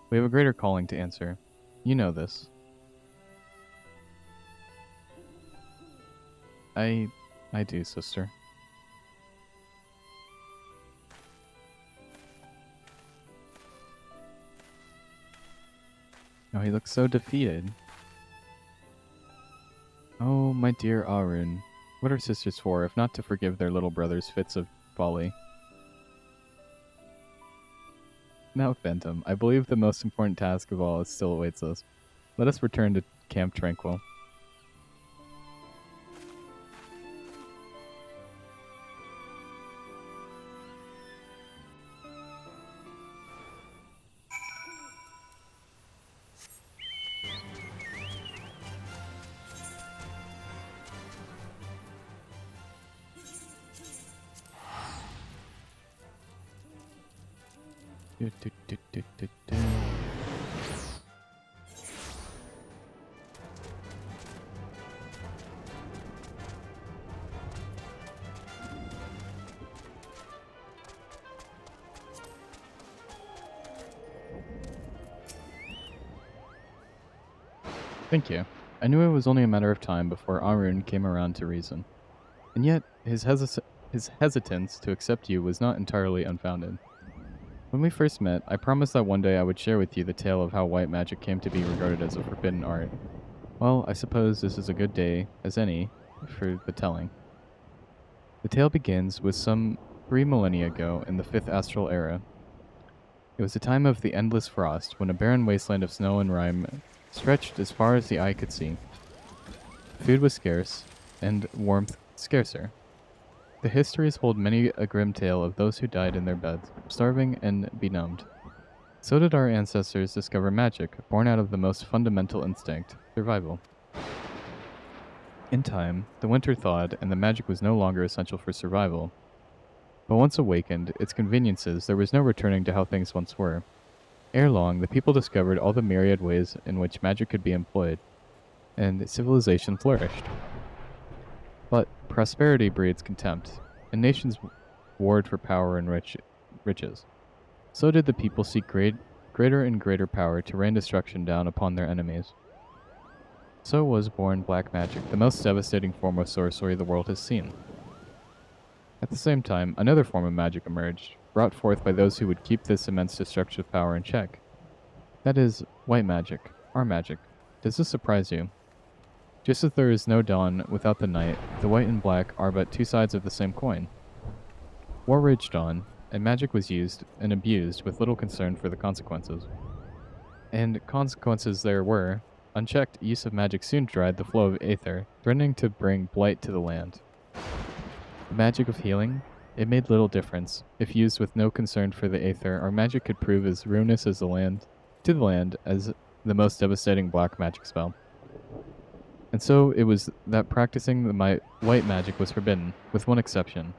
We have a greater calling to answer. You know this. I do, sister. Oh, he looks so defeated. Oh, my dear Arun. What are sisters for, if not to forgive their little brother's fits of folly? Now, Phantom, I believe the most important task of all still awaits us. Let us return to Camp Tranquil. Do, do, do, do, do, do. Thank you. I knew it was only a matter of time before Arun came around to reason. And yet, his hesitance to accept you was not entirely unfounded. When we first met, I promised that one day I would share with you the tale of how white magic came to be regarded as a forbidden art. Well, I suppose this is a good day as any for the telling. The tale begins with some 3 millennia ago in the 5th astral era. It was a time of the endless frost, when a barren wasteland of snow and rime stretched as far as the eye could see. Food was scarce, and warmth scarcer. The histories hold many a grim tale of those who died in their beds, starving and benumbed. So did our ancestors discover magic, born out of the most fundamental instinct, survival. In time, the winter thawed, and the magic was no longer essential for survival. But once awakened, its conveniences, there was no returning to how things once were. Ere long, the people discovered all the myriad ways in which magic could be employed, and civilization flourished. But prosperity breeds contempt, and nations warred for power and riches. So did the people seek greater and greater power to rain destruction down upon their enemies. So was born black magic, the most devastating form of sorcery the world has seen. At the same time, another form of magic emerged, brought forth by those who would keep this immense destructive power in check. That is, white magic, our magic. Does this surprise you? Just as there is no dawn without the night, the white and black are but two sides of the same coin. War raged on, and magic was used and abused with little concern for the consequences. And consequences there were. Unchecked use of magic soon dried the flow of aether, threatening to bring blight to the land. The magic of healing? It made little difference. If used with no concern for the aether, our magic could prove as ruinous as the land as the most devastating black magic spell. And so it was that practicing the white magic was forbidden, with one exception.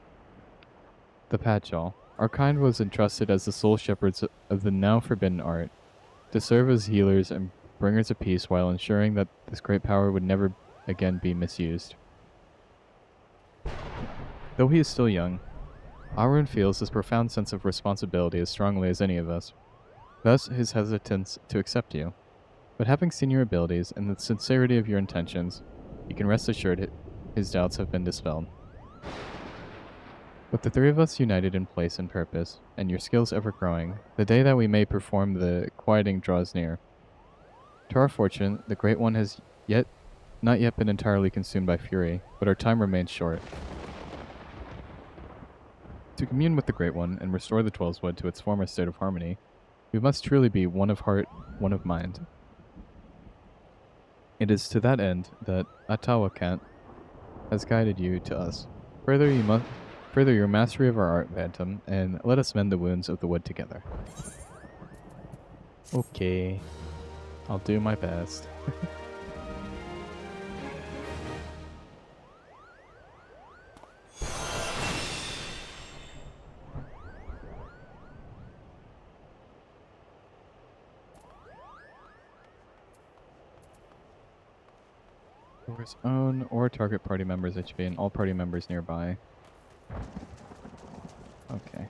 The Padshal. Our kind was entrusted as the sole shepherds of the now forbidden art, to serve as healers and bringers of peace while ensuring that this great power would never again be misused. Though he is still young, Arun feels this profound sense of responsibility as strongly as any of us, thus his hesitance to accept you. But having seen your abilities and the sincerity of your intentions, you can rest assured his doubts have been dispelled. With the three of us united in place and purpose, and your skills ever growing, the day that we may perform the quieting draws near. To our fortune, the Great One has not yet been entirely consumed by fury, but our time remains short. To commune with the Great One and restore the Twelveswood to its former state of harmony, we must truly be one of heart, one of mind. It is to that end that Atawakant has guided you to us. Further your mastery of our art, Phantom, and let us mend the wounds of the wood together. Okay. I'll do my best. Explorer's own or target party members HP and all party members nearby. Okay.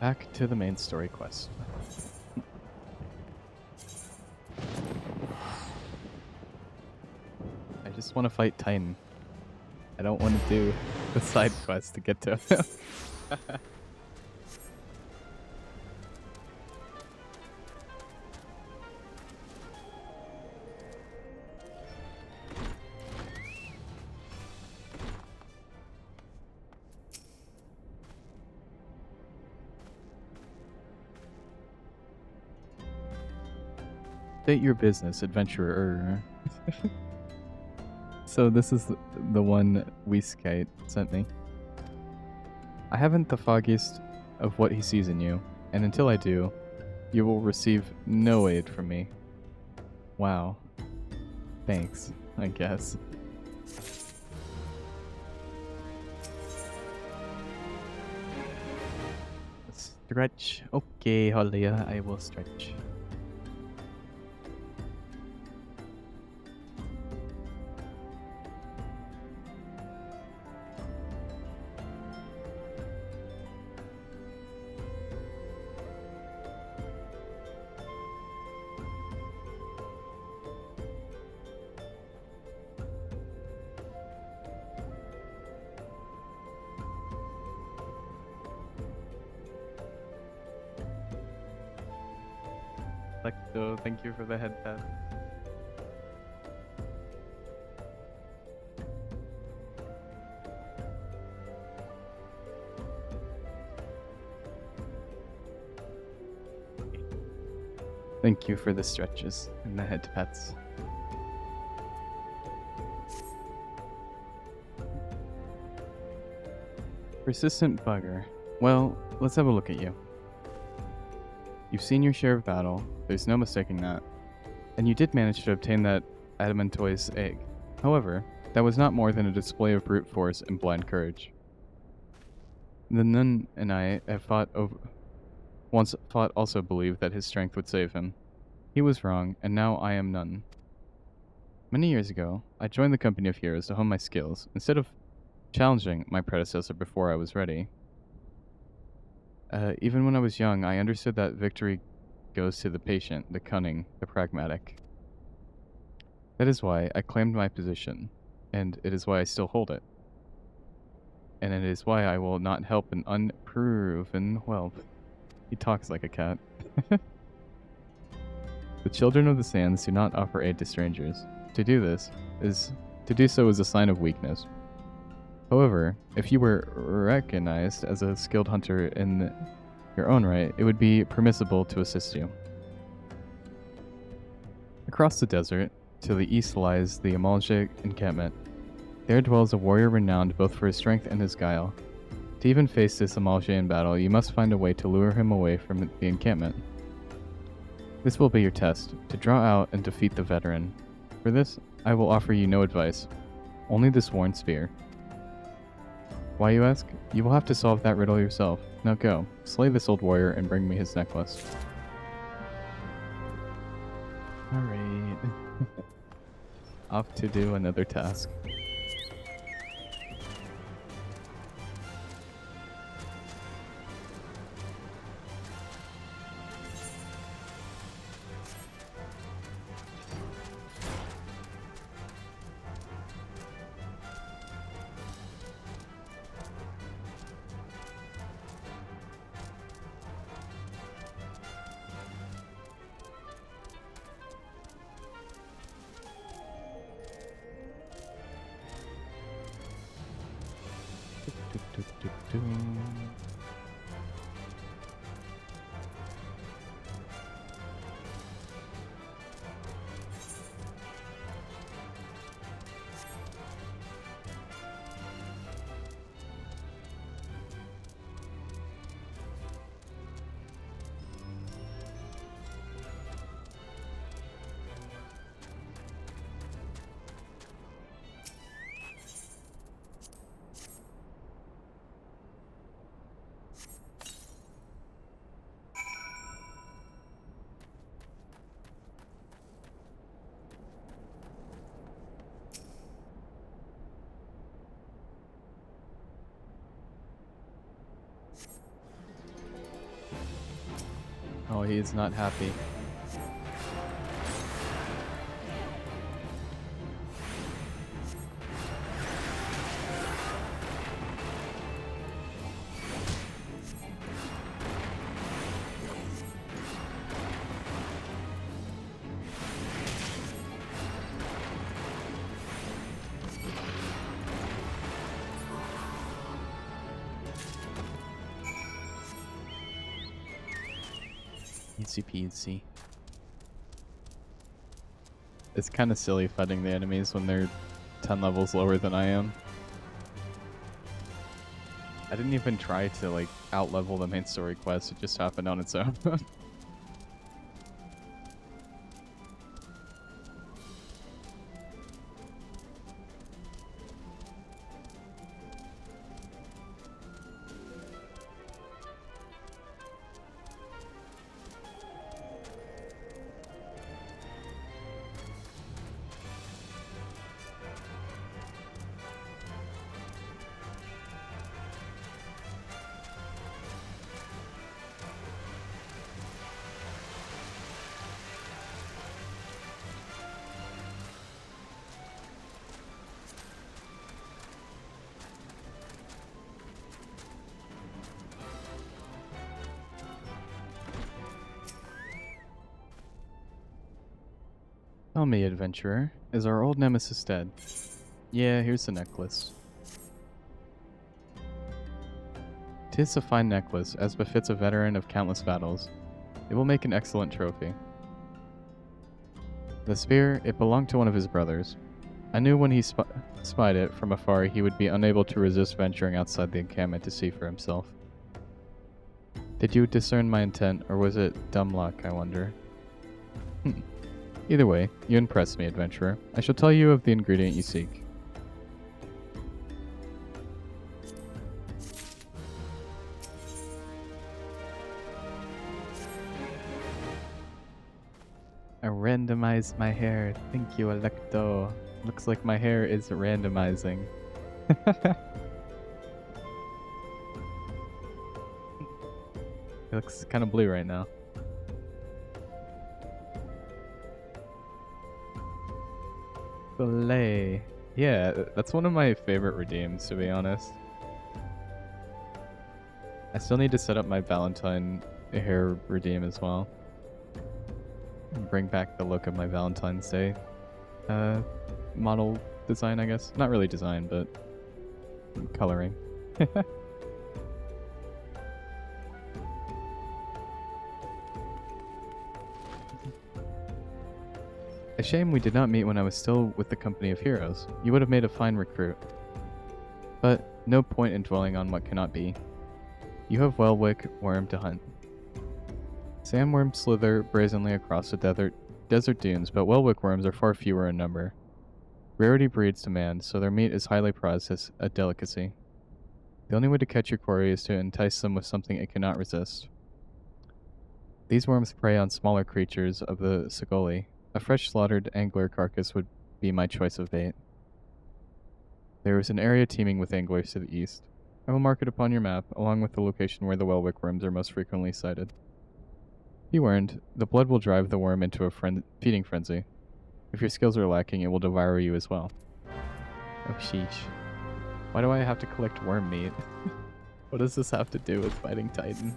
Back to the main story quest. I just want to fight Titan. I don't want to do the side quest to get to him. State your business, adventurer. So this is the one Weeskite sent me. I haven't the foggiest of what he sees in you, and until I do, you will receive no aid from me. Wow. Thanks, I guess. Stretch. Okay, Holia, I will stretch. So thank you for the head pat. Thank you for the stretches and the head pats. Persistent bugger. Well, let's have a look at you. You've seen your share of battle, there's no mistaking that. And you did manage to obtain that adamantoise egg. However, that was not more than a display of brute force and blind courage. The nun and I have once also believed that his strength would save him. He was wrong, and now I am none. Many years ago, I joined the company of heroes to hone my skills, instead of challenging my predecessor before I was ready. Even when I was young, I understood that victory goes to the patient, the cunning, the pragmatic. That is why I claimed my position, and it is why I still hold it. And it is why I will not help an unproven whelp. He talks like a cat. The children of the sands do not offer aid to strangers. To do so is a sign of weakness. However, if you were recognized as a skilled hunter in your own right, it would be permissible to assist you. Across the desert, to the east lies the Amalja encampment. There dwells a warrior renowned both for his strength and his guile. To even face this Amalja in battle, you must find a way to lure him away from the encampment. This will be your test, to draw out and defeat the veteran. For this, I will offer you no advice, only this worn spear. Why, you ask? You will have to solve that riddle yourself. Now go, slay this old warrior and bring me his necklace. Alright. Off to do another task. he is not happy. Easy peasy. It's kind of silly fighting the enemies when they're 10 levels lower than I am. I didn't even try to like out-level the main story quest, it just happened on its own. Tell me, adventurer, is our old nemesis dead? Yeah, here's the necklace. 'Tis a fine necklace, as befits a veteran of countless battles. It will make an excellent trophy. The spear, it belonged to one of his brothers. I knew when he spied it from afar he would be unable to resist venturing outside the encampment to see for himself. Did you discern my intent, or was it dumb luck, I wonder? Either way, you impress me, adventurer. I shall tell you of the ingredient you seek. I randomized my hair. Thank you, Electo. Looks like my hair is randomizing. It looks kind of blue right now. Belay. Yeah, that's one of my favorite redeems, to be honest. I still need to set up my Valentine hair redeem as well. And bring back the look of my Valentine's Day model design, I guess. Not really design, but coloring. A shame we did not meet when I was still with the company of heroes. You would have made a fine recruit. But no point in dwelling on what cannot be. You have Wellwick Worm to hunt. Sandworms slither brazenly across the desert dunes, but Wellwick worms are far fewer in number. Rarity breeds demand, so their meat is highly prized as a delicacy. The only way to catch your quarry is to entice them with something it cannot resist. These worms prey on smaller creatures of the Sigoli. A fresh slaughtered angler carcass would be my choice of bait. There is an area teeming with anglers to the east. I will mark it upon your map, along with the location where the Wellwick worms are most frequently sighted. Be warned, the blood will drive the worm into a feeding frenzy. If your skills are lacking, it will devour you as well. Oh sheesh. Why do I have to collect worm meat? What does this have to do with fighting Titan?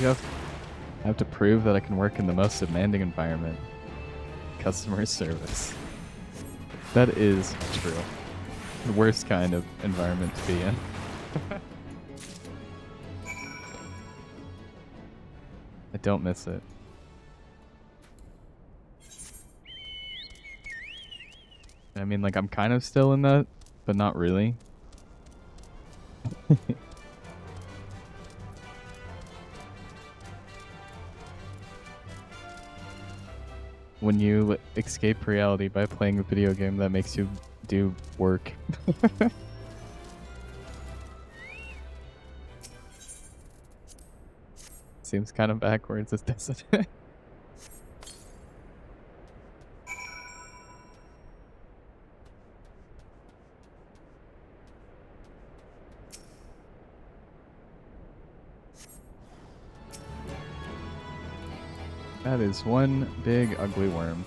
You have to prove that I can work in the most demanding environment. Customer service. That is true. The worst kind of environment to be in. I don't miss it. I mean, like, I'm kind of still in that, but not really. When you escape reality by playing a video game that makes you do work. Seems kind of backwards, doesn't it? That is one big ugly worm.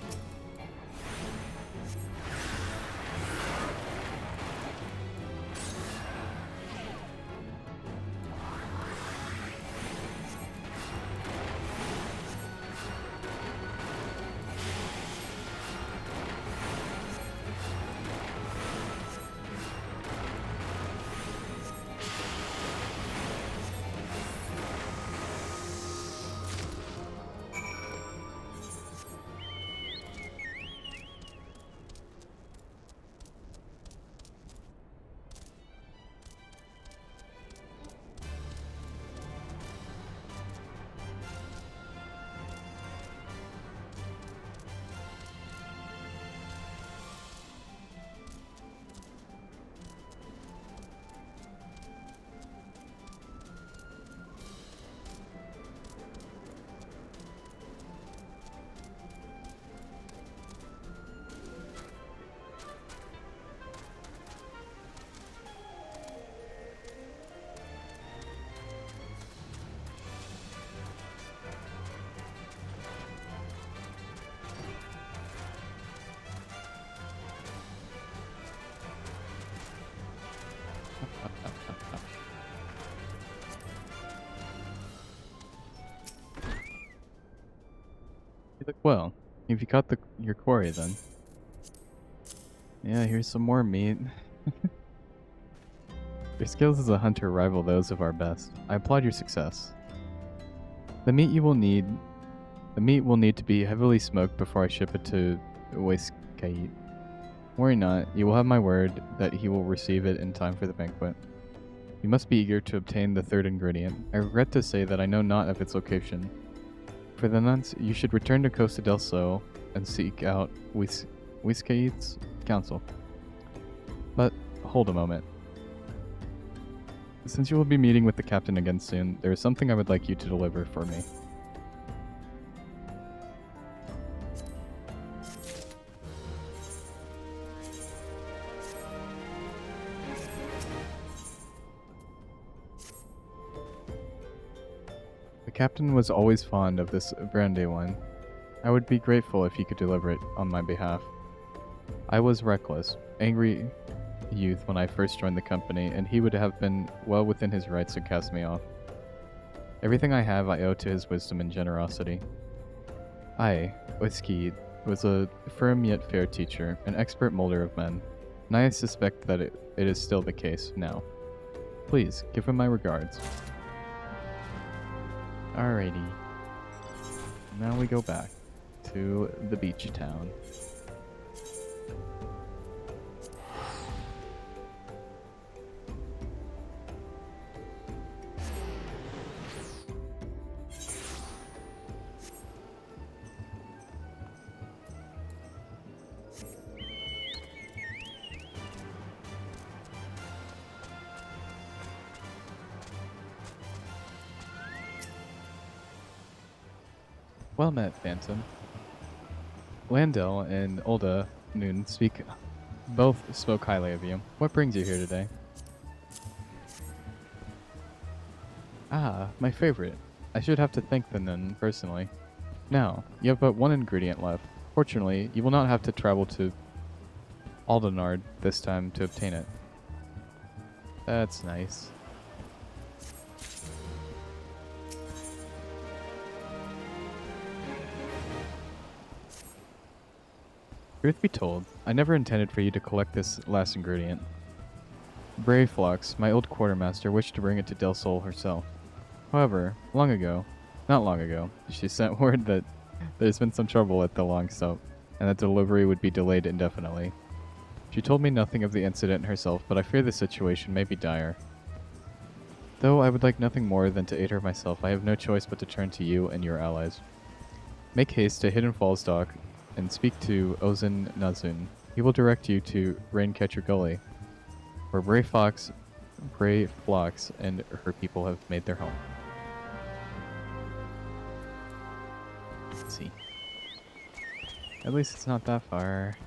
You look well. If you caught your quarry, then. Yeah, here's some more meat. Your skills as a hunter rival those of our best. I applaud your success. The meat will need to be heavily smoked before I ship it to Wiskait. Worry not, you will have my word that he will receive it in time for the banquet. You must be eager to obtain the third ingredient. I regret to say that I know not of its location. For the nonce, you should return to Costa del Sol and seek out Wiskait's counsel. But hold a moment. Since you will be meeting with the captain again soon, there is something I would like you to deliver for me. The captain was always fond of this brandy wine. I would be grateful if he could deliver it on my behalf. I was reckless, angry youth when I first joined the company, and he would have been well within his rights to cast me off. Everything I have I owe to his wisdom and generosity. I, Oiski, was a firm yet fair teacher, an expert molder of men, and I suspect that it is still the case now. Please, give him my regards. Alrighty. Now we go back to the beach town. Well met, Phantom. Landell and Olda Noon both spoke highly of you. What brings you here today? Ah, my favorite. I should have to thank the nun personally. Now, you have but one ingredient left. Fortunately, you will not have to travel to Aldenard this time to obtain it. That's nice. Truth be told, I never intended for you to collect this last ingredient. Brayflux, my old quartermaster, wished to bring it to Del Sol herself. However, long ago, Not long ago, she sent word that there's been some trouble at the long stop, and that delivery would be delayed indefinitely. She told me nothing of the incident herself, but I fear the situation may be dire. Though I would like nothing more than to aid her myself, I have no choice but to turn to you and your allies. Make haste to Hidden Falls Dock and speak to Ozan Nazun. He will direct you to Raincatcher Gully, where Bray Phlox and her people have made their home. Let's see. At least it's not that far.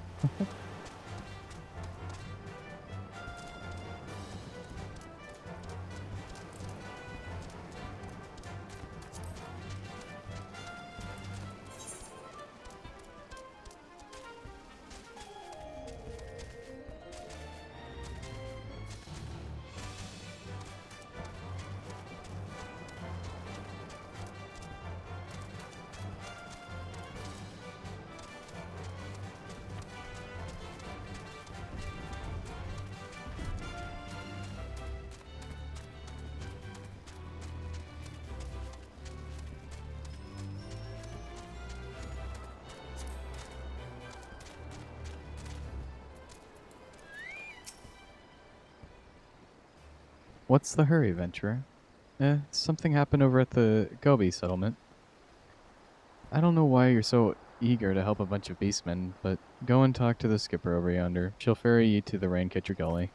What's the hurry, Venturer? Something happened over at the Gobi settlement. I don't know why you're so eager to help a bunch of beastmen, but go and talk to the skipper over yonder. She'll ferry you to the Raincatcher Gully.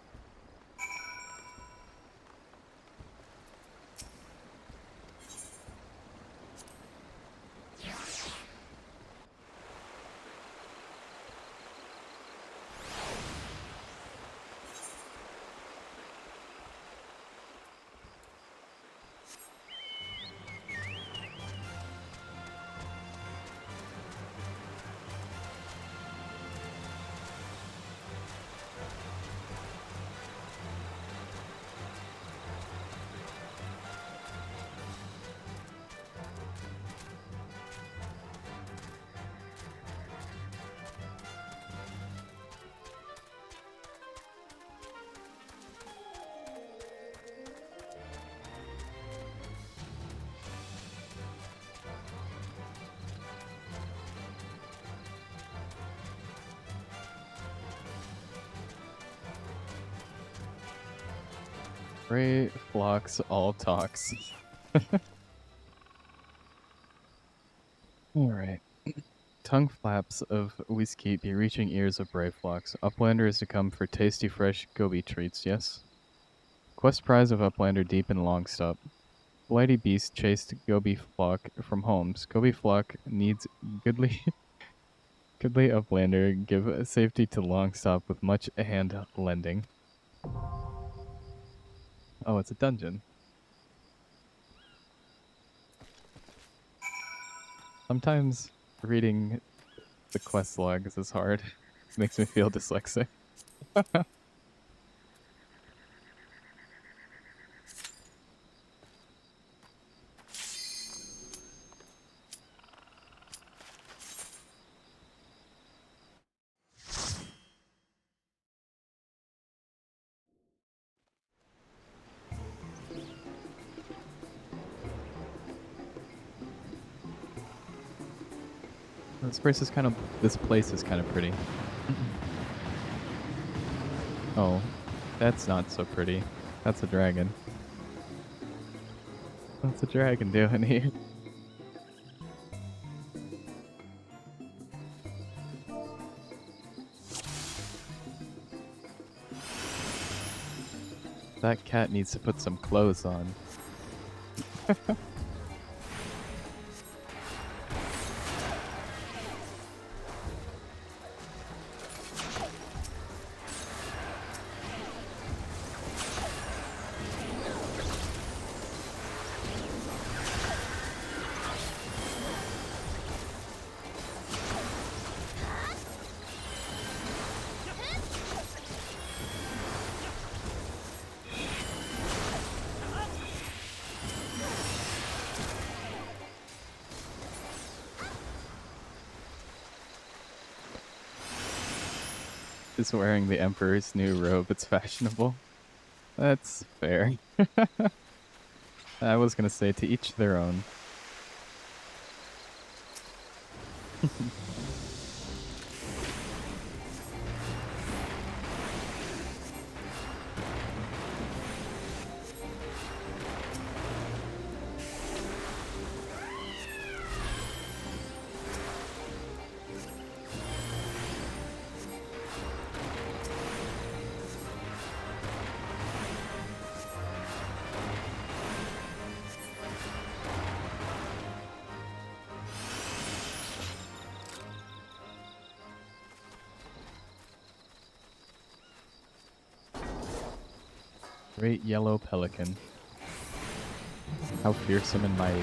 Bray Phlox all talks. Alright. Tongue flaps of whiskey be reaching ears of Bray Phlox. Uplander is to come for tasty fresh goby treats, yes? Quest prize of Uplander deep in long stop. Blighty beast chased goby flock from homes. Goby flock needs goodly goodly Uplander give safety to long stop with much hand lending. Oh, it's a dungeon. Sometimes reading the quest logs is hard. It makes me feel dyslexic. This place is kind of pretty. Oh, that's not so pretty. That's a dragon. What's a dragon doing here? That cat needs to put some clothes on. Is wearing the Emperor's new robe. It's fashionable. That's fair. I was gonna say to each their own. Great yellow pelican. How fearsome and mighty.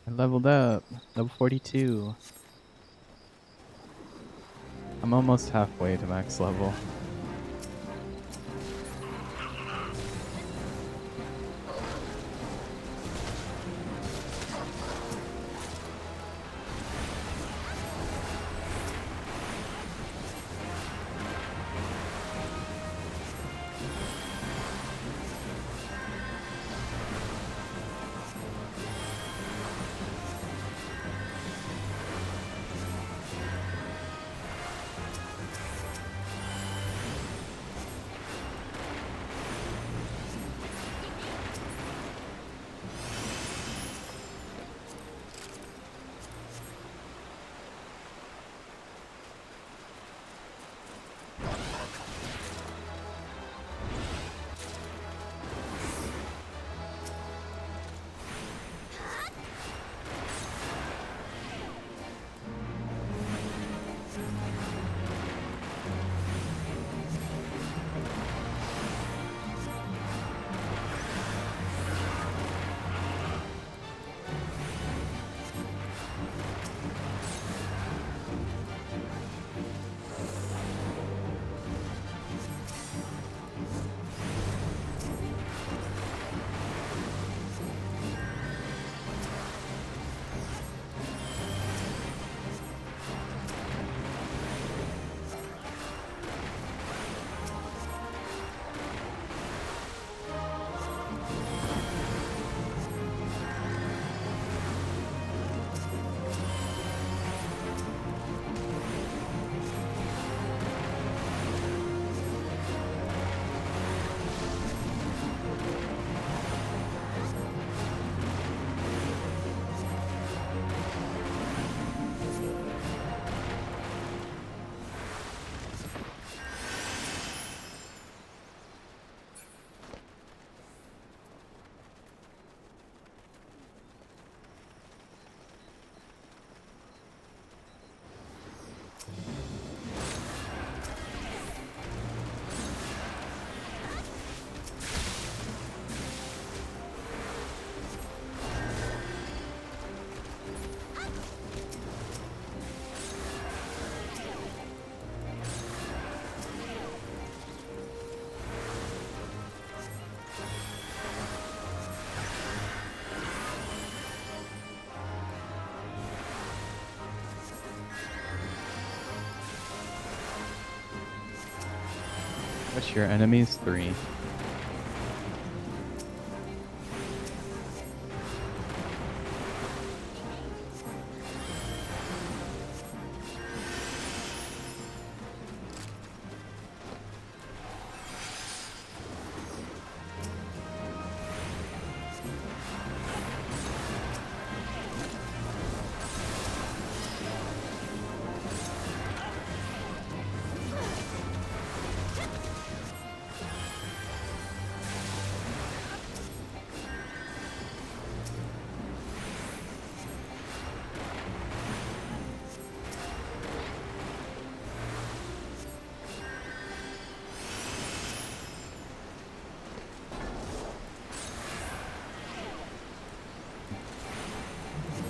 I leveled up. Level 42. I'm almost halfway to max level. What's your enemies? 3.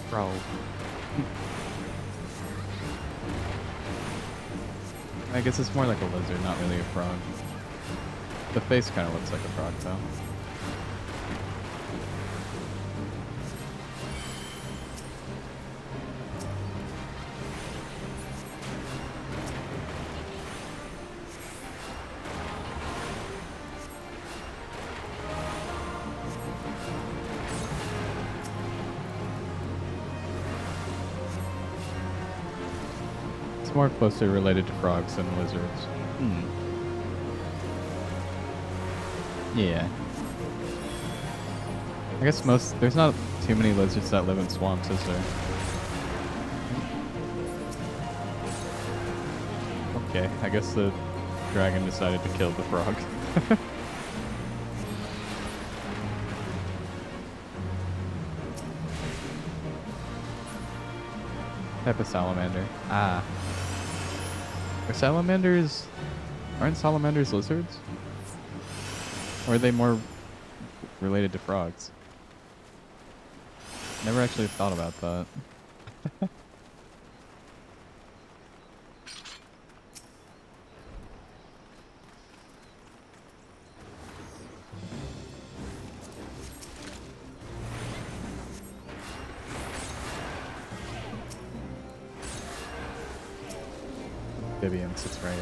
Bro. I guess it's more like a lizard, not really a frog. The face kind of looks like a frog, though. It's more closely related to frogs than lizards. Yeah. I guess there's not too many lizards that live in swamps, is there? Okay, I guess the dragon decided to kill the frog. Type of salamander. Ah. Aren't salamanders lizards? Or are they more related to frogs? Never actually thought about that. Amphibians, that's right.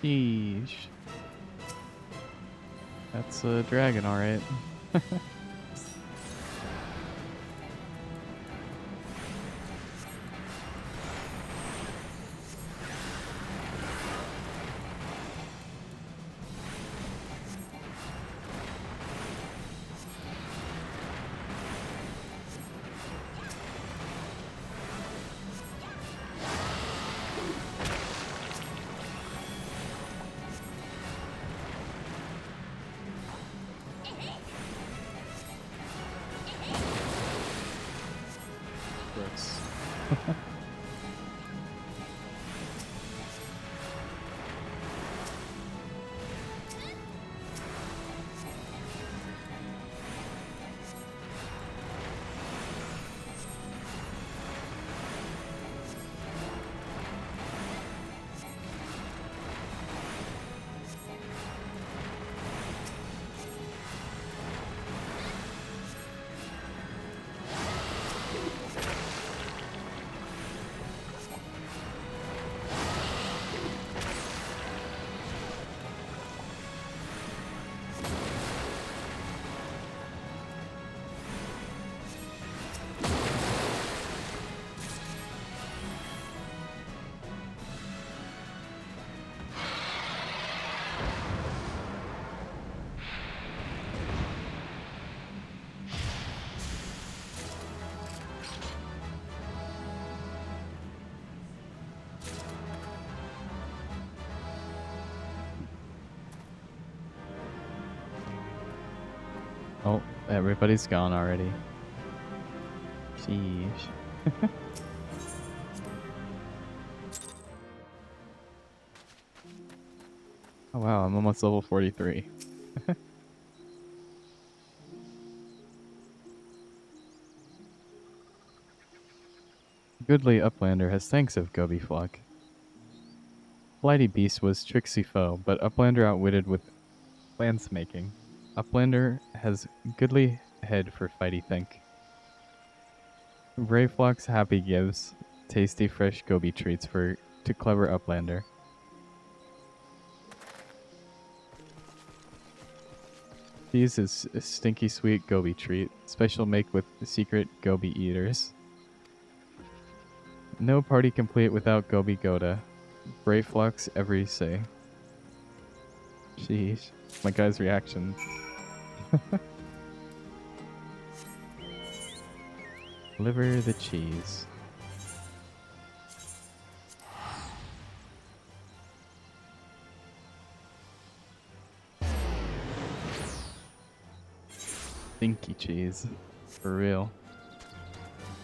Yeesh. That's a dragon, alright. Gross. Oh, everybody's gone already. Sheesh. Oh wow, I'm almost level 43. Goodly Uplander has thanks of Gobi Flock. Flighty Beast was tricksy foe, but Uplander outwitted with lance making. Uplander has goodly head for fighty think. Brave Flock's happy gives tasty fresh goby treats to clever Uplander. Cheese is a stinky sweet goby treat, special make with secret goby eaters. No party complete without goby goda. Brave Flock's every say. Sheesh. My guy's reaction. Deliver the cheese. Stinky cheese. For real.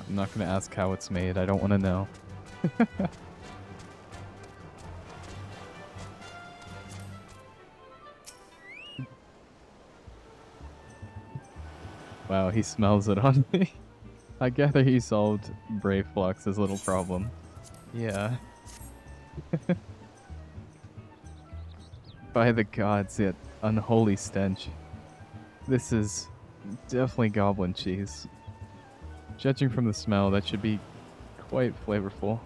I'm not gonna ask how it's made. I don't want to know. Wow, he smells it on me. I gather he solved Brave Flock's little problem. Yeah. By the gods, that unholy stench. This is definitely goblin cheese. Judging from the smell, that should be quite flavorful.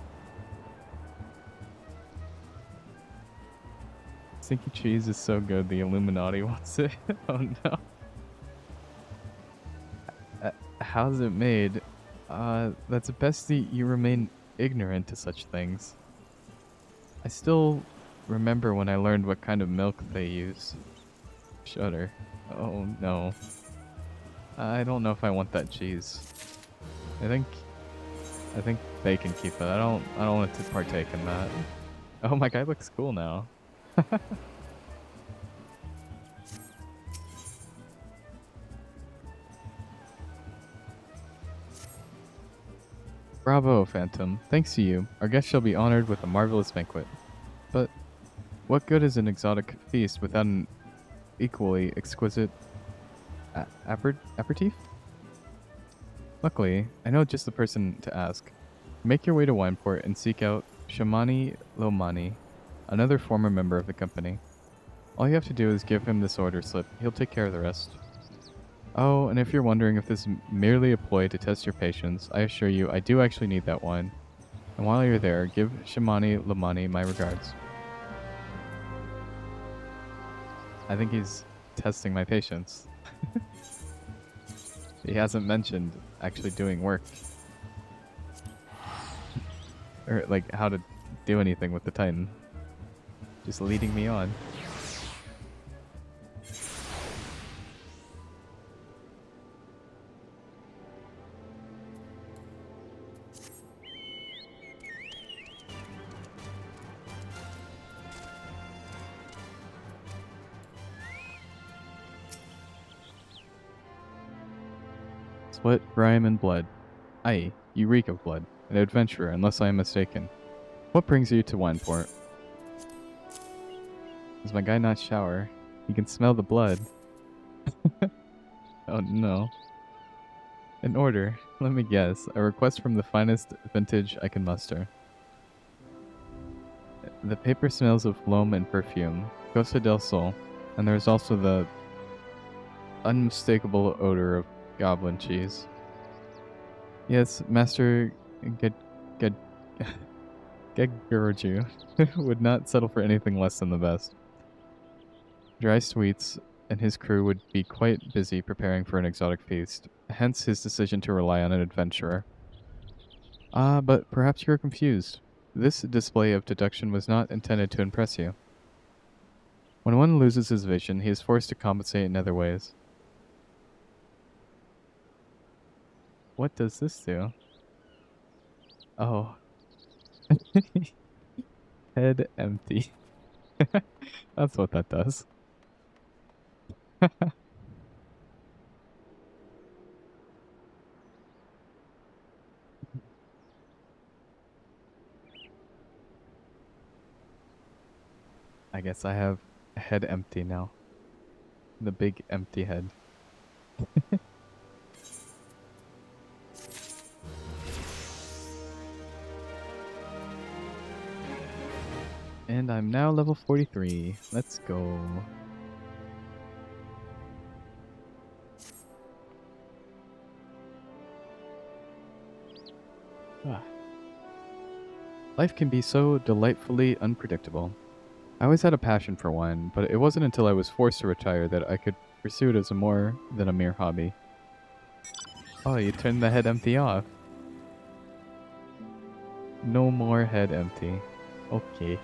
Stinky cheese is so good, the Illuminati wants it. Oh no. How's it made? That's best that you remain ignorant to such things. I still remember when I learned what kind of milk they use. Shudder. Oh no. I don't know if I want that cheese. I think they can keep it. I don't want to partake in that. Oh, my guy looks cool now. Bravo, Phantom. Thanks to you, our guest shall be honored with a marvelous banquet. But what good is an exotic feast without an equally exquisite aperitif? Luckily, I know just the person to ask. Make your way to Wineport and seek out Shamani Lomani, another former member of the company. All you have to do is give him this order slip. He'll take care of the rest. Oh, and if you're wondering if this is merely a ploy to test your patience, I assure you I do actually need that wine. And while you're there, give Shamani Lomani my regards. I think he's testing my patience. He hasn't mentioned actually doing work. Or, like, how to do anything with the Titan. Just leading me on. Sweat, grime, and blood. Aye, you reek of blood. An adventurer, unless I am mistaken. What brings you to Wineport? Does my guy not shower? He can smell the blood. Oh no. An order. Let me guess. A request from the finest vintage I can muster. The paper smells of loam and perfume. Costa del Sol. And there's also the unmistakable odor of goblin cheese. Yes, Master Gegurju would not settle for anything less than the best. Dry Sweets and his crew would be quite busy preparing for an exotic feast, hence his decision to rely on an adventurer. Ah, but perhaps you are confused. This display of deduction was not intended to impress you. When one loses his vision, he is forced to compensate in other ways. What does this do? Oh. Head empty. That's what that does. I guess I have head empty now. The big empty head. And I'm now level 43. Let's go. Life can be so delightfully unpredictable. I always had a passion for wine, but it wasn't until I was forced to retire that I could pursue it as a more than a mere hobby. Oh, you turned the head empty off. No more head empty. Okay.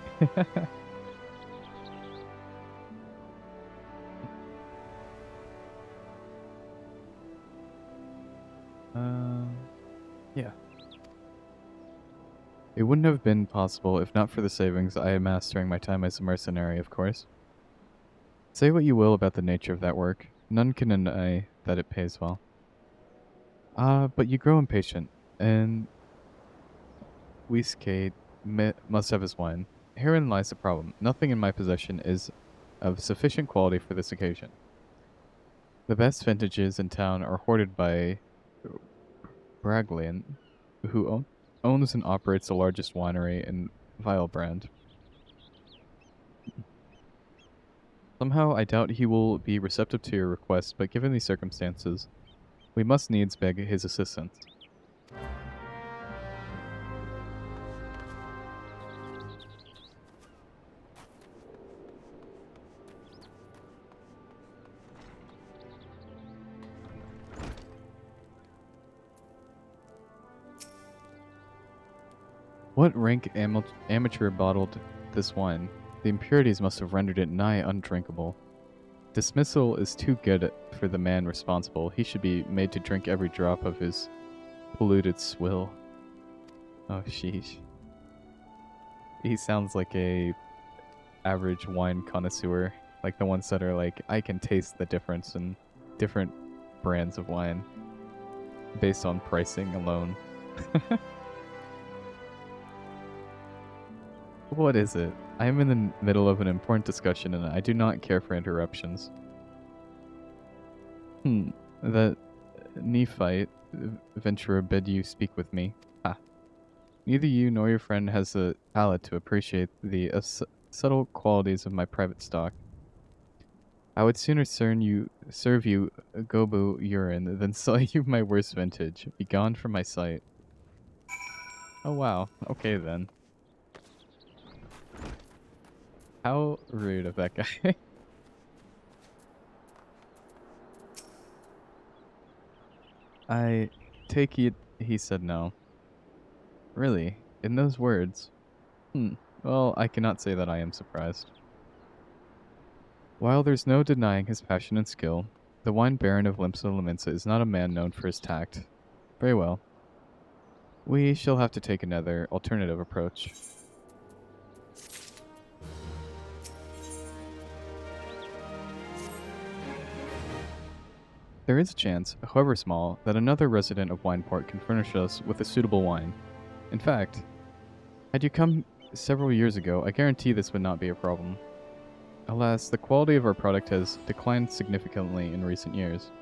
Yeah. It wouldn't have been possible if not for the savings I amassed during my time as a mercenary, of course. Say what you will about the nature of that work, none can deny that it pays well. But you grow impatient, and Whiskey must have his wine. Herein lies the problem. Nothing in my possession is of sufficient quality for this occasion. The best vintages in town are hoarded by Braglian, who owns and operates the largest winery in Vilebrand. Somehow, I doubt he will be receptive to your request, but given these circumstances, we must needs beg his assistance. What rank amateur bottled this wine? The impurities must have rendered it nigh undrinkable. Dismissal is too good for the man responsible. He should be made to drink every drop of his polluted swill. Oh, sheesh. He sounds like a average wine connoisseur. Like the ones that are like, I can taste the difference in different brands of wine based on pricing alone. What is it? I am in the middle of an important discussion and I do not care for interruptions. That Nephite venturer bid you speak with me. Ha. Neither you nor your friend has the palate to appreciate the subtle qualities of my private stock. I would sooner serve you gobu urine than sell you my worst vintage. Be gone from my sight. Oh wow. Okay then. How rude of that guy. I take it he said no. Really? In those words? Well, I cannot say that I am surprised. While there's no denying his passion and skill, the wine baron of Limsa is not a man known for his tact. Very well. We shall have to take another alternative approach. There is a chance, however small, that another resident of Wineport can furnish us with a suitable wine. In fact, had you come several years ago, I guarantee this would not be a problem. Alas, the quality of our product has declined significantly in recent years.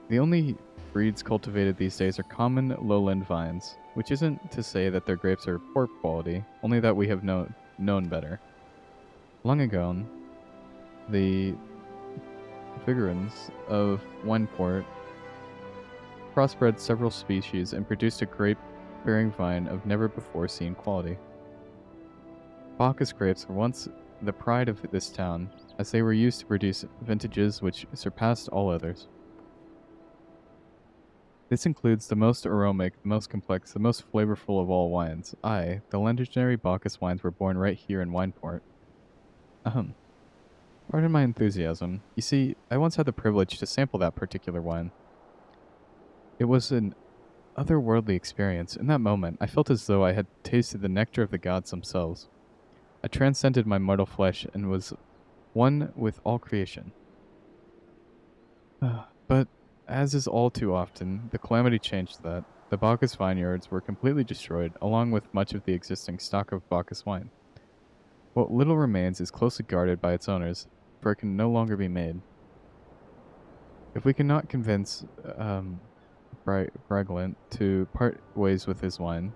The only breeds cultivated these days are common lowland vines, which isn't to say that their grapes are poor quality, only that we have known better. Long ago, the Vigorans of Wineport crossbred several species and produced a grape-bearing vine of never-before-seen quality. Bacchus grapes were once the pride of this town, as they were used to produce vintages which surpassed all others. This includes the most aromatic, the most complex, the most flavorful of all wines. The legendary Bacchus wines were born right here in Wineport. Pardon my enthusiasm. You see, I once had the privilege to sample that particular wine. It was an otherworldly experience. In that moment, I felt as though I had tasted the nectar of the gods themselves. I transcended my mortal flesh and was one with all creation. But, as is all too often, the calamity changed that. The Bacchus vineyards were completely destroyed, along with much of the existing stock of Bacchus wine. What little remains is closely guarded by its owners, for it can no longer be made. If we cannot convince Braglant to part ways with his wine,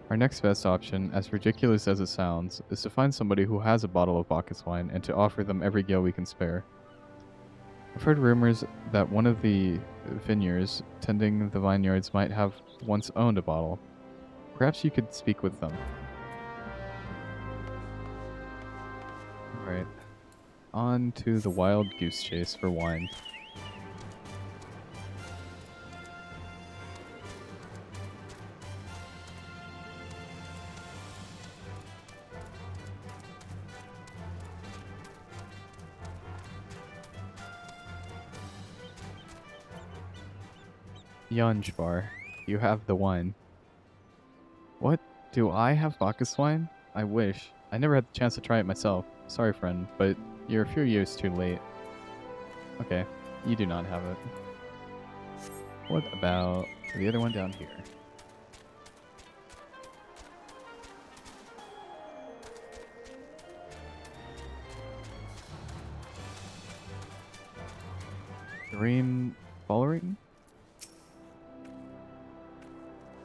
our next best option, as ridiculous as it sounds, is to find somebody who has a bottle of Bacchus wine and to offer them every gill we can spare. I've heard rumors that one of the vineyards tending the vineyards might have once owned a bottle. Perhaps you could speak with them. Alright. On to the wild goose chase for wine. Yunge bar. You have the wine. What? Do I have Bacchus wine? I wish. I never had the chance to try it myself. Sorry, friend, but you're a few years too late. Okay, you do not have it. What about the other one down here? Dream following?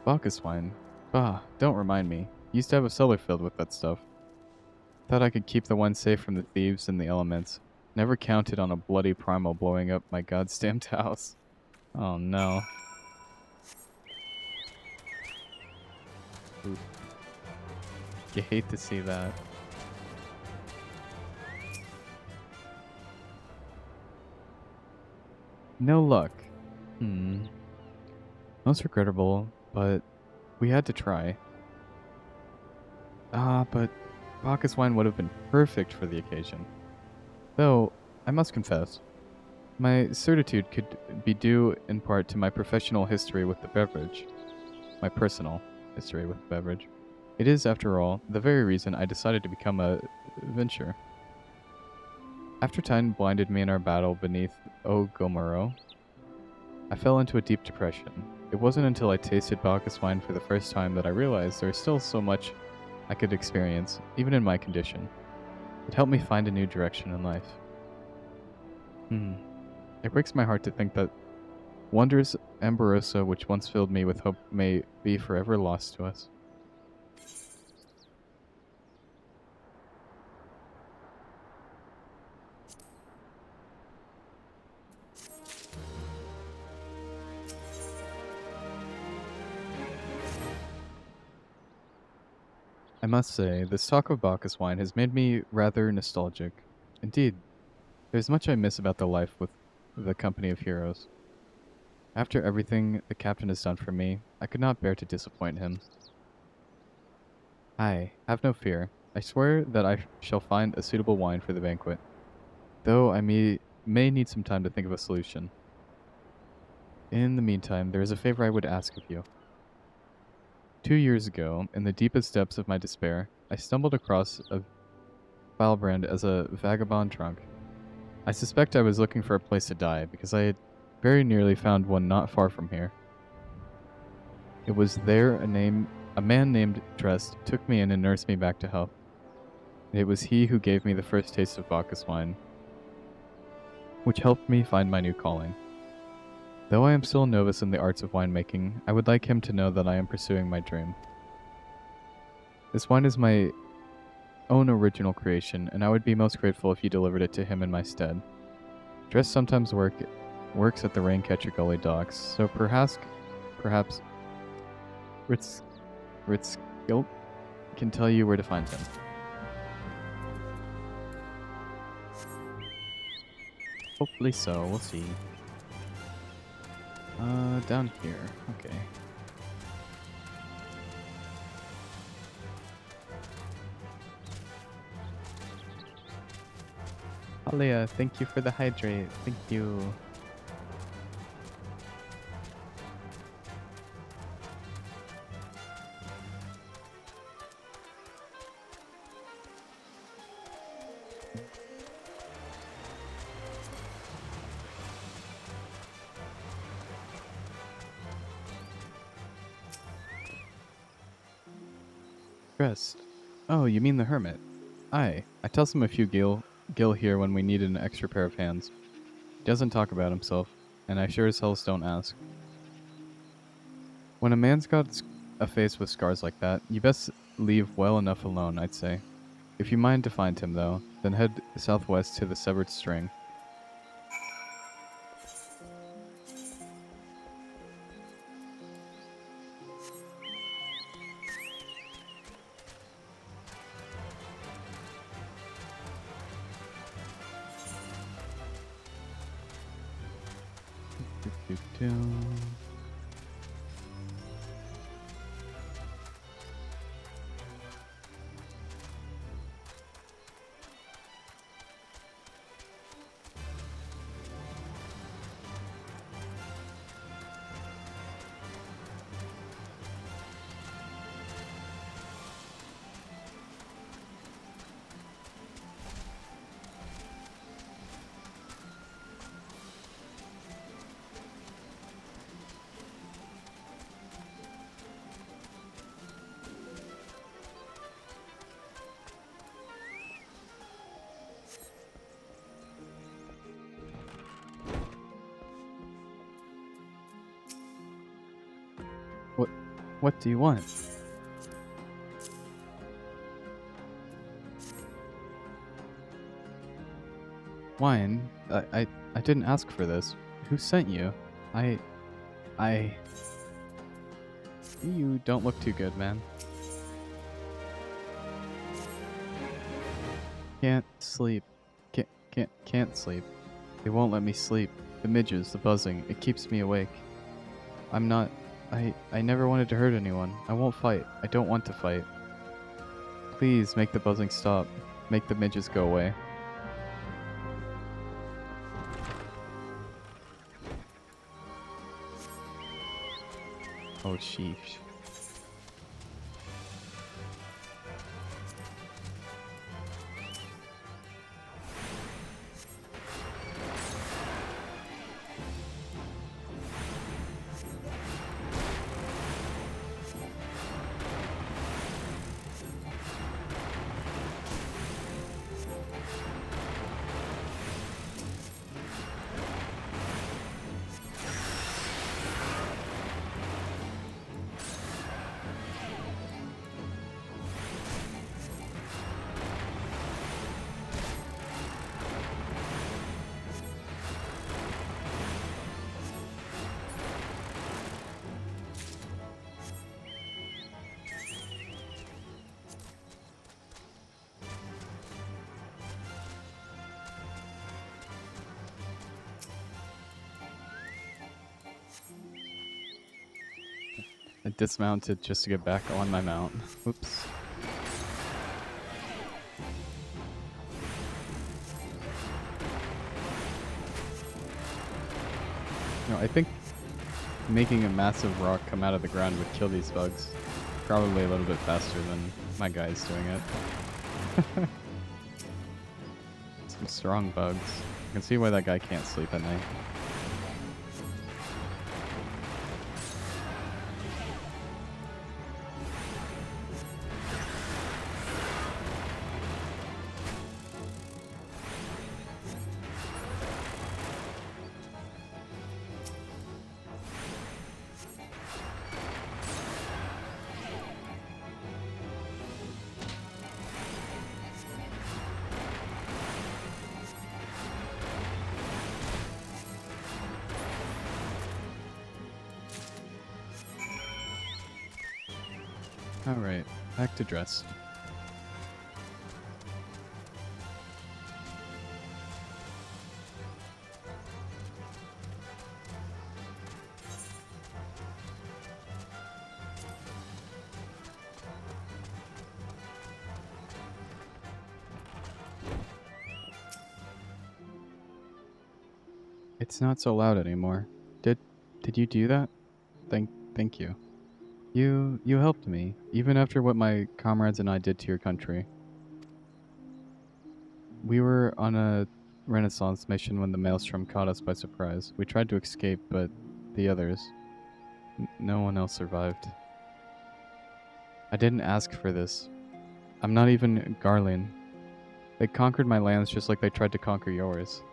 Bacchus wine. Bah, don't remind me. Used to have a cellar filled with that stuff. Thought I could keep the one safe from the thieves and the elements. Never counted on a bloody primal blowing up my goddamned house. Oh no. Ooh. You hate to see that. No luck. Most regrettable, but we had to try. But Bacchus wine would have been perfect for the occasion. Though, I must confess, my certitude could be due in part to my professional history with the beverage. My personal history with the beverage. It is, after all, the very reason I decided to become a venture. After time blinded me in our battle beneath Ogomoro, I fell into a deep depression. It wasn't until I tasted Bacchus wine for the first time that I realized there was still so much I could experience, even in my condition. It helped me find a new direction in life. It breaks my heart to think that wondrous Amberosa which once filled me with hope may be forever lost to us. I must say, this talk of Bacchus wine has made me rather nostalgic. Indeed, there's much I miss about the life with the company of heroes. After everything the captain has done for me, I could not bear to disappoint him. Aye, have no fear. I swear that I shall find a suitable wine for the banquet, though I may need some time to think of a solution. In the meantime, there is a favor I would ask of you. 2 years ago, in the deepest depths of my despair, I stumbled across a firebrand as a vagabond drunk. I suspect I was looking for a place to die, because I had very nearly found one not far from here. It was there a man named Trest took me in and nursed me back to health. It was he who gave me the first taste of Bacchus wine, which helped me find my new calling. Though I am still a novice in the arts of winemaking, I would like him to know that I am pursuing my dream. This wine is my own original creation, and I would be most grateful if you delivered it to him in my stead. Dress sometimes works at the Raincatcher Gully docks, so perhaps Ritzgilt can tell you where to find him. Hopefully so, we'll see. Down here, okay. Alia, thank you for the hydrate, thank you. Dressed. Oh, you mean the hermit. Aye, I tells him a few Gil here when we need an extra pair of hands. He doesn't talk about himself, and I sure as hell don't ask. When a man's got a face with scars like that, you best leave well enough alone, I'd say. If you mind to find him, though, then head southwest to the Severed String. Do-do-do. What do you want? Wine? I didn't ask for this. Who sent you? I... You don't look too good, man. Can't sleep. Can't sleep. They won't let me sleep. The midges, the buzzing, it keeps me awake. I'm not... I never wanted to hurt anyone. I won't fight. I don't want to fight. Please make the buzzing stop. Make the midges go away. Oh, sheesh. I dismounted just to get back on my mount. Whoops. No, I think making a massive rock come out of the ground would kill these bugs. Probably a little bit faster than my guy's doing it. Some strong bugs. I can see why that guy can't sleep at night. Alright, back to dress. It's not so loud anymore. Did you do that? Thank you. You helped me, even after what my comrades and I did to your country. We were on a Renaissance mission when the Maelstrom caught us by surprise. We tried to escape, but the others... no one else survived. I didn't ask for this. I'm not even Garlean. They conquered my lands just like they tried to conquer yours.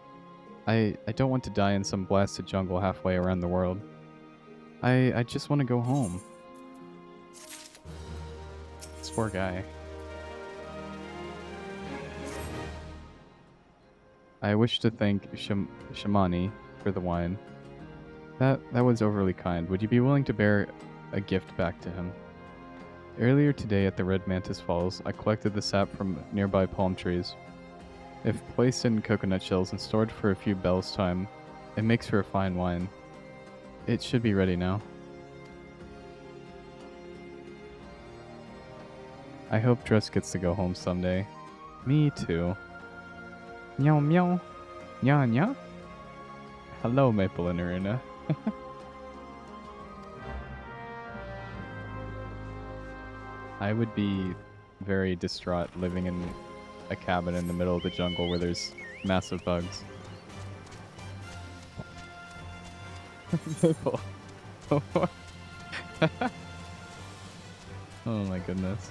I don't want to die in some blasted jungle halfway around the world. I just want to go home. This poor guy. I wish to thank Shamani for the wine. That was overly kind. Would you be willing to bear a gift back to him? Earlier today at the Red Mantis Falls, I collected the sap from nearby palm trees. If placed in coconut shells and stored for a few bells' time, it makes for a fine wine. It should be ready now. I hope Dress gets to go home someday. Me too. Meow meow. Nya nya. Hello, Maple and Arena. I would be very distraught living in a cabin in the middle of the jungle where there's massive bugs. Maple. Oh my goodness.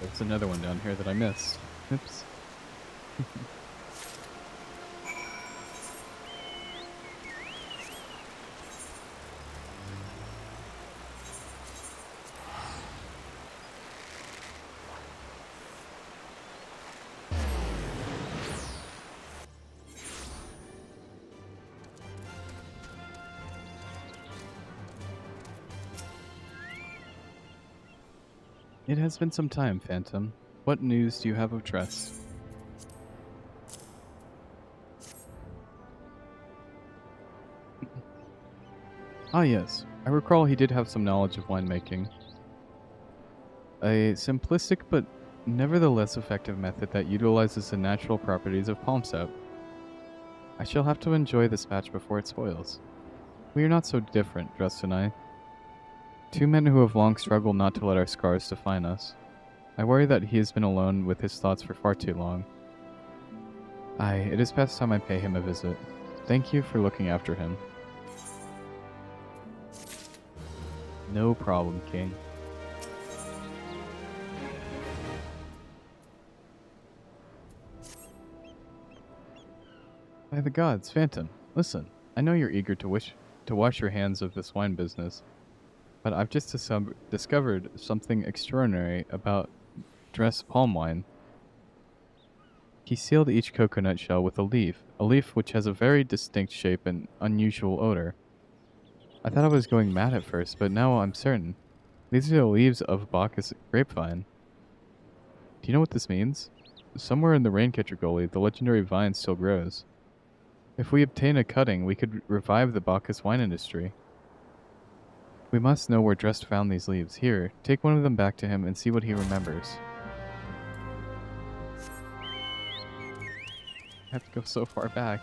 There's another one down here that I missed. Oops. It has been some time, Phantom. What news do you have of Tress? Ah yes, I recall he did have some knowledge of winemaking. A simplistic but nevertheless effective method that utilizes the natural properties of palm sap. I shall have to enjoy this batch before it spoils. We are not so different, Dress and I. Two men who have long struggled not to let our scars define us. I worry that he has been alone with his thoughts for far too long. Aye, it is past time I pay him a visit. Thank you for looking after him. No problem, King. By the gods, Phantom, listen. I know you're eager to wash your hands of this wine business, but I've just discovered something extraordinary about Dress palm wine. He sealed each coconut shell with a leaf which has a very distinct shape and unusual odor. I thought I was going mad at first, but now I'm certain. These are the leaves of Bacchus grapevine. Do you know what this means? Somewhere in the Raincatcher Gully, the legendary vine still grows. If we obtain a cutting, we could revive the Bacchus wine industry. We must know where Dress found these leaves. Here, take one of them back to him and see what he remembers. I have to go so far back.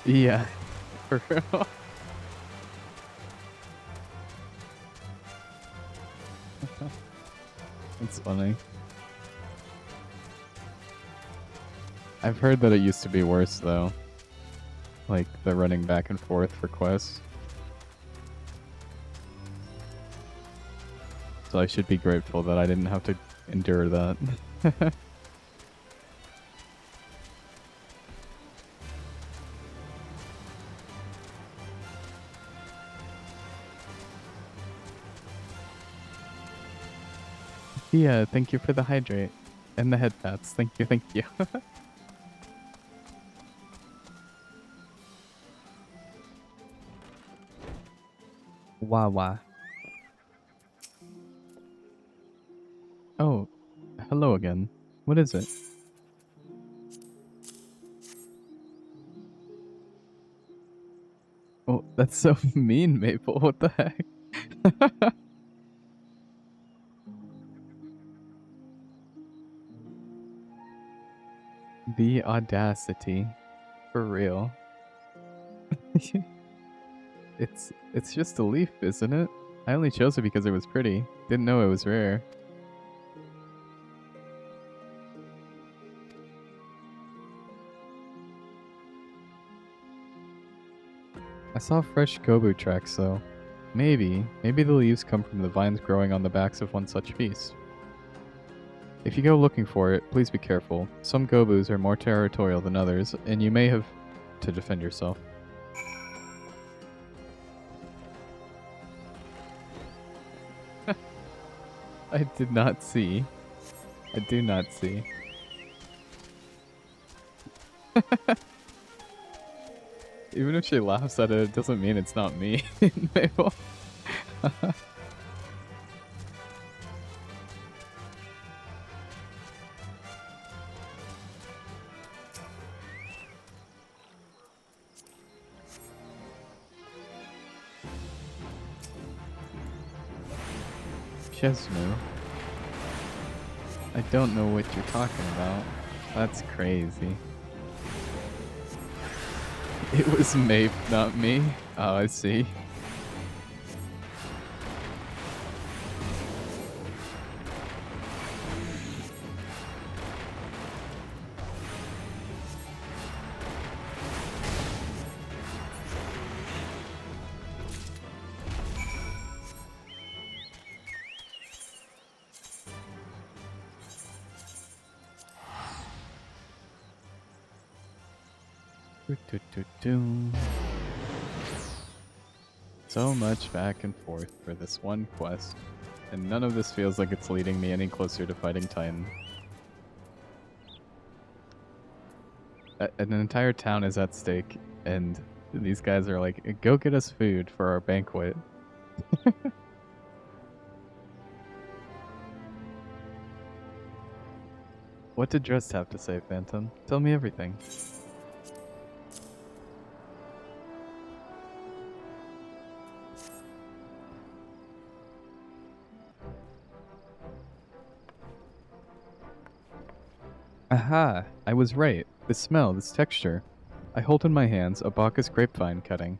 Yeah, for real. It's funny. I've heard that it used to be worse, though. Like, the running back and forth for quests. So I should be grateful that I didn't have to endure that. Yeah, thank you for the hydrate. And the head pats. Thank you, thank you. Wawa. Oh, hello again. What is it? Oh, that's so mean, Maple. What the heck? The audacity. For real. It's just a leaf, isn't it? I only chose it because it was pretty. Didn't know it was rare. I saw fresh kobu tracks though. Maybe the leaves come from the vines growing on the backs of one such beast. If you go looking for it, please be careful. Some gobus are more territorial than others, and you may have to defend yourself. I did not see. I do not see. Even if she laughs at it, it doesn't mean it's not me. Mabel. Chesnu. I don't know what you're talking about. That's crazy. It was Mape, not me. Oh, I see. So much back and forth for this one quest, and none of this feels like it's leading me any closer to fighting Titan. An entire town is at stake, and these guys are like, go get us food for our banquet. What did Dress have to say, Phantom? Tell me everything. Aha! I was right. This smell, this texture. I hold in my hands a Bacchus grapevine cutting.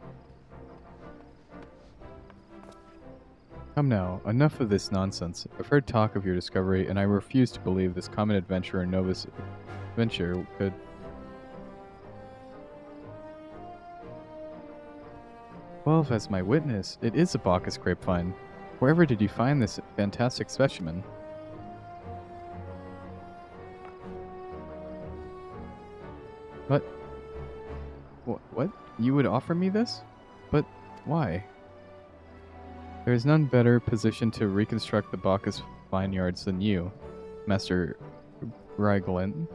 Come now, enough of this nonsense. I've heard talk of your discovery, and I refuse to believe this common adventurer novice venture could... Well, as my witness, it is a Bacchus grapevine. Wherever did you find this fantastic specimen? What? You would offer me this? But why? There is none better positioned to reconstruct the Bacchus vineyards than you, Master Ryglint.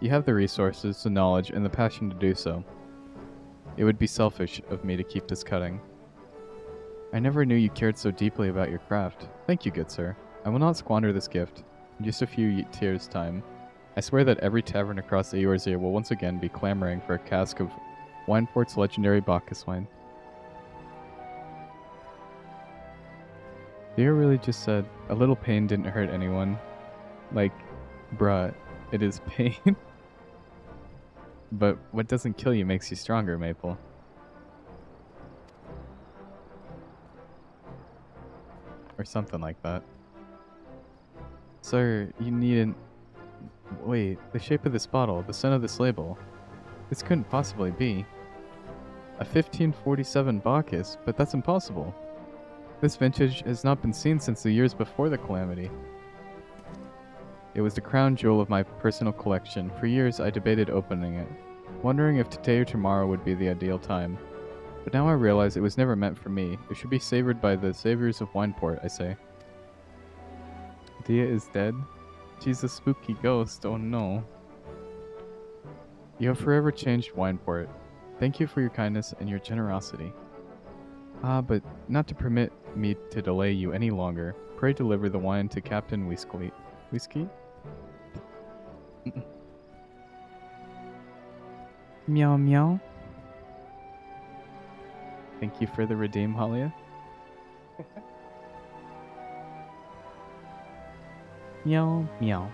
You have the resources, the knowledge, and the passion to do so. It would be selfish of me to keep this cutting. I never knew you cared so deeply about your craft. Thank you, good sir. I will not squander this gift. In just a few years' time, I swear that every tavern across the Eorzea will once again be clamoring for a cask of Wineport's legendary Bacchus wine. Theo really just said, a little pain didn't hurt anyone. Like, bruh, it is pain. But what doesn't kill you makes you stronger, Maple. Or something like that. Sir, you needn't... Wait, the shape of this bottle, the scent of this label. This couldn't possibly be. A 1547 Bacchus, but that's impossible. This vintage has not been seen since the years before the calamity. It was the crown jewel of my personal collection. For years I debated opening it, wondering if today or tomorrow would be the ideal time. But now I realize it was never meant for me. It should be savored by the saviors of Wineport, I say. Dia is dead? She's a spooky ghost, oh no. You have forever changed Wineport. Thank you for your kindness and your generosity. Ah, but not to permit me to delay you any longer, pray deliver the wine to Captain Whiskey? Meow meow. Thank you for the redeem, Halia. Meow, meow.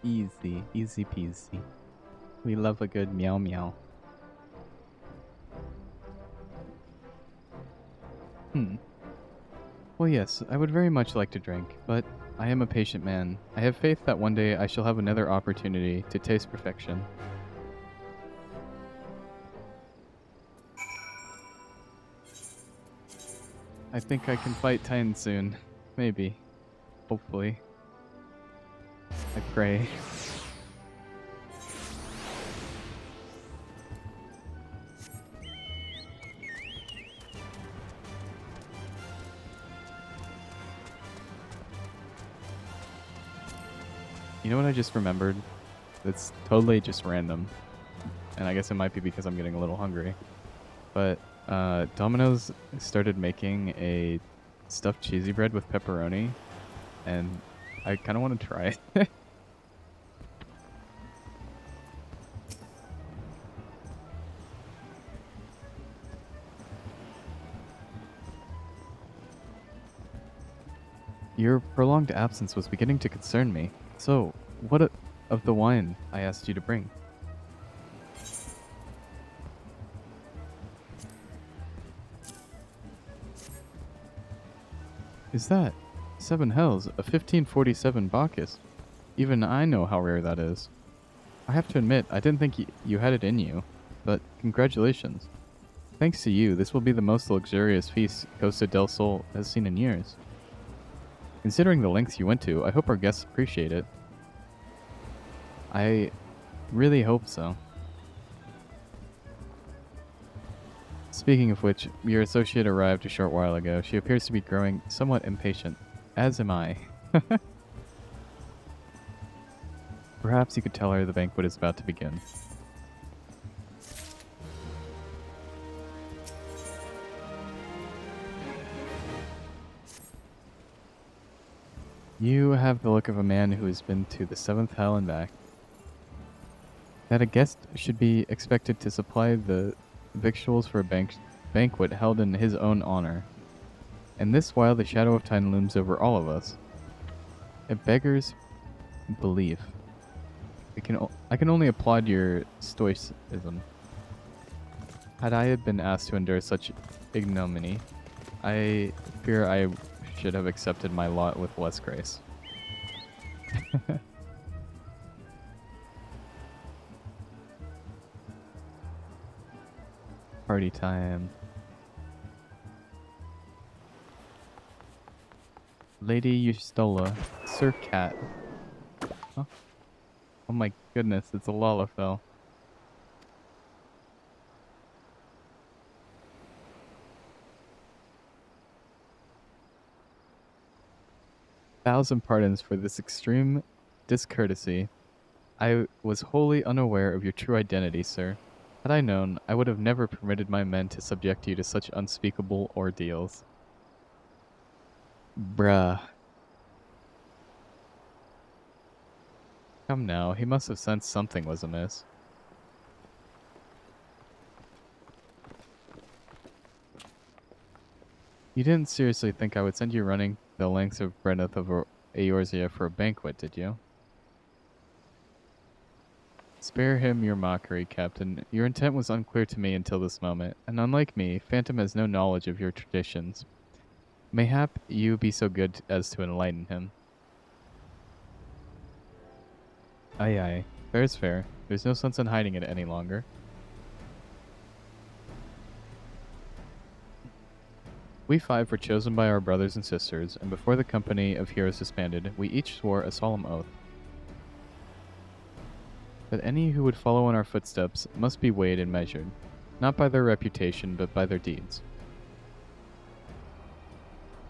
Easy, easy peasy. We love a good meow meow. Well, yes, I would very much like to drink, but I am a patient man. I have faith that one day I shall have another opportunity to taste perfection. I think I can fight Titan soon. Maybe. Hopefully. I pray. You know what I just remembered? It's totally just random. And I guess it might be because I'm getting a little hungry. But Domino's started making a stuffed cheesy bread with pepperoni. And I kind of want to try it. Your prolonged absence was beginning to concern me. So, what of the wine I asked you to bring? Is that? Seven hells, a 1547 Bacchus. Even I know how rare that is. I have to admit, I didn't think you had it in you, but congratulations. Thanks to you, this will be the most luxurious feast Costa del Sol has seen in years. Considering the lengths you went to, I hope our guests appreciate it. I really hope so. Speaking of which, your associate arrived a short while ago. She appears to be growing somewhat impatient, as am I. Perhaps you could tell her the banquet is about to begin. You have the look of a man who has been to the seventh hell and back. That a guest should be expected to supply the victuals for a banquet held in his own honor. And this while the shadow of time looms over all of us. It beggars belief. I can only applaud your stoicism. Had I been asked to endure such ignominy, I fear I should have accepted my lot with less grace. Party time. Lady Eustola, Sir Cat. Huh? Oh my goodness, it's a Lalafell. Thousand pardons for this extreme discourtesy. I was wholly unaware of your true identity, sir. Had I known, I would have never permitted my men to subject you to such unspeakable ordeals. Bruh. Come now, he must have sensed something was amiss. You didn't seriously think I would send you running the lengths of breadth of Eorzea for a banquet, did you? Spare him your mockery, Captain. Your intent was unclear to me until this moment, and unlike me, Phantom has no knowledge of your traditions. Mayhap you be so good as to enlighten him. Aye aye. Fair is fair. There's no sense in hiding it any longer. We five were chosen by our brothers and sisters, and before the company of heroes disbanded, we each swore a solemn oath. But any who would follow in our footsteps must be weighed and measured, not by their reputation, but by their deeds.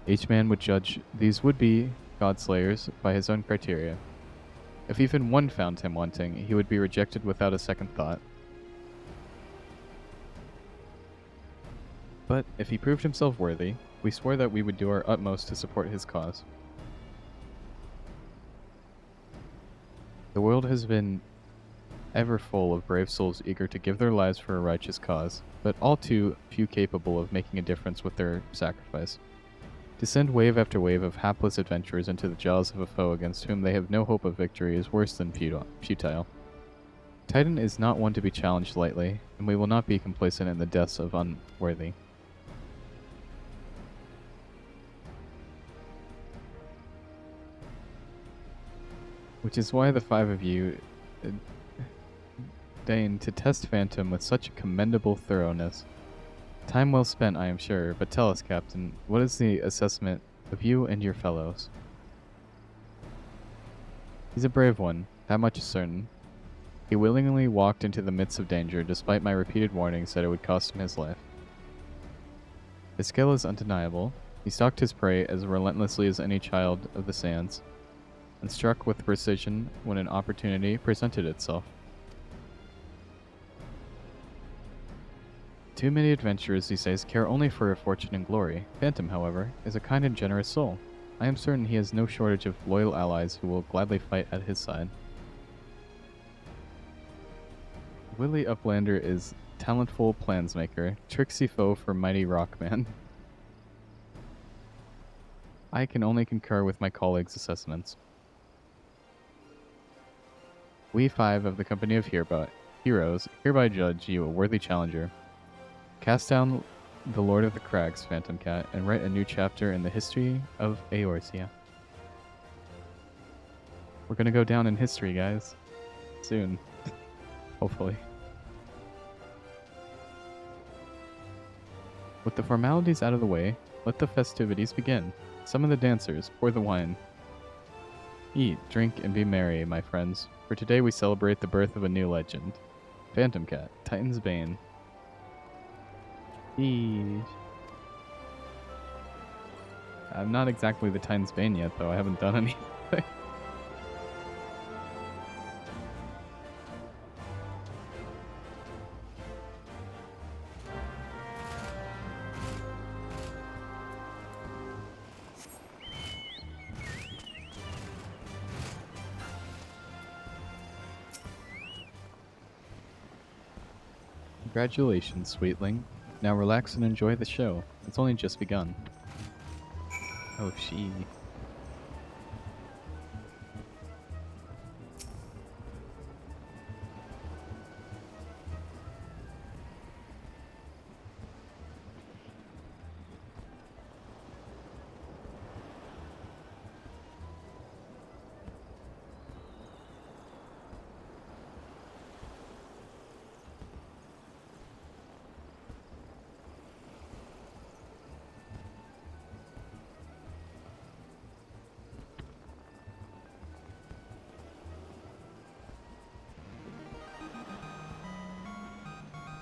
Each man would judge these would-be godslayers by his own criteria. If even one found him wanting, he would be rejected without a second thought. But if he proved himself worthy, we swore that we would do our utmost to support his cause. The world has been ever full of brave souls eager to give their lives for a righteous cause, but all too few capable of making a difference with their sacrifice. To send wave after wave of hapless adventurers into the jaws of a foe against whom they have no hope of victory is worse than futile. Titan is not one to be challenged lightly, and we will not be complacent in the deaths of unworthy. Which is why the 5 of you deign to test Phantom with such a commendable thoroughness. Time well spent, I am sure, but tell us, Captain, what is the assessment of you and your fellows? He's a brave one, that much is certain. He willingly walked into the midst of danger, despite my repeated warnings that it would cost him his life. His skill is undeniable. He stalked his prey as relentlessly as any child of the sands, and struck with precision when an opportunity presented itself. Too many adventurers these days care only for fortune and glory. Phantom, however, is a kind and generous soul. I am certain he has no shortage of loyal allies who will gladly fight at his side. Willie Uplander is talentful plansmaker, tricksy foe for mighty Rockman. I can only concur with my colleagues' assessments. We 5 of the Company of Heroes hereby judge you a worthy challenger. Cast down the Lord of the Crags, Phantom Cat, and write a new chapter in the history of Eorzea. We're gonna go down in history, guys. Soon. Hopefully. With the formalities out of the way, let the festivities begin. Summon the dancers, pour the wine. Eat, drink, and be merry, my friends, for today we celebrate the birth of a new legend. Phantom Cat, Titan's Bane. Eesh. I'm not exactly the Titan's Bane yet, though. I haven't done anything. Congratulations, sweetling. Now relax and enjoy the show. It's only just begun. Oh, she.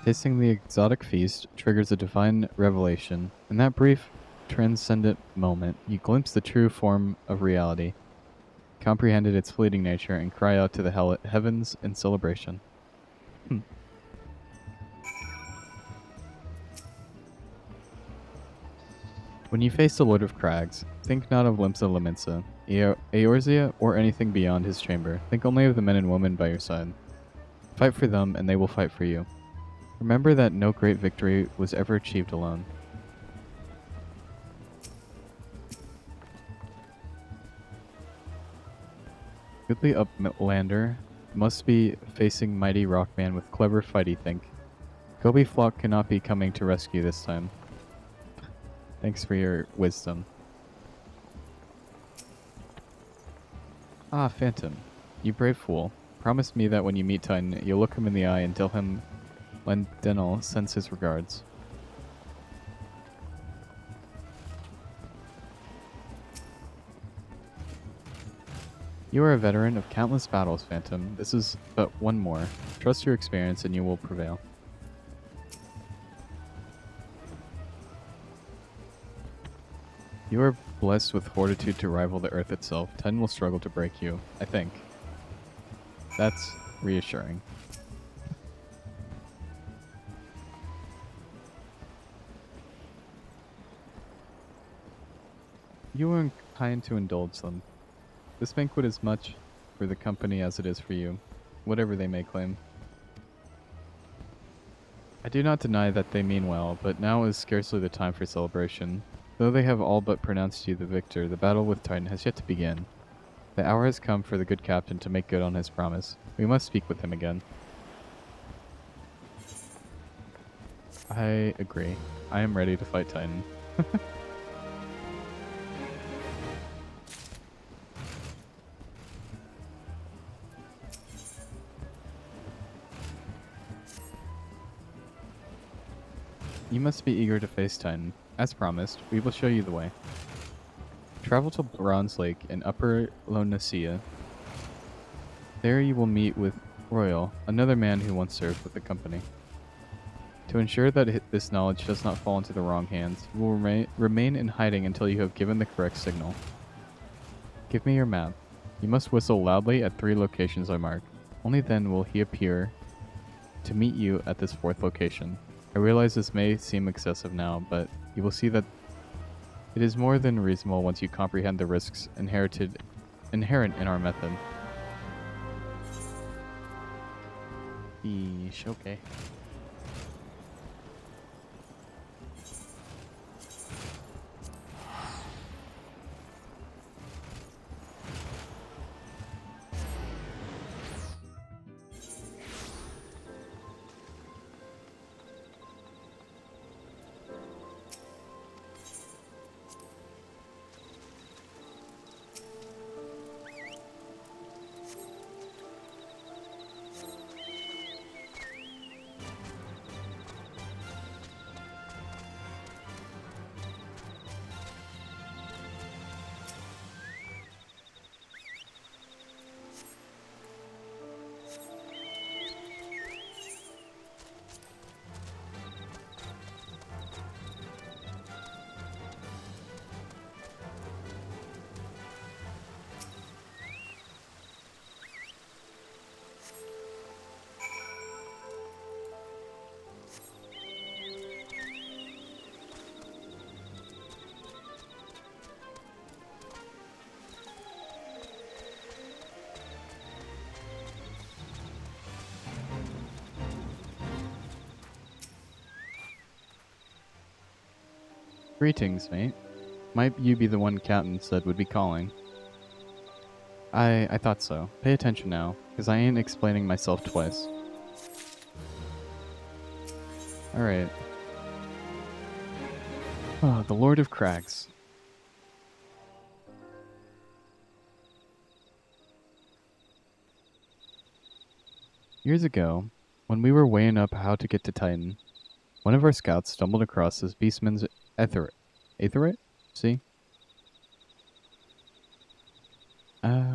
Tasting the exotic feast triggers a divine revelation. In that brief, transcendent moment, you glimpse the true form of reality, comprehended its fleeting nature, and cry out to the heavens in celebration. When you face the Lord of Crags, think not of Limsa Lominsa, Eorzea, or anything beyond his chamber. Think only of the men and women by your side. Fight for them, and they will fight for you. Remember that no great victory was ever achieved alone. Goodly Uplander must be facing mighty Rockman with clever fighty think. Gobi Flock cannot be coming to rescue this time. Thanks for your wisdom. Ah, Phantom. You brave fool. Promise me that when you meet Titan, you'll look him in the eye and tell him Lendenal sends his regards. You are a veteran of countless battles, Phantom. This is but one more. Trust your experience and you will prevail. You are blessed with fortitude to rival the Earth itself. Titan will struggle to break you, I think. That's reassuring. You are kind to indulge them. This banquet is much for the company as it is for you. whatever they may claim. I do not deny that they mean well, but now is scarcely the time for celebration. Though they have all but pronounced you the victor, the battle with Titan has yet to begin. The hour has come for the good captain to make good on his promise. We must speak with him again. I agree. I am ready to fight Titan. You must be eager to face Titan. As promised, we will show you the way. Travel to Bronze Lake in Upper Lonacia. There you will meet with Royal, another man who once served with the company. To ensure that this knowledge does not fall into the wrong hands, you will remain in hiding until you have given the correct signal. Give me your map. You must whistle loudly at 3 locations I mark. Only then will he appear to meet you at this 4th location. I realize this may seem excessive now, but you will see that it is more than reasonable once you comprehend the risks inherent in our method. Eesh, okay. Greetings, mate. Might you be the one Captain said would be calling? I thought so. Pay attention now, because I ain't explaining myself twice. Alright. Oh, the Lord of Crags. Years ago, when we were weighing up how to get to Titan, one of our scouts stumbled across this beastman's Aetherite? See?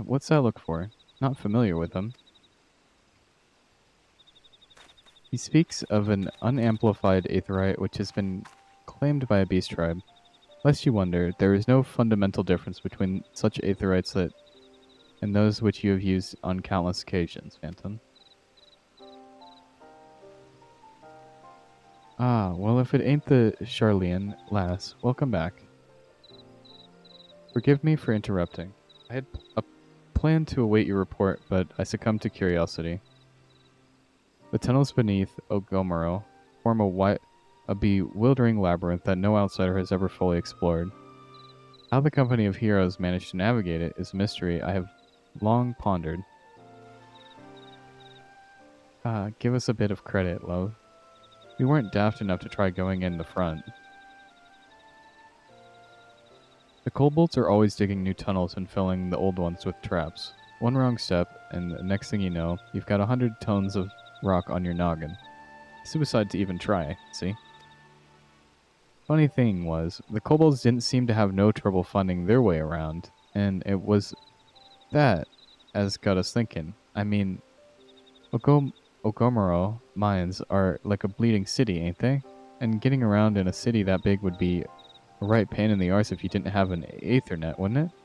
What's that look for? Not familiar with him. He speaks of an unamplified Aetherite which has been claimed by a beast tribe. Lest you wonder, there is no fundamental difference between such Aetherites and those which you have used on countless occasions, Phantom. Ah, well if it ain't the Charlean lass, welcome back. Forgive me for interrupting. I had planned to await your report, but I succumbed to curiosity. The tunnels beneath Ogomoro form a bewildering labyrinth that no outsider has ever fully explored. How the company of heroes managed to navigate it is a mystery I have long pondered. Give us a bit of credit, love. We weren't daft enough to try going in the front. The kobolds are always digging new tunnels and filling the old ones with traps. One wrong step, and the next thing you know, you've got 100 tons of rock on your noggin. Suicide to even try, see? Funny thing was, the kobolds didn't seem to have no trouble finding their way around, and it was that as got us thinking. I mean, Ogomoro mines are like a bleeding city, ain't they? And getting around in a city that big would be a right pain in the arse if you didn't have an Aethernet, wouldn't it?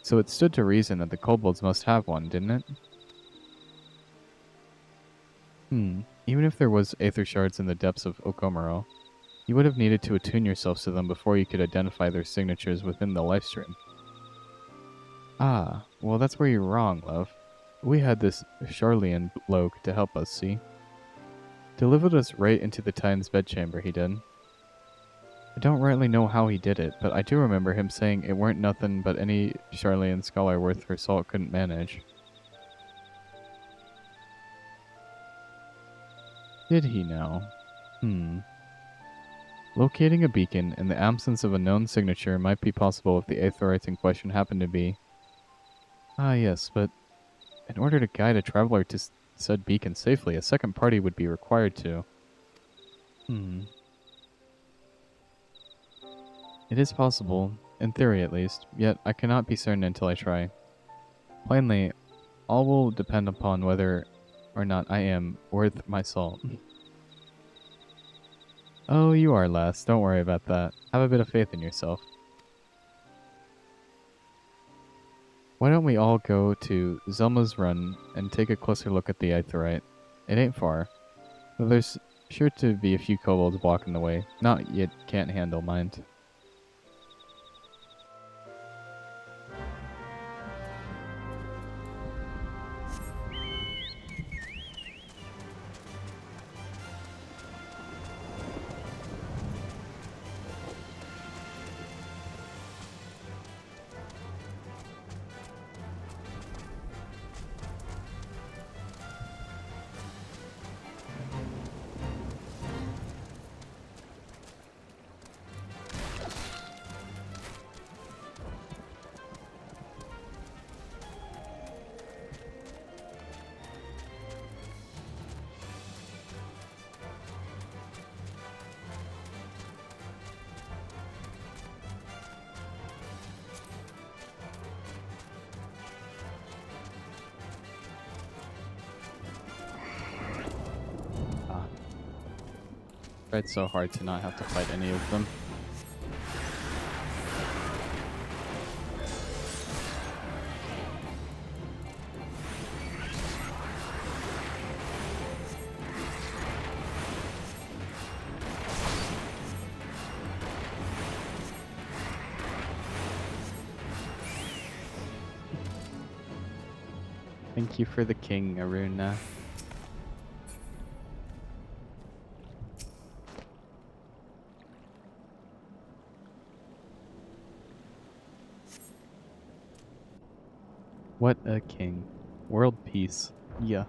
So it stood to reason that the kobolds must have one, didn't it? Even if there was Aether shards in the depths of Ogomoro, you would have needed to attune yourselves to them before you could identify their signatures within the lifestream. Ah, well that's where you're wrong, love. we had this Charlian bloke to help us, see? Delivered us right into the Titan's bedchamber, he did. I don't rightly know how he did it, but I do remember him saying it weren't nothing but any Charlian scholar worth her salt couldn't manage. Did he now? Locating a beacon in the absence of a known signature might be possible if the aetherites in question happen to be... Ah yes, but in order to guide a traveler to said beacon safely, a second party would be required to... It is possible, in theory at least, yet I cannot be certain until I try. Plainly, all will depend upon whether or not I am worth my salt. Oh, you are, lass. Don't worry about that. Have a bit of faith in yourself. Why don't we all go to Zelma's Run and take a closer look at the aetherite? It ain't far, though there's sure to be a few kobolds blocking the way. Not yet can't handle, mind. Tried so hard to not have to fight any of them. Thank you for the king, Aruna. What a king. World peace. Yeah.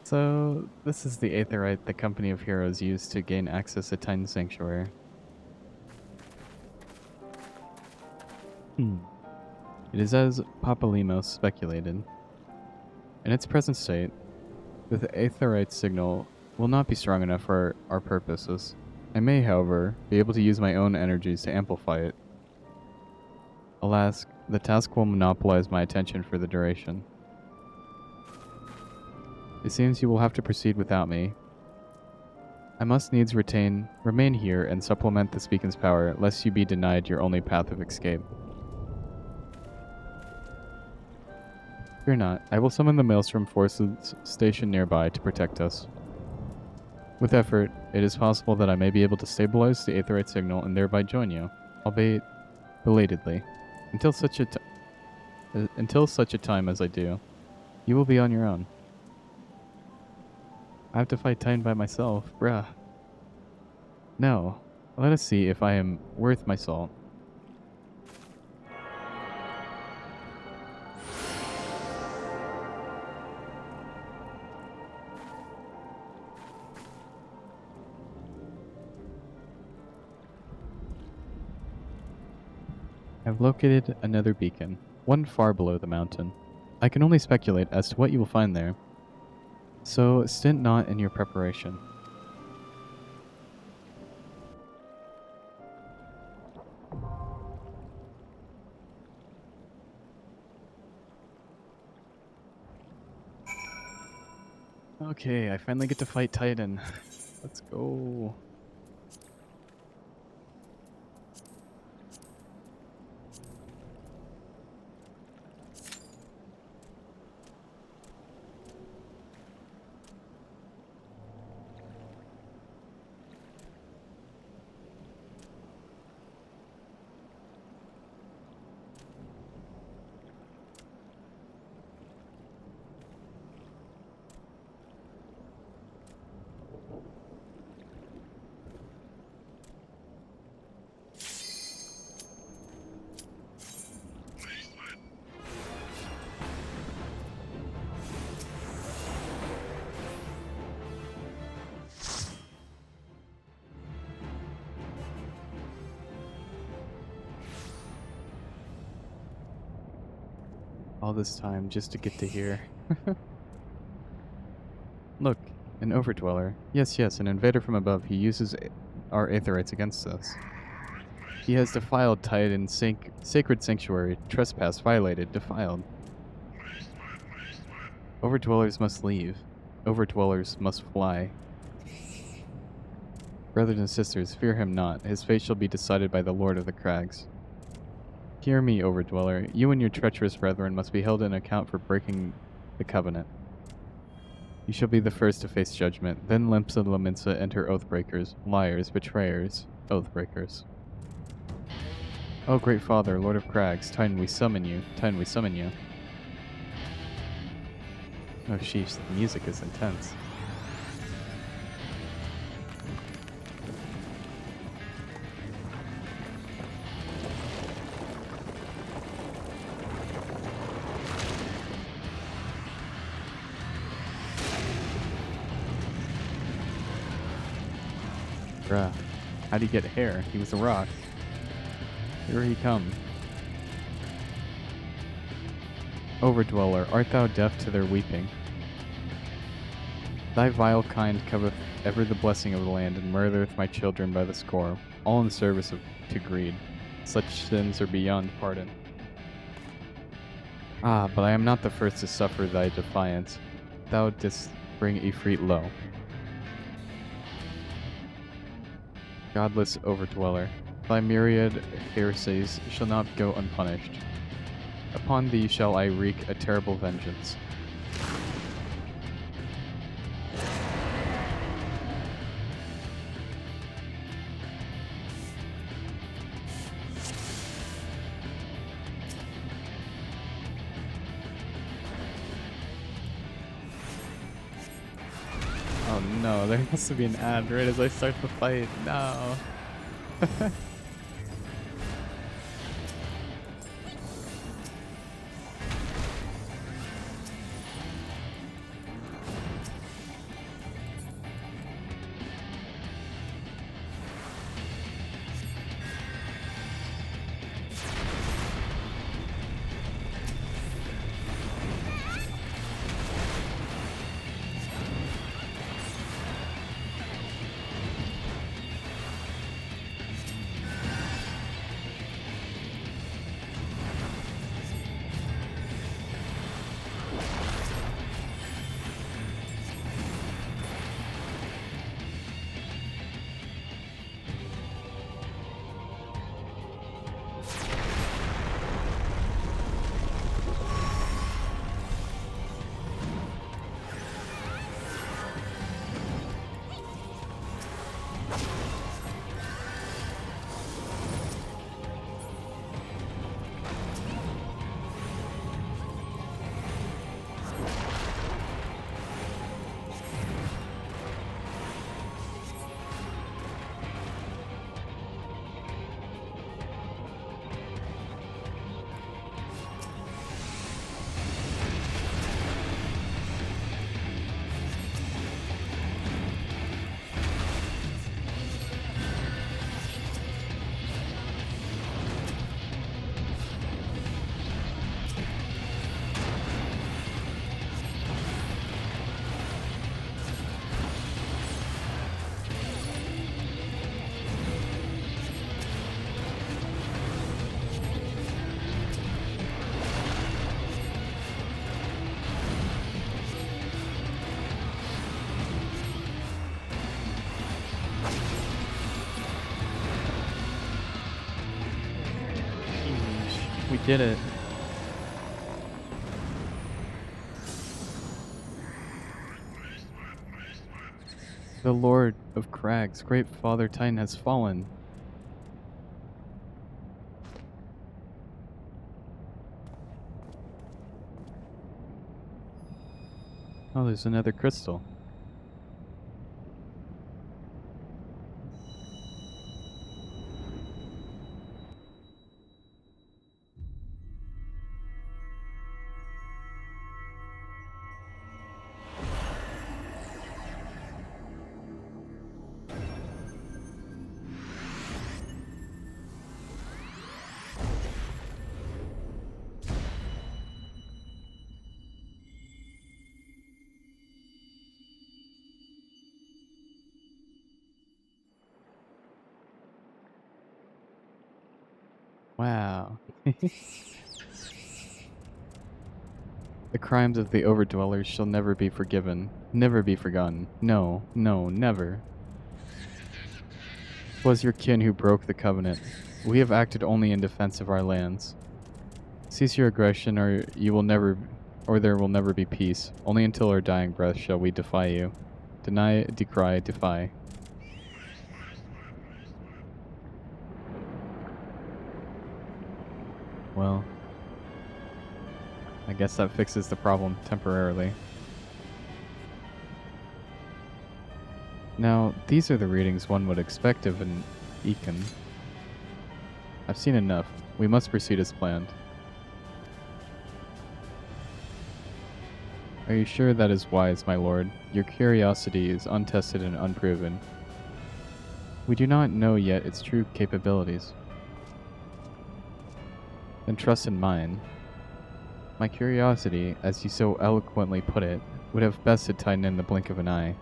So, this is the aetherite the Company of Heroes used to gain access to Titan Sanctuary. It is as Papalimos speculated. In its present state, the aetherite signal will not be strong enough for our purposes. I may, however, be able to use my own energies to amplify it. Alas, the task will monopolize my attention for the duration. It seems you will have to proceed without me. I must needs remain here and supplement this beacon's power, lest you be denied your only path of escape. Fear not, I will summon the Maelstrom forces stationed nearby to protect us. With effort, it is possible that I may be able to stabilize the aetherite signal and thereby join you, albeit belatedly. Until such a time as I do, you will be on your own. I have to fight Titan by myself, bruh. No, let us see if I am worth my salt. I've located another beacon, one far below the mountain. I can only speculate as to what you will find there, so stint not in your preparation. Okay, I finally get to fight Titan. Let's go. All this time just to get to here. Look, an overdweller. Yes, yes, an invader from above. He uses our aetherites against us. He has defiled Titan sacred sanctuary. Trespass violated. Defiled. Overdwellers must leave. Overdwellers must fly. Brothers and sisters, fear him not. His fate shall be decided by the Lord of the Crags. Hear me, Overdweller. You and your treacherous brethren must be held in account for breaking the covenant. You shall be the first to face judgment. Then Limsa Laminsa and her oathbreakers, liars, betrayers, oathbreakers. Oh, great father, Lord of Crags, Titan, we summon you. Titan, we summon you. Oh, sheesh, the music is intense. Bruh, how'd he get hair? He was a rock. Here he come. Overdweller, art thou deaf to their weeping? Thy vile kind coveth ever the blessing of the land, and murdereth my children by the score, all in service to greed. Such sins are beyond pardon. Ah, but I am not the first to suffer thy defiance. Thou didst bring Ifrit low. Godless overdweller, thy myriad heresies shall not go unpunished. Upon thee shall I wreak a terrible vengeance. Oh no, there has to be an ad right as I start the fight. No. We did it. The Lord of Crags, great Father Titan has fallen. Oh, there's another crystal. Wow. The crimes of the overdwellers shall never be forgiven, never be forgotten. No, no, never. 'Twas your kin who broke the covenant. We have acted only in defense of our lands. Cease your aggression, or there will never be peace. Only until our dying breath shall we defy you. Deny, decry, defy. Well, I guess that fixes the problem temporarily. Now, these are the readings one would expect of an Econ. I've seen enough. We must proceed as planned. Are you sure that is wise, my lord? Your curiosity is untested and unproven. We do not know yet its true capabilities. Then trust in mine. My curiosity, as you so eloquently put it, would have best to tighten in the blink of an eye.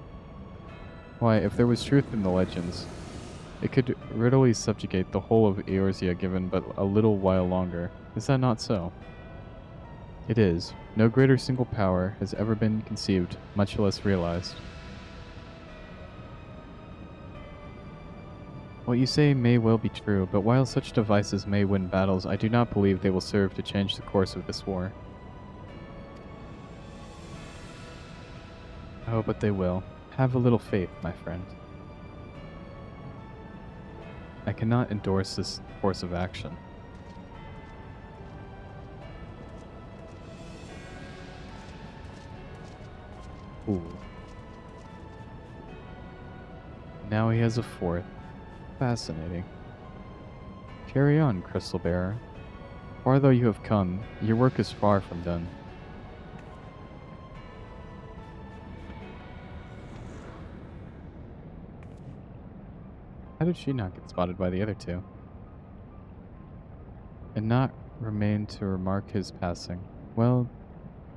Why, if there was truth in the legends, it could readily subjugate the whole of Eorzea given but a little while longer. Is that not so? It is. No greater single power has ever been conceived, much less realized. What you say may well be true, but while such devices may win battles, I do not believe they will serve to change the course of this war. Oh, but they will. Have a little faith, my friend. I cannot endorse this course of action. Ooh. Now he has a fourth. Fascinating. Carry on, Crystal Bearer. Far though you have come, your work is far from done. How did she not get spotted by the other two? And not remain to remark his passing. Well,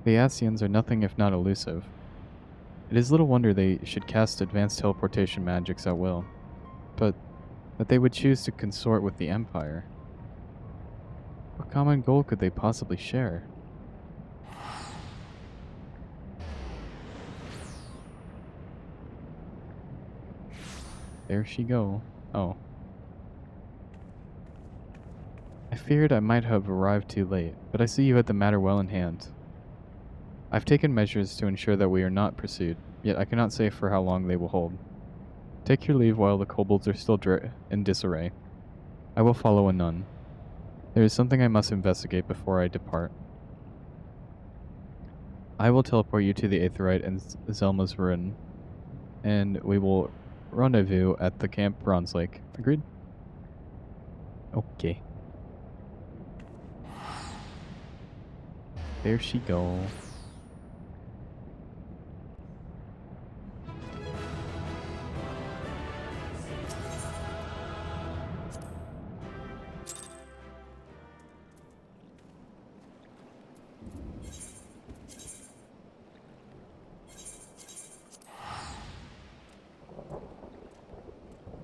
the Asians are nothing if not elusive. It is little wonder they should cast advanced teleportation magics at will. But that they would choose to consort with the Empire. What common goal could they possibly share? There she go. Oh. I feared I might have arrived too late, but I see you had the matter well in hand. I've taken measures to ensure that we are not pursued, yet I cannot say for how long they will hold. Take your leave while the kobolds are still in disarray. I will follow anon. There is something I must investigate before I depart. I will teleport you to the Aetheryte and Zelma's ruin, and we will rendezvous at the Camp Bronze Lake. Agreed? Okay. There she go.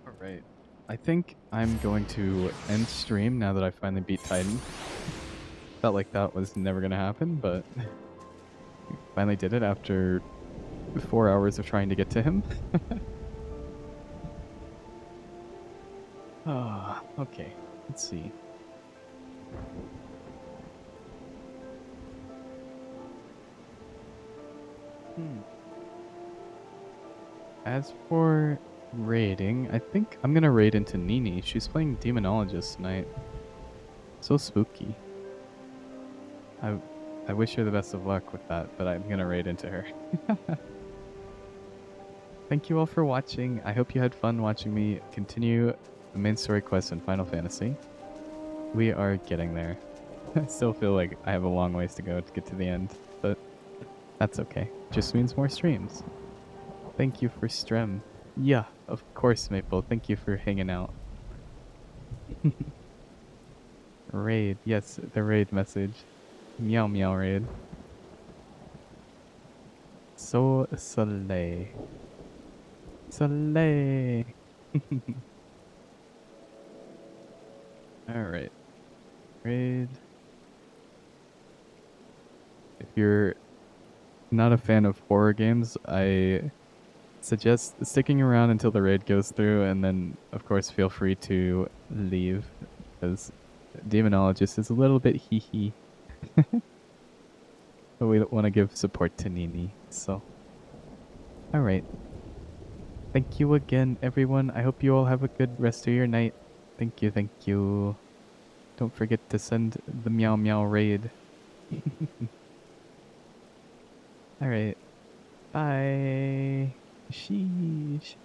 Alright. I think I'm going to end stream now that I finally beat Titan. Felt like that was never going to happen, but finally did it after 4 hours of trying to get to him. Ah, okay. Let's see. As for raiding, I think I'm gonna raid into Nini. She's playing Demonologist tonight. So spooky. I wish her the best of luck with that, but I'm gonna raid into her. Thank you all for watching. I hope you had fun watching me continue the main story quest in Final Fantasy. We are getting there. I still feel like I have a long ways to go to get to the end, but that's okay. Just means more streams. Thank you for Strem. Yeah, of course, Maple. Thank you for hanging out. Raid. Yes, the raid message. Meow meow raid. So Soleil. Soleil. Alright. Raid. If you're not a fan of horror games, I suggest sticking around until the raid goes through, and then, of course, feel free to leave, because Demonologist is a little bit hee-hee. But we want to give support to Nini, so. Alright. Thank you again, everyone. I hope you all have a good rest of your night. Thank you, thank you. Don't forget to send the meow meow raid. Alright. Bye. Sheesh.